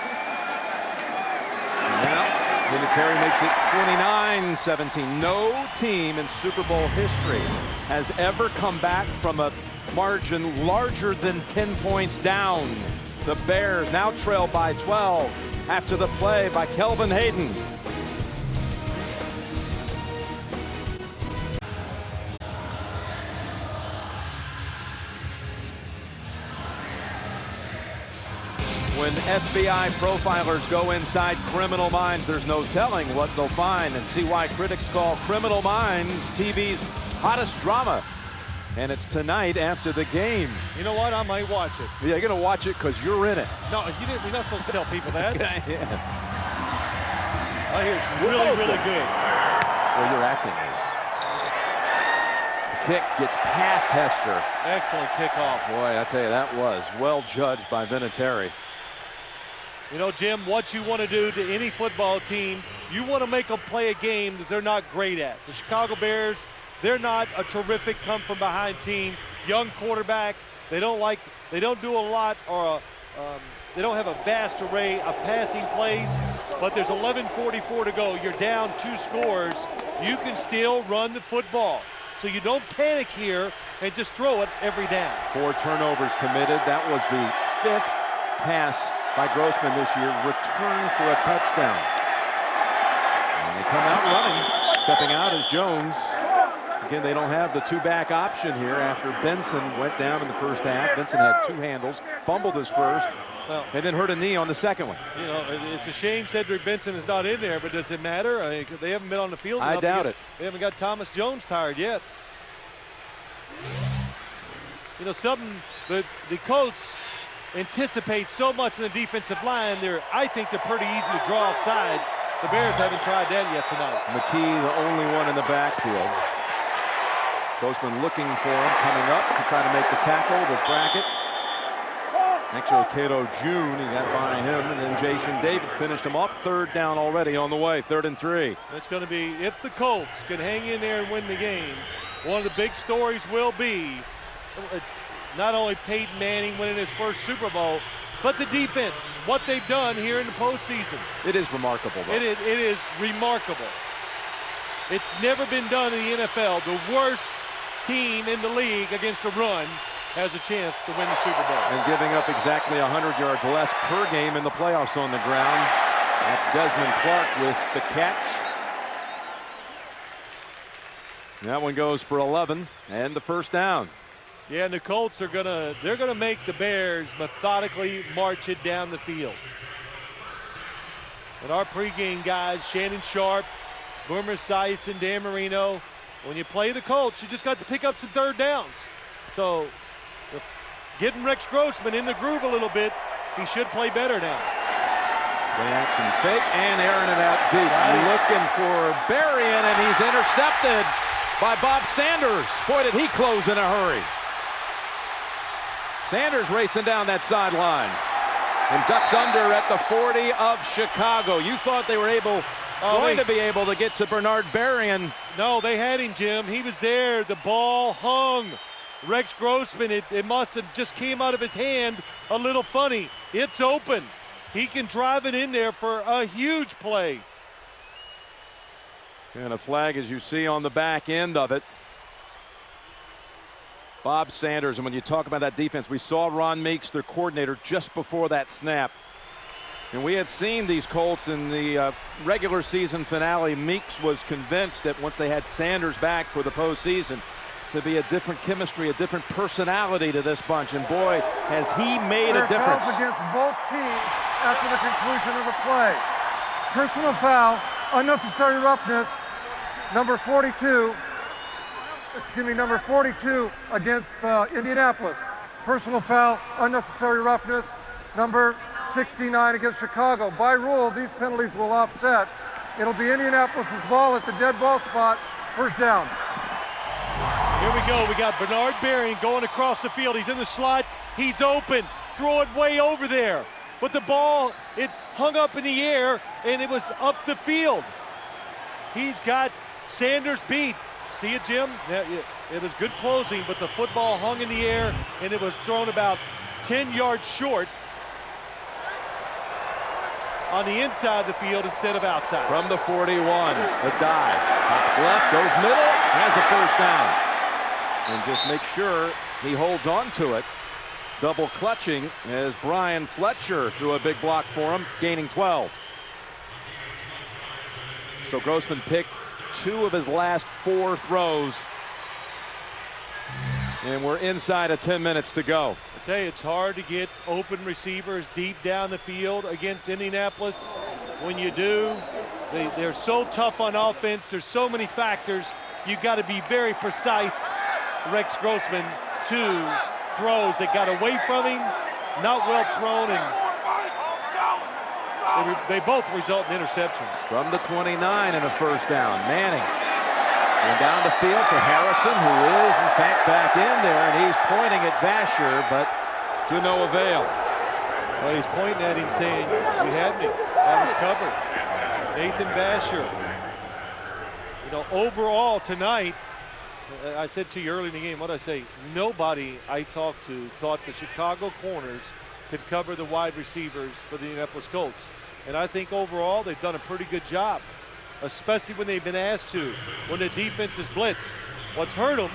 Now, Vinatieri makes it 29-17. No team in Super Bowl history has ever come back from a margin larger than 10 points down. The Bears now trail by 12 after the play by Kelvin Hayden. When FBI profilers go inside criminal minds, there's no telling what they'll find, and see why critics call Criminal Minds TV's hottest drama. And it's tonight after the game. You know what? I might watch it. Yeah, you're going to watch it because you're in it. No, you're not supposed to tell people that. Yeah. I hear it's really, really good. Well, your acting is. The kick gets past Hester. Excellent kickoff. Boy, I tell you, that was well judged by Vinatieri. You know, Jim, what you want to do to any football team, you want to make them play a game that they're not great at. The Chicago Bears, they're not a terrific come-from-behind team. Young quarterback, they don't do a lot, or they don't have a vast array of passing plays, but there's 11:44 to go. You're down 2 scores. You can still run the football. So you don't panic here and just throw it every down. 4 turnovers committed. That was the 5th pass by Grossman this year, return for a touchdown. And they come out running. Stepping out is Jones. Again, they don't have the 2-back option here after Benson went down in the first half. Benson had 2 handles, fumbled his first, and then hurt a knee on the second one. You know, it's a shame Cedric Benson is not in there, but does it matter? They haven't been on the field. I doubt it. They haven't got Thomas Jones tired yet. You know, something the Colts anticipate so much in the defensive line. I think they're pretty easy to draw off sides. The Bears haven't tried that yet tonight. McKee, the only one in the backfield. Grossman looking for him, coming up to try to make the tackle. Was Brackett. Actually, Cato June, he got by him, and then Jason David finished him off. 3rd down already on the way, 3rd and 3. It's going to be, if the Colts can hang in there and win the game, one of the big stories will be not only Peyton Manning winning his first Super Bowl, but the defense, what they've done here in the postseason. It is remarkable, though. It is remarkable. It's never been done in the NFL. The worst team in the league against a run has a chance to win the Super Bowl. And giving up exactly 100 yards less per game in the playoffs on the ground. That's Desmond Clark with the catch. That one goes for 11 and the first down. Yeah, and the Colts are they're gonna make the Bears methodically march it down the field. And our pregame guys, Shannon Sharp, Boomer Esiason, Dan Marino, when you play the Colts, you just got to pick up some third downs. So getting Rex Grossman in the groove a little bit, he should play better now. Play action fake and airing it out deep. Looking for Berrien, and he's intercepted by Bob Sanders. Boy, did he close in a hurry. Sanders racing down that sideline and ducks under at the 40 of Chicago. You thought they were going to be able to get to Bernard Berrien. No, they had him, Jim. He was there. The ball hung. Rex Grossman, it must have just came out of his hand a little funny. It's open. He can drive it in there for a huge play. And a flag, as you see on the back end of it. Bob Sanders, and when you talk about that defense, we saw Ron Meeks, their coordinator, just before that snap. And we had seen these Colts in the regular season finale. Meeks was convinced that once they had Sanders back for the postseason, there'd be a different chemistry, a different personality to this bunch. And boy, has he made a difference. Fouls against both teams after the conclusion of the play. Personal foul, unnecessary roughness, number 42 against Indianapolis. Personal foul, unnecessary roughness, number 69 against Chicago. By rule, these penalties will offset. It'll be Indianapolis' ball at the dead ball spot, first down. Here we go. We got Bernard Berrien going across the field. He's in the slot. He's open. Throw it way over there. But the ball, it hung up in the air, and it was up the field. He's got Sanders beat. See it, Jim? It was good closing, but the football hung in the air, and it was thrown about 10 yards short on the inside of the field instead of outside. From the 41, Addai hops left, goes middle, has a first down. And just make sure he holds on to it. Double clutching as Brian Fletcher threw a big block for him, gaining 12. So Grossman picked 2 of his last 4 throws. And we're inside of 10 minutes to go. I tell you, it's hard to get open receivers deep down the field against Indianapolis. When you do, they're so tough on offense. There's so many factors. You've got to be very precise. Rex Grossman, 2 throws that got away from him, not well thrown, and they both result in interceptions. From the 29 and a first down. Manning going down the field for Harrison, who is in fact back in there, and he's pointing at Vasher, but to no avail. Well, he's pointing at him saying, "You had me. I was covered." Nathan Vasher. You know, overall tonight, I said to you early in the game, what did I say? Nobody I talked to thought the Chicago corners could cover the wide receivers for the Indianapolis Colts. And I think overall they've done a pretty good job, especially when they've been asked to, when the defense is blitzed. What's hurt them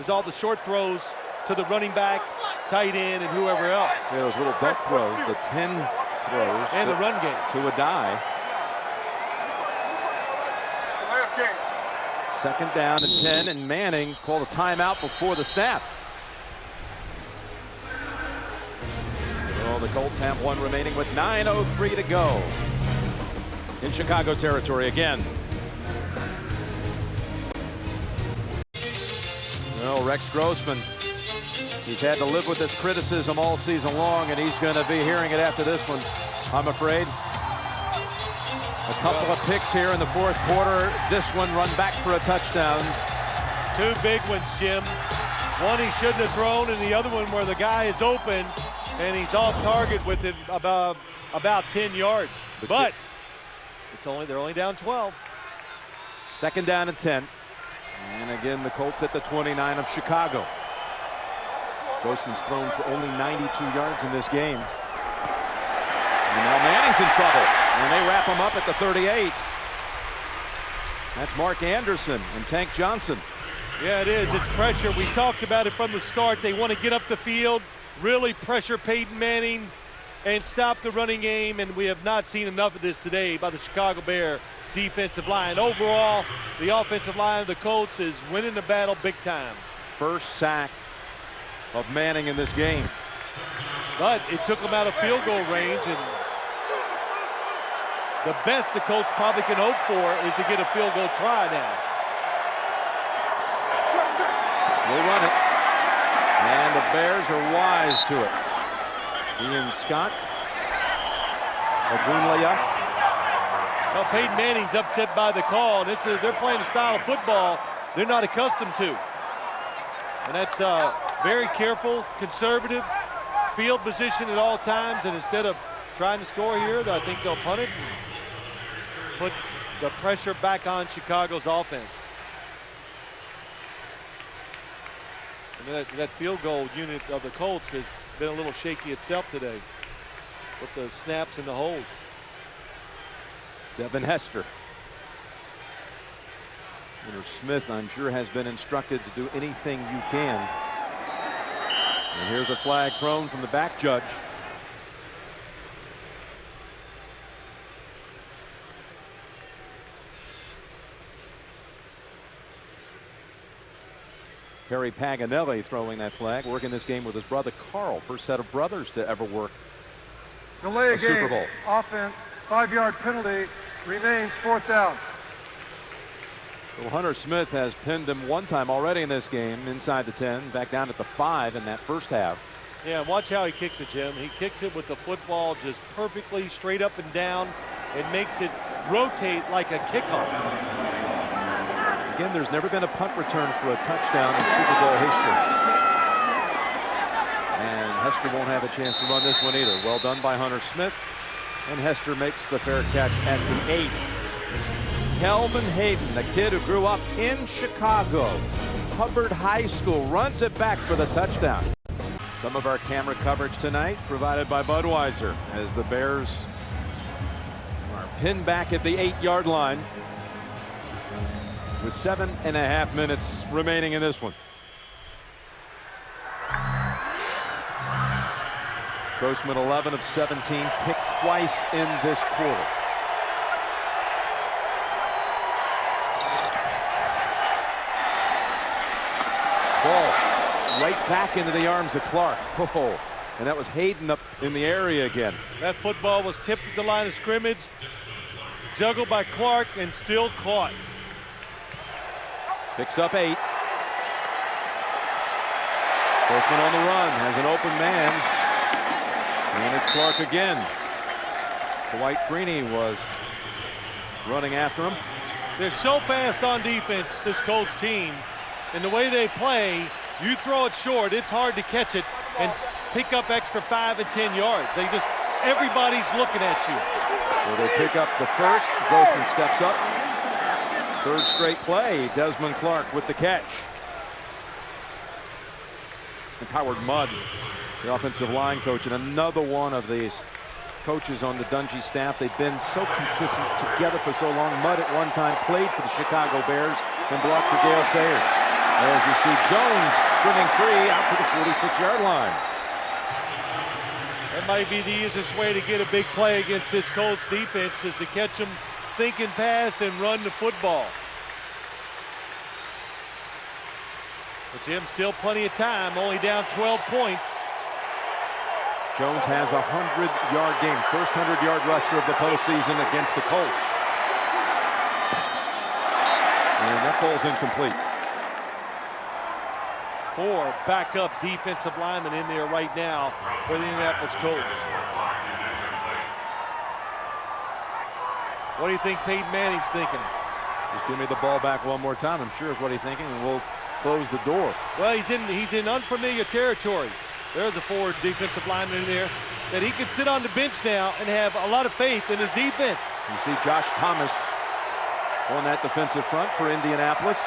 is all the short throws to the running back, tight end, and whoever else. Yeah, those little duck throws, the 10 throws. And the run game. To Addai. Second down and 10, and Manning called a timeout before the snap. Well, the Colts have one remaining with 9:03 to go in Chicago territory again. Well, Rex Grossman, he's had to live with this criticism all season long, and he's going to be hearing it after this one, I'm afraid. A couple of picks here in the 4th quarter. This one run back for a touchdown. 2 big ones, Jim. One he shouldn't have thrown, and the other one where the guy is open and he's off target with it about 10 yards. But they're only down 12. Second down and 10. And again, the Colts at the 29 of Chicago. Grossman's thrown for only 92 yards in this game. And now Manning's in trouble, and they wrap him up at the 38. That's Mark Anderson and Tank Johnson. Yeah, it is. It's pressure. We talked about it from the start. They want to get up the field, really pressure Peyton Manning, and stop the running game, and we have not seen enough of this today by the Chicago Bear defensive line. Overall, the offensive line of the Colts is winning the battle big time. First sack of Manning in this game. But it took them out of field goal range, and the best the Colts probably can hope for is to get a field goal try now. They run it, and the Bears are wise to it. Ian Scott, Ogunleya. Well, Peyton Manning's upset by the call, and they're playing a style of football they're not accustomed to. And that's very careful, conservative field position at all times, and instead of trying to score here, I think they'll punt it and put the pressure back on Chicago's offense. And that field goal unit of the Colts has been a little shaky itself today with the snaps and the holds. Devin Hester. Smith, I'm sure, has been instructed to do anything you can. And here's a flag thrown from the back judge. Perry Paganelli throwing that flag, working this game with his brother Carl. First set of brothers to ever work Delay a Super Bowl. Offense, 5-yard penalty, remains 4th down. Well, Hunter Smith has pinned him one time already in this game, inside the 10, back down at the 5 in that first half. Yeah, watch how he kicks it, Jim. He kicks it with the football just perfectly straight up and down. It makes it rotate like a kickoff. Again, there's never been a punt return for a touchdown in Super Bowl history. And Hester won't have a chance to run this one either. Well done by Hunter Smith. And Hester makes the fair catch at the 8. Kelvin Hayden, the kid who grew up in Chicago, Hubbard High School, runs it back for the touchdown. Some of our camera coverage tonight provided by Budweiser as the Bears are pinned back at the 8-yard line with 7.5 minutes remaining in this one. Grossman 11 of 17, picked twice in this quarter. Ball right back into the arms of Clark. Oh, and that was Hayden up in the area again. That football was tipped at the line of scrimmage, juggled by Clark, and still caught. Picks up 8. Grossman on the run, has an open man, and it's Clark again. Dwight Freeney was running after him. They're so fast on defense, this Colts team, and the way they play, you throw it short, it's hard to catch it and pick up extra 5 and 10 yards. Everybody's looking at you. Well, they pick up the first. Grossman steps up. Third straight play, Desmond Clark with the catch. It's Howard Mudd, the offensive line coach, and another one of these coaches on the Dungy staff. They've been so consistent together for so long. Mudd at one time played for the Chicago Bears and blocked for Gale Sayers. As you see Jones sprinting free out to the 46-yard line. That might be the easiest way to get a big play against this Colts defense, is to catch them thinking pass and run the football. But Jim, still plenty of time, only down 12 points. Jones has a 100-yard game, first 100-yard rusher of the postseason against the Colts. And that falls incomplete. 4 backup defensive linemen in there right now for the Indianapolis Colts. What do you think Peyton Manning's thinking? Just give me the ball back one more time, I'm sure is what he's thinking, and we'll close the door. Well, he's in unfamiliar territory. There's a forward defensive lineman in there that he could sit on the bench now and have a lot of faith in his defense. You see Josh Thomas on that defensive front for Indianapolis.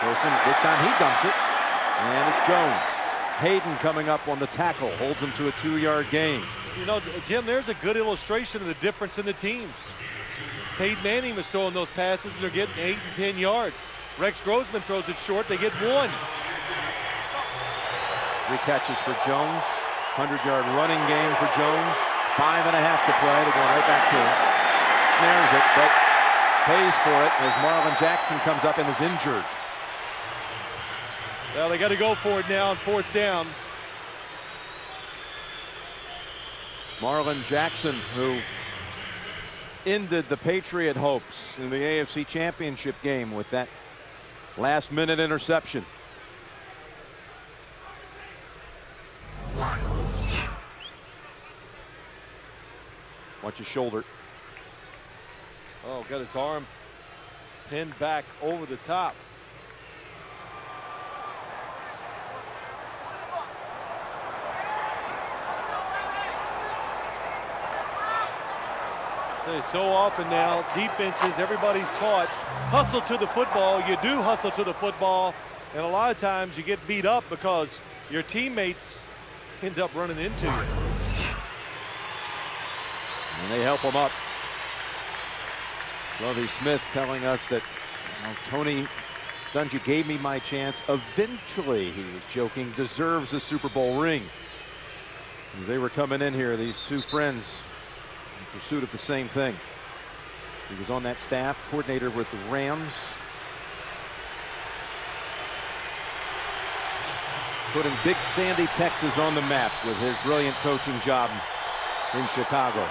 Grossman, this time he dumps it, and it's Jones. Hayden coming up on the tackle, holds him to a 2-yard gain. You know, Jim, there's a good illustration of the difference in the teams. Peyton Manning was throwing those passes, and they're getting 8 and 10 yards. Rex Grossman throws it short, they get 1. 3 catches for Jones. 100-yard running game for Jones. 5.5 to play. They're going right back to him. Snares it, but pays for it as Marvin Jackson comes up and is injured. Well, they got to go for it now on 4th down. Marvin Jackson, who ended the Patriot hopes in the AFC Championship game with that last-minute interception. Watch his shoulder. Oh, got his arm pinned back over the top. So often now, defenses, everybody's taught, hustle to the football. You do hustle to the football, and a lot of times you get beat up because your teammates end up running into you. And they help him up. Lovie Smith telling us that Tony Dungy gave me my chance. Eventually, he was joking, deserves a Super Bowl ring. As they were coming in here, these two friends, in pursuit of the same thing. He was on that staff, coordinator with the Rams. Putting Big Sandy, Texas on the map with his brilliant coaching job in Chicago.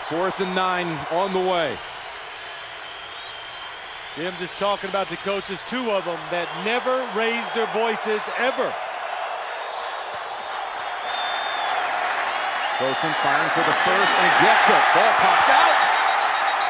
4th and 9 on the way. Jim just talking about the coaches, 2 of them that never raised their voices ever. Grossman firing for the first and gets it. Ball pops out.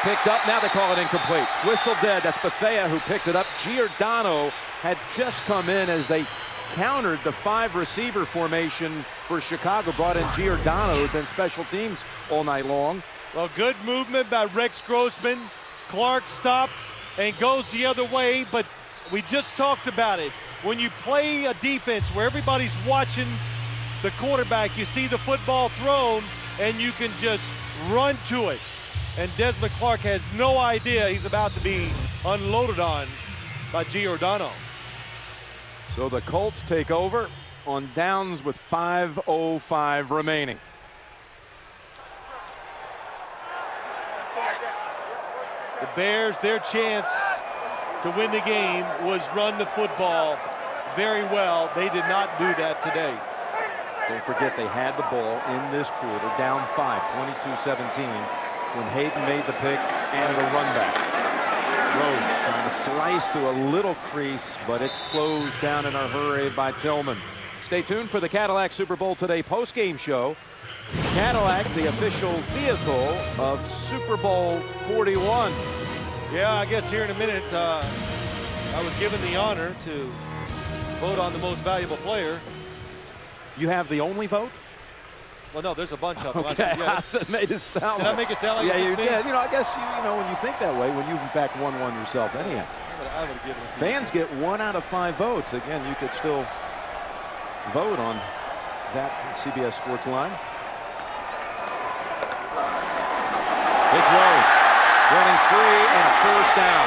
Picked up. Now they call it incomplete. Whistle dead. That's Bethea who picked it up. Giordano had just come in as they countered the 5-receiver formation for Chicago. Brought in Giordano, who'd been special teams all night long. Well, good movement by Rex Grossman. Clark stops and goes the other way, but we just talked about it. When you play a defense where everybody's watching the quarterback, you see the football thrown, and you can just run to it. And Desmond Clark has no idea he's about to be unloaded on by Giordano. So the Colts take over on downs with 5:05 remaining. The Bears, their chance to win the game was run the football very well. They did not do that today. Don't forget they had the ball in this quarter, down 5, 22-17, when Hayden made the pick and a run back. Rhodes trying to slice through a little crease, but it's closed down in a hurry by Tillman. Stay tuned for the Cadillac Super Bowl Today postgame show. Cadillac, the official vehicle of Super Bowl 41. Yeah, I guess here in a minute, I was given the honor to vote on the most valuable player. You have the only vote? Well, no, there's a bunch of them. Okay, Yeah, that made it sound. Did I make it sound like yeah, it was you me? did. You know, I guess you know when you think that way, when you've in fact won one yourself. Anyhow, I would have given it to fans you. get 1 out of 5 votes. Again, you could still vote on that CBS Sports line. It's Rhodes running free and 1st down.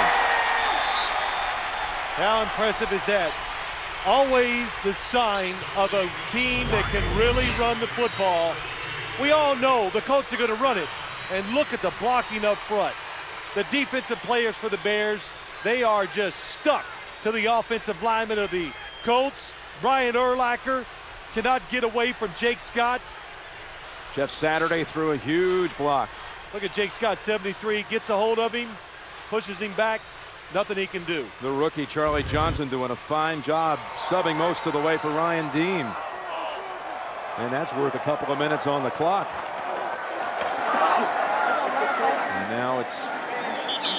How impressive is that? Always the sign of a team that can really run the football. We all know the Colts are going to run it. And look at the blocking up front. The defensive players for the Bears, they are just stuck to the offensive lineman of the Colts. Brian Urlacher cannot get away from Jake Scott. Jeff Saturday threw a huge block. Look at Jake Scott, 73, gets a hold of him, pushes him back. Nothing he can do. The rookie Charlie Johnson doing a fine job subbing most of the way for Ryan Deem. And that's worth a couple of minutes on the clock. And now it's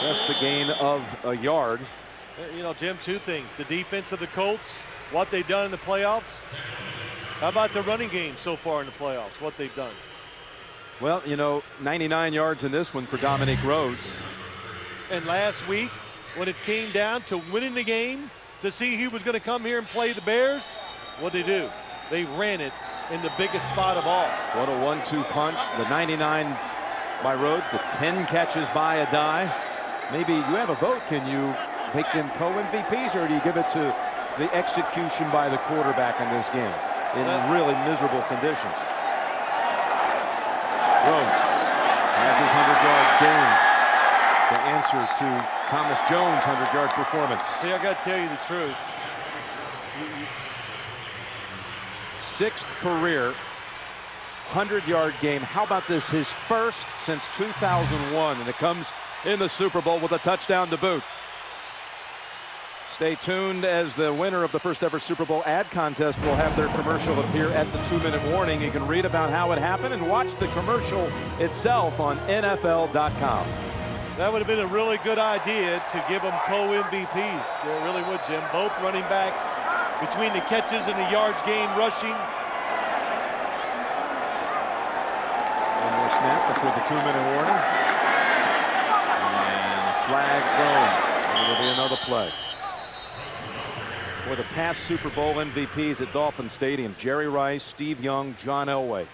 just a gain of a yard. You know, Jim, 2 things. The defense of the Colts, what they've done in the playoffs. How about the running game so far in the playoffs, what they've done? Well, you know, 99 yards in this one for Dominique Rhodes. And last week, when it came down to winning the game, to see who was going to come here and play the Bears, what'd they do? They ran it in the biggest spot of all. What a 1-2 punch. The 99 by Rhodes, the 10 catches by Addai. Maybe you have a vote. Can you make them co-MVPs, or do you give it to the execution by the quarterback in this game in really miserable conditions? Rhodes has his 100-yard game to answer to Thomas Jones' 100-yard performance. See, I got to tell you the truth. Sixth career 100-yard game. How about this? His first since 2001, and it comes in the Super Bowl with a touchdown to boot. Stay tuned, as the winner of the first ever Super Bowl ad contest will have their commercial appear at the 2-minute warning. You can read about how it happened and watch the commercial itself on NFL.com. That would have been a really good idea to give them co-MVPs. It really would, Jim. Both running backs, between the catches and the yards gained rushing. One more snap before the 2-minute warning. And a flag thrown. It'll be another play. For the past Super Bowl MVPs at Dolphin Stadium: Jerry Rice, Steve Young, John Elway.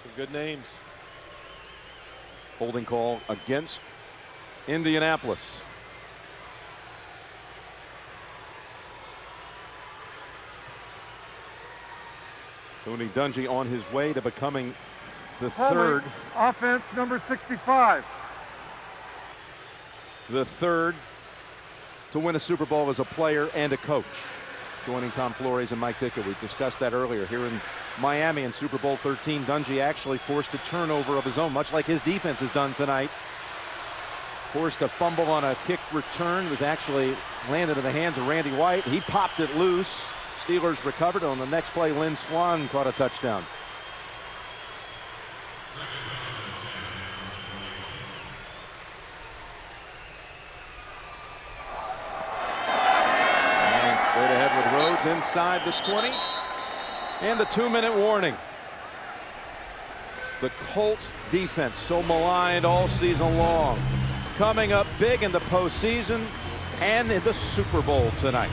Some good names. Holding call against Indianapolis. Tony Dungy on his way to becoming the third. Offense number 65. The third to win a Super Bowl as a player and a coach. Joining Tom Flores and Mike Ditka. We discussed that earlier here in Miami in Super Bowl 13. Dungy actually forced a turnover of his own, much like his defense has done tonight. Forced a fumble on a kick return. Was actually landed in the hands of Randy White. He popped it loose. Steelers recovered. On the next play, Lynn Swann caught a touchdown. Straight ahead with Rhodes inside the 20. And the 2-minute warning. The Colts defense, so maligned all season long, coming up big in the postseason and in the Super Bowl tonight.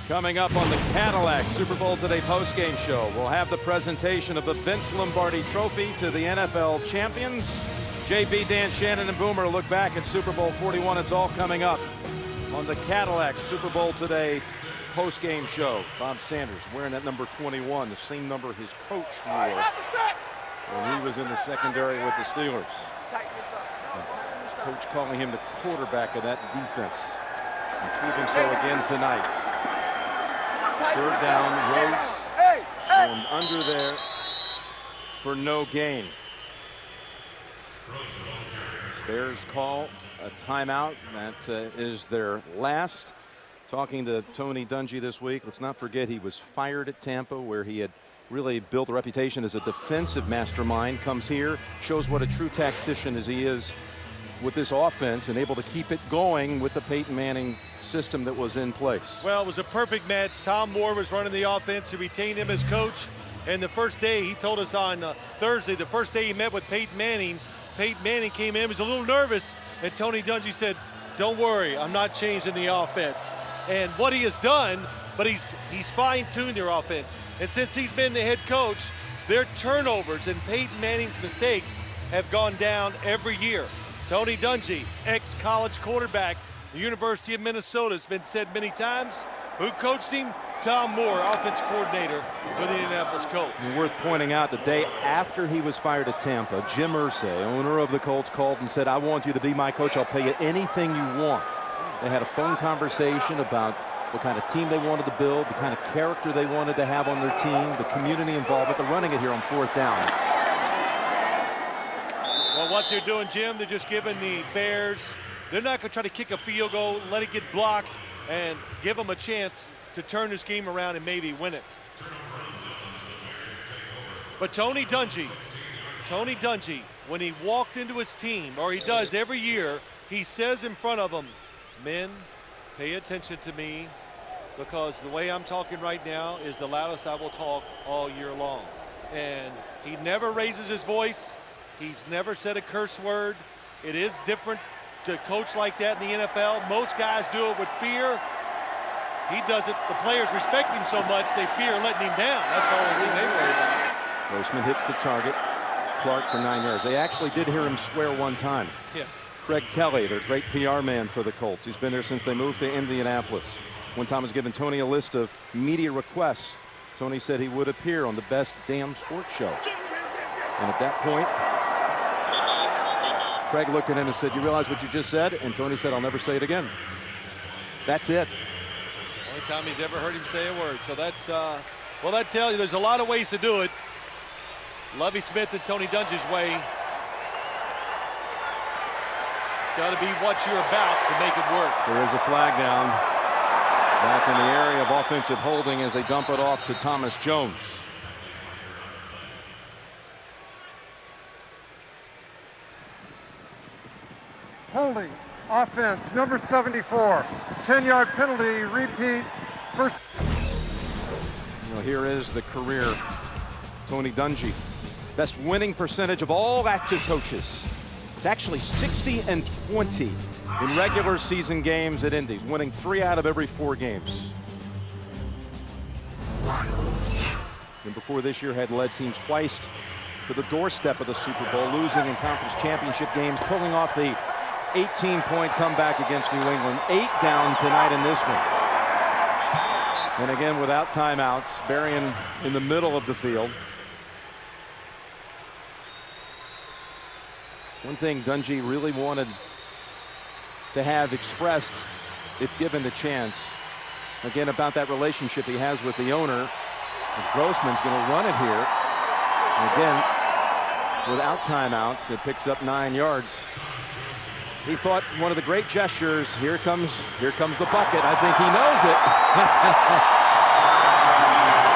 Coming up on the Cadillac Super Bowl Today postgame show, we'll have the presentation of the Vince Lombardi Trophy to the NFL champions. JB, Dan Shannon, and Boomer look back at Super Bowl 41. It's all coming up on the Cadillac Super Bowl Today post-game show. Bob Sanders wearing that number 21, the same number his coach wore when he was in the secondary with the Steelers. And coach calling him the quarterback of that defense, and proving so again tonight. Third down, Rhodes stormed under there for no gain. Bears call a timeout. That is their last. Talking to Tony Dungy this week, let's not forget he was fired at Tampa, where he had really built a reputation as a defensive mastermind. Comes here, shows what a true tactician as he is with this offense, and able to keep it going with the Peyton Manning system that was in place. Well, it was a perfect match. Tom Moore was running the offense. He retained him as coach. And the first day, he told us on Thursday, the first day he met with Peyton Manning came in, he was a little nervous, and Tony Dungy said, "Don't worry, I'm not changing the offense." And what he has done, but he's fine-tuned their offense. And since he's been the head coach, their turnovers and Peyton Manning's mistakes have gone down every year. Tony Dungy, ex-college quarterback, the University of Minnesota, has been said many times. Who coached him? Tom Moore, offense coordinator for the Indianapolis Colts. And worth pointing out, the day after he was fired at Tampa, Jim Irsay, owner of the Colts, called and said, "I want you to be my coach. I'll pay you anything you want." They had a phone conversation about what kind of team they wanted to build, the kind of character they wanted to have on their team, the community involvement. They're running it here on 4th down. Well, what they're doing, Jim, they're just giving the Bears, they're not going to try to kick a field goal, let it get blocked, and give them a chance to turn this game around and maybe win it. But Tony Dungy, when he walked into his team, or he does every year, he says in front of them, "Men, pay attention to me, because the way I'm talking right now is the loudest I will talk all year long." And he never raises his voice. He's never said a curse word. It is different to coach like that in the NFL. Most guys do it with fear. He does it. The players respect him so much they fear letting him down. That's the only thing they worry about. Grossman hits the target. Clark for 9 yards. They actually did hear him swear one time. Yes. Craig Kelly, their great PR man for the Colts. He's been there since they moved to Indianapolis. One time was giving Tony a list of media requests. Tony said he would appear on the Best Damn Sports Show. And at that point, Craig looked at him and said, "You realize what you just said?" And Tony said, "I'll never say it again." That's it. Only time he's ever heard him say a word. So that's, well, that tells you there's a lot of ways to do it. Lovie Smith and Tony Dungy's way. It's got to be what you're about to make it work. There is a flag down back in the area of offensive holding as they dump it off to Thomas Jones. Holding, offense, number 74. 10-yard penalty, repeat, first. You know, here is the career Tony Dungy. Best winning percentage of all active coaches. It's actually 60-20 in regular season games at Indy, winning 3 out of every 4 games. And before this year had led teams twice to the doorstep of the Super Bowl, losing in conference championship games, pulling off the 18-point comeback against New England. 8 down tonight in this one. And again, without timeouts, Berrien in the middle of the field. One thing Dungy really wanted to have expressed, if given the chance, again, about that relationship he has with the owner, as Grossman's going to run it here. And again, without timeouts, it picks up 9 yards. He thought one of the great gestures, here comes the bucket. I think he knows it.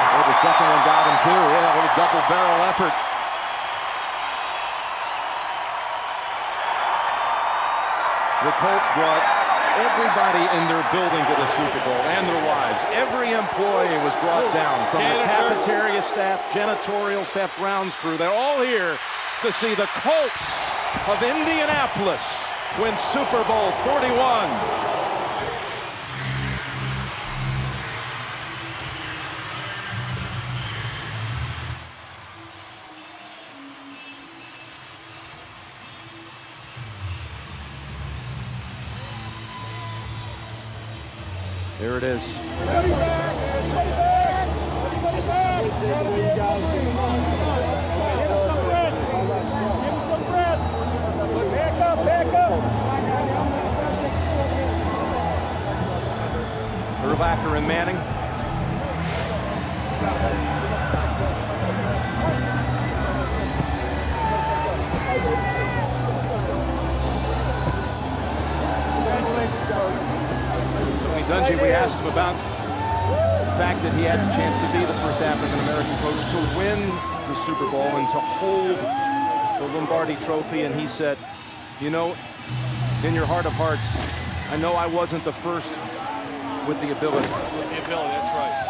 Oh, the second one got him too. Yeah, a little double barrel effort. The Colts brought everybody in their building to the Super Bowl and their wives. Every employee was brought down, from the cafeteria staff, janitorial staff, grounds crew. They're all here to see the Colts of Indianapolis win Super Bowl 41. There it is. Urlacher and Manning. Dungy, we asked him about the fact that he had the chance to be the first African-American coach to win the Super Bowl and to hold the Lombardi Trophy, and he said, you know, in your heart of hearts, I know I wasn't the first with the ability. With the ability, that's right.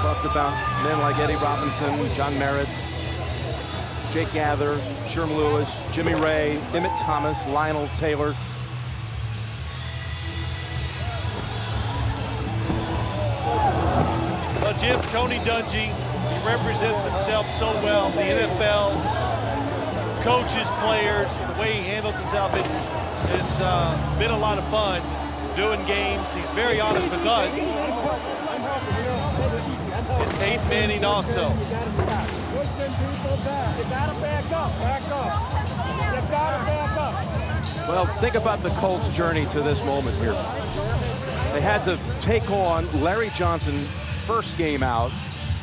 Talked about men like Eddie Robinson, John Merritt, Jake Gather, Sherm Lewis, Jimmy Ray, Emmett Thomas, Lionel Taylor. Well, Jim, Tony Dungy, he represents himself so well. The NFL, coaches, players, the way he handles himself, it's been a lot of fun doing games. He's very honest with us. And Peyton Manning also. Well, think about the Colts' journey to this moment here. They had to take on Larry Johnson first game out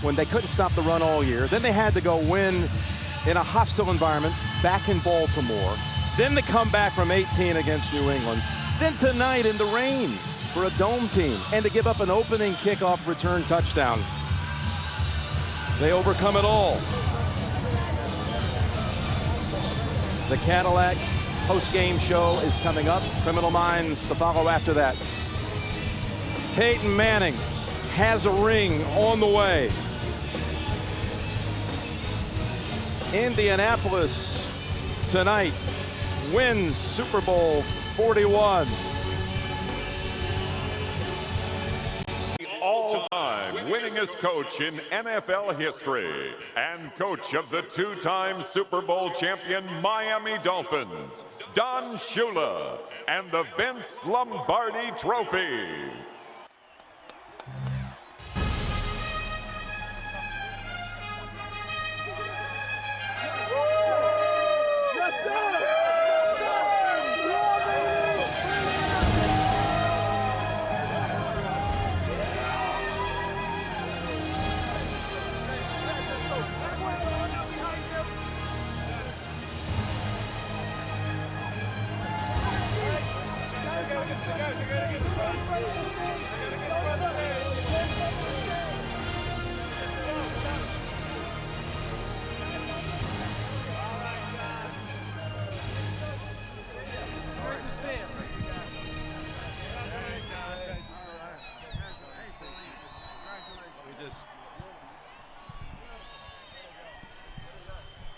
when they couldn't stop the run all year. Then they had to go win in a hostile environment back in Baltimore. Then the comeback from 18 against New England. Then tonight in the rain for a dome team, and to give up an opening kickoff return touchdown. They overcome it all. The Cadillac post-game show is coming up. Criminal Minds to follow after that. Peyton Manning has a ring on the way. Indianapolis tonight wins Super Bowl 41. all-time winningest coach in NFL history and coach of the two-time Super Bowl champion Miami Dolphins, Don Shula, and the Vince Lombardi Trophy.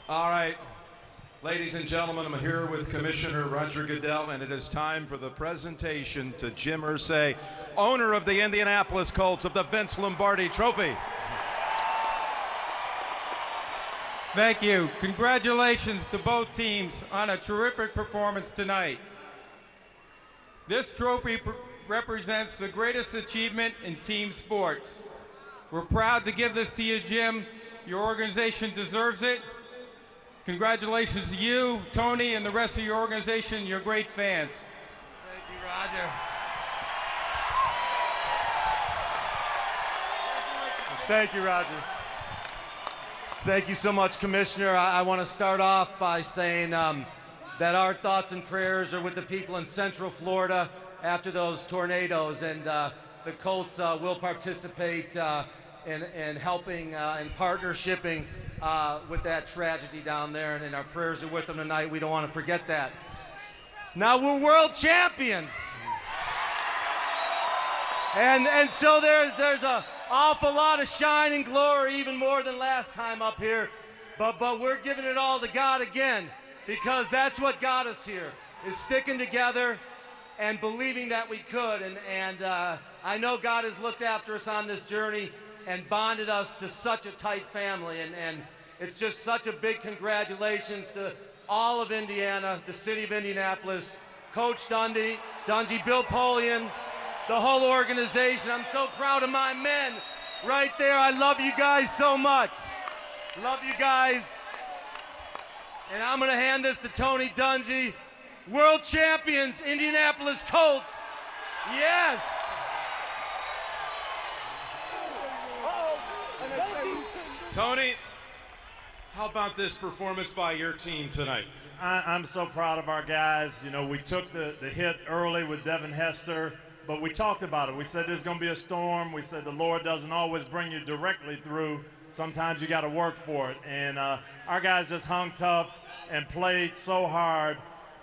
All right, ladies and gentlemen, I'm here with Commissioner Roger Goodell, and it is time for the presentation to Jim Irsay, owner of the Indianapolis Colts, of the Vince Lombardi Trophy. Thank you. Congratulations to both teams on a terrific performance tonight. This trophy represents the greatest achievement in team sports. We're proud to give this to you, Jim. Your organization deserves it. Congratulations to you, Tony, and the rest of your organization. You're great fans. Thank you, Roger. Thank you, Roger. Thank you so much, Commissioner. I want to start off by saying that our thoughts and prayers are with the people in Central Florida after those tornadoes, and the Colts will participate in helping and partnershiping with that tragedy down there, and our prayers are with them tonight. We don't want to forget that. Now, we're world champions. And so there's an awful lot of shine and glory, even more than last time up here. But we're giving it all to God again, because that's what got us here, is sticking together and believing that we could. And I know God has looked after us on this journey and bonded us to such a tight family. And it's just such a big congratulations to all of Indiana, the city of Indianapolis, Coach Dungy, Bill Polian, the whole organization. I'm so proud of my men right there. I love you guys so much. Love you guys. And I'm going to hand this to Tony Dungy. World champions, Indianapolis Colts. Yes. Tony, how about this performance by your team tonight? I'm so proud of our guys. You know, we took the hit early with Devin, Hester, but we talked about it. We said there's going to be a storm. We said the Lord doesn't always bring you directly through. Sometimes you got to work for it. And our guys just hung tough and played so hard.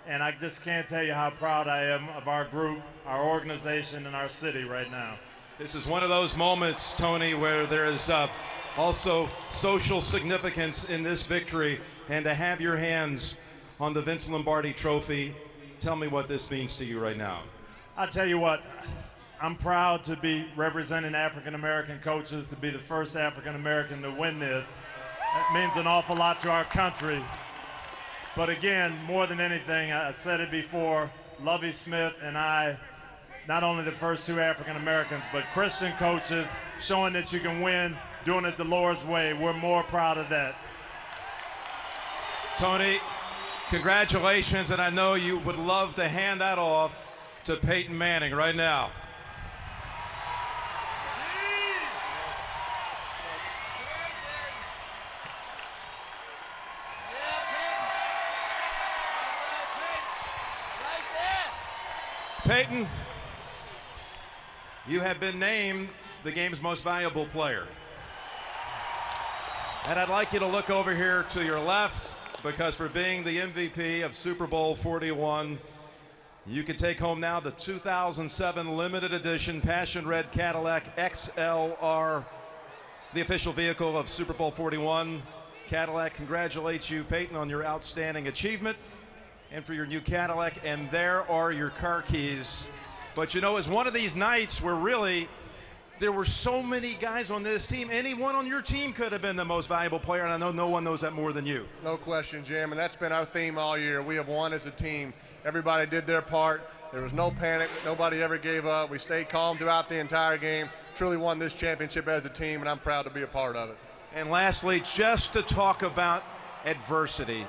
And I just can't tell you how proud I am of our group, our organization, and our city right now. This is one of those moments, Tony, where there is also social significance in this victory, and to have your hands on the Vince Lombardi Trophy, tell me what this means to you right now. I'll tell you what, I'm proud to be representing African-American coaches, to be the first African-American to win this. That means an awful lot to our country. But again, more than anything, I said it before, Lovie Smith and I, not only the first two African-Americans, but Christian coaches, showing that you can win, doing it the Lord's way. We're more proud of that. Tony, congratulations, and I know you would love to hand that off to Peyton Manning right now. Peyton, you have been named the game's most valuable player. And I'd like you to look over here to your left, because for being the MVP of Super Bowl 41, you can take home now the 2007 limited edition Passion Red Cadillac XLR, the official vehicle of Super Bowl 41. Cadillac congratulates you, Peyton, on your outstanding achievement and for your new Cadillac, and there are your car keys. But you know, it's one of these nights where really there were so many guys on this team. Anyone on your team could have been the most valuable player, and I know no one knows that more than you. No question, Jim, and that's been our theme all year. We have won as a team. Everybody did their part. There was no panic. Nobody ever gave up. We stayed calm throughout the entire game. Truly won this championship as a team, and I'm proud to be a part of it. And lastly, just to talk about adversity,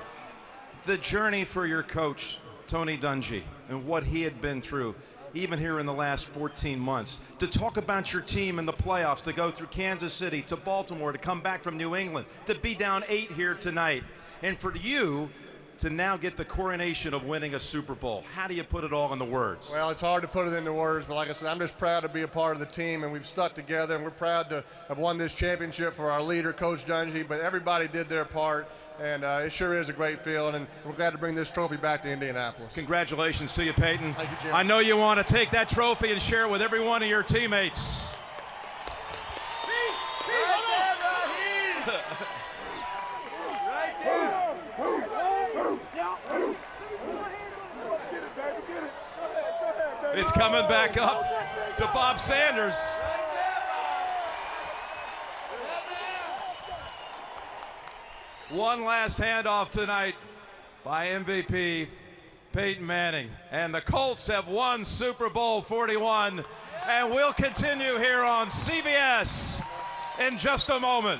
the journey for your coach, Tony Dungy, and what he had been through, even here in the last 14 months. To talk about your team in the playoffs, to go through Kansas City, to Baltimore, to come back from New England, to be down 8 here tonight. And for you to now get the coronation of winning a Super Bowl. How do you put it all into words? Well, it's hard to put it into words, but like I said, I'm just proud to be a part of the team, and we've stuck together, and we're proud to have won this championship for our leader, Coach Dungy, but everybody did their part, and it sure is a great feeling, and we're glad to bring this trophy back to Indianapolis. Congratulations to you, Peyton. Thank you, Jim. I know you want to take that trophy and share it with every one of your teammates. It's coming back up to Bob Sanders. One last handoff tonight by MVP Peyton Manning. And the Colts have won Super Bowl 41. And we'll continue here on CBS in just a moment.